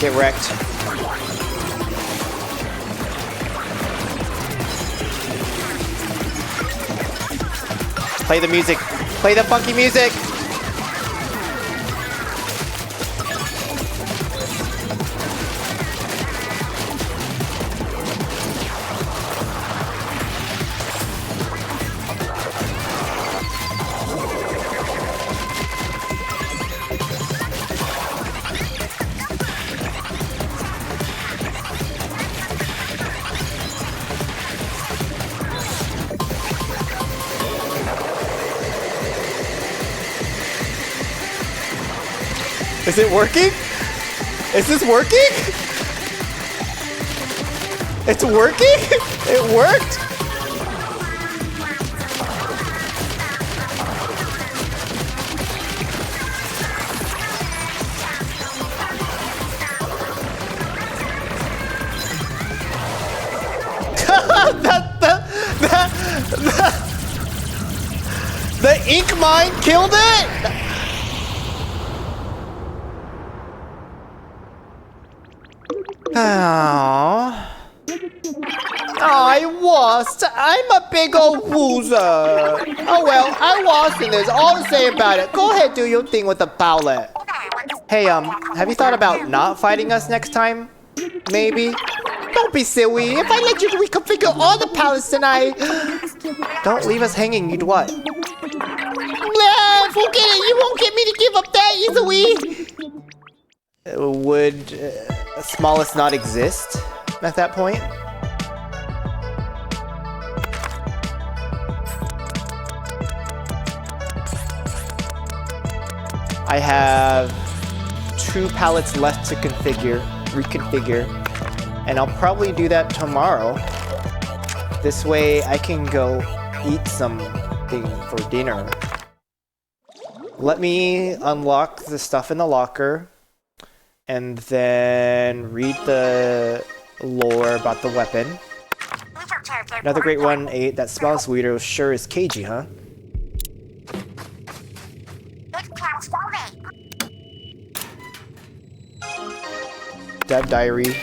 Get wrecked. Play the music. Play the funky music. Is it working? Is this working? It's working? It worked? The ink mine killed it? Oh, I lost. I'm a big old loser. Oh well, I lost and there's all to say about it. Go ahead, do your thing with the palette. Hey, have you thought about not fighting us next time? Maybe? Don't be silly. If I let you reconfigure all the palettes tonight... Don't leave us hanging, you'd what? Blah, forget it. You won't get me to give up that easily. Would smallest not exist at that point? I have 2 palettes left to reconfigure, and I'll probably do that tomorrow. This way I can go eat something for dinner. Let me unlock the stuff in the locker and then read the lore about the weapon. Another great one, 8. That smells weirdo sure is cagey, huh? Dead diary.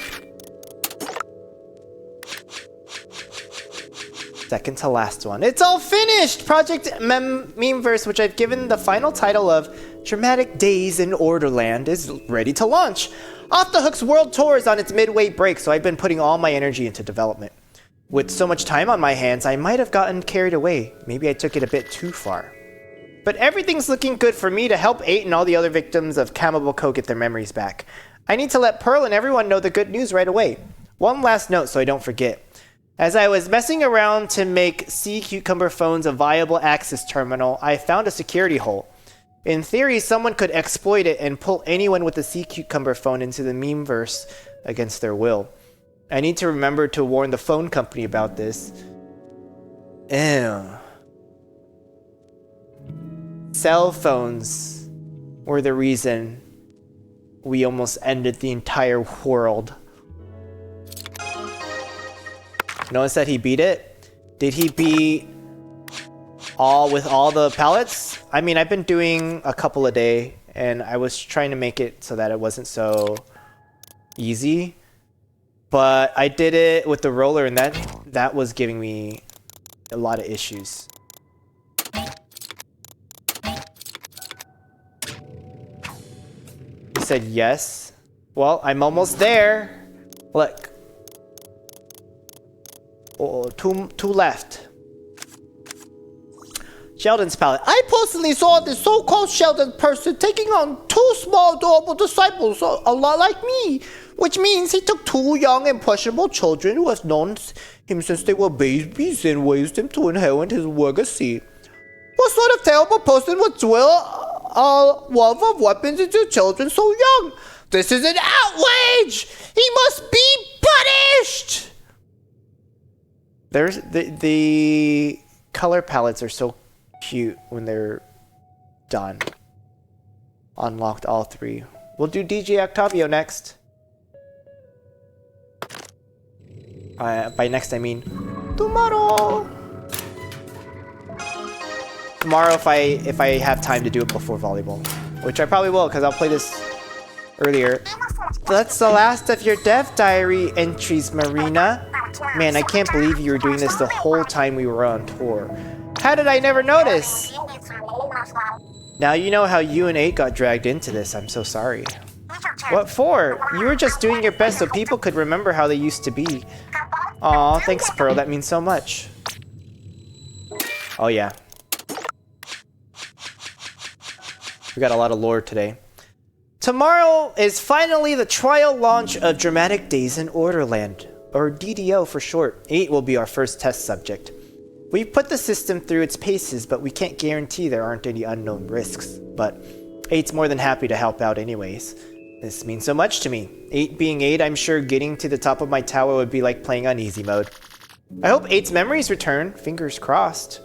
Second to last one. It's all finished! Project Memeverse, which I've given the final title of Dramatic Days in Orderland, is ready to launch. Off the Hook's world tour is on its midway break, so I've been putting all my energy into development. With so much time on my hands, I might have gotten carried away. Maybe I took it a bit too far. But everything's looking good for me to help 8 and all the other victims of Kamaboko get their memories back. I need to let Pearl and everyone know the good news right away. One last note so I don't forget. As I was messing around to make Sea Cucumber Phones a viable access terminal, I found a security hole. In theory, someone could exploit it and pull anyone with a Sea Cucumber phone into the memeverse against their will. I need to remember to warn the phone company about this. Ew. Cell phones were the reason we almost ended the entire world. Notice that he beat it? Did he beat with all the pallets? I mean, I've been doing a couple a day, and I was trying to make it so that it wasn't so easy. But I did it with the roller, and that was giving me a lot of issues. He said yes. Well, I'm almost there. Look. Oh, two left. Sheldon's palette. I personally saw this so-called Sheldon person taking on 2 small adorable disciples, a lot like me, which means he took 2 young impressionable children who have known him since they were babies and raised them to inherit his legacy. What sort of terrible person would drill a love of weapons into children so young? This is an outrage! He must be punished! There's the color palettes are so cute when they're done. Unlocked all 3. We'll do DJ Octavio next. By next I mean tomorrow. Tomorrow if I have time to do it before volleyball, which I probably will because I'll play this earlier. That's the last of your dev diary entries, Marina. Man, I can't believe you were doing this the whole time we were on tour. How did I never notice? Now you know how you and 8 got dragged into this. I'm so sorry. What for? You were just doing your best so people could remember how they used to be. Aw, thanks, Pearl. That means so much. Oh, yeah. We got a lot of lore today. Tomorrow is finally the trial launch of Dramatic Days in Orderland, or DDO for short. 8 will be our first test subject. We've put the system through its paces, but we can't guarantee there aren't any unknown risks. But 8's more than happy to help out anyways. This means so much to me. 8 being 8, I'm sure getting to the top of my tower would be like playing on easy mode. I hope 8's memories return, fingers crossed.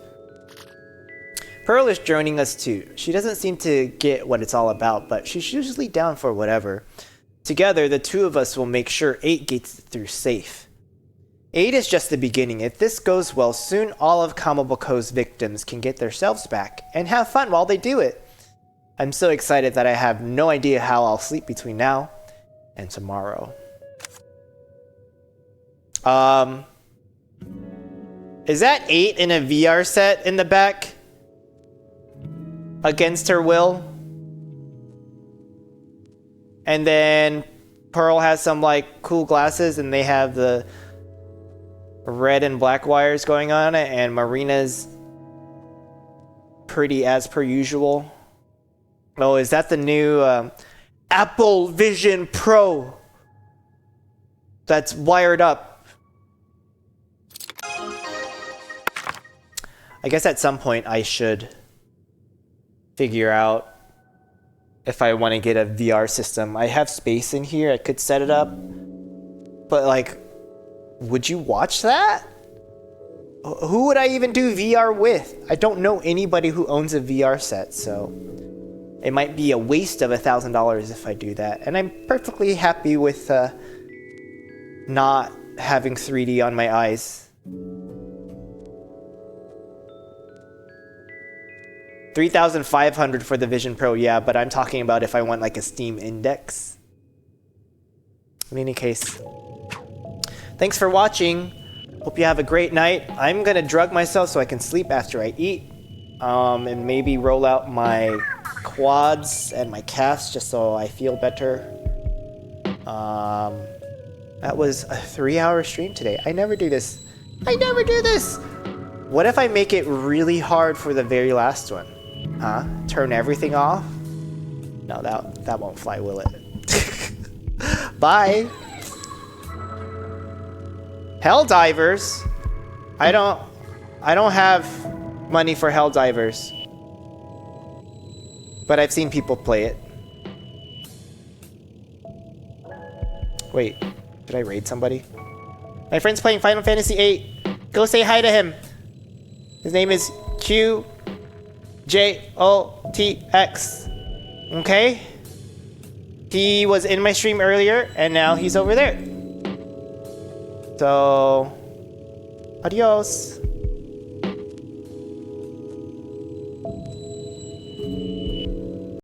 Pearl is joining us too. She doesn't seem to get what it's all about, but she's usually down for whatever. Together, the 2 of us will make sure 8 gets through safe. 8 is just the beginning. If this goes well, soon all of Kamaboko's victims can get themselves back and have fun while they do it. I'm so excited that I have no idea how I'll sleep between now and tomorrow. Is that 8 in a VR set in the back? Against her will? And then Pearl has some like cool glasses and they have the red and black wires going on it, and Marina's pretty as per usual. Oh, is that the new Apple Vision Pro that's wired up? I guess at some point I should figure out if I want to get a VR system. I have space in here, I could set it up, but like, would you watch that? Who would I even do VR with? I don't know anybody who owns a VR set, so it might be a waste of $1,000 if I do that. And I'm perfectly happy with not having 3D on my eyes. 3,500 for the Vision Pro, yeah, but I'm talking about if I want like a Steam Index. In any case, thanks for watching. Hope you have a great night. I'm gonna drug myself so I can sleep after I eat, and maybe roll out my quads and my calves just so I feel better. That was a 3-hour stream today. I never do this. I never do this. What if I make it really hard for the very last one? Huh? Turn everything off? No, that won't fly, will it? Bye. Helldivers? I don't have money for Helldivers. But I've seen people play it. Wait, did I raid somebody? My friend's playing Final Fantasy VIII. Go say hi to him. His name is QJOTX. Okay? He was in my stream earlier, and now he's over there. So, adios.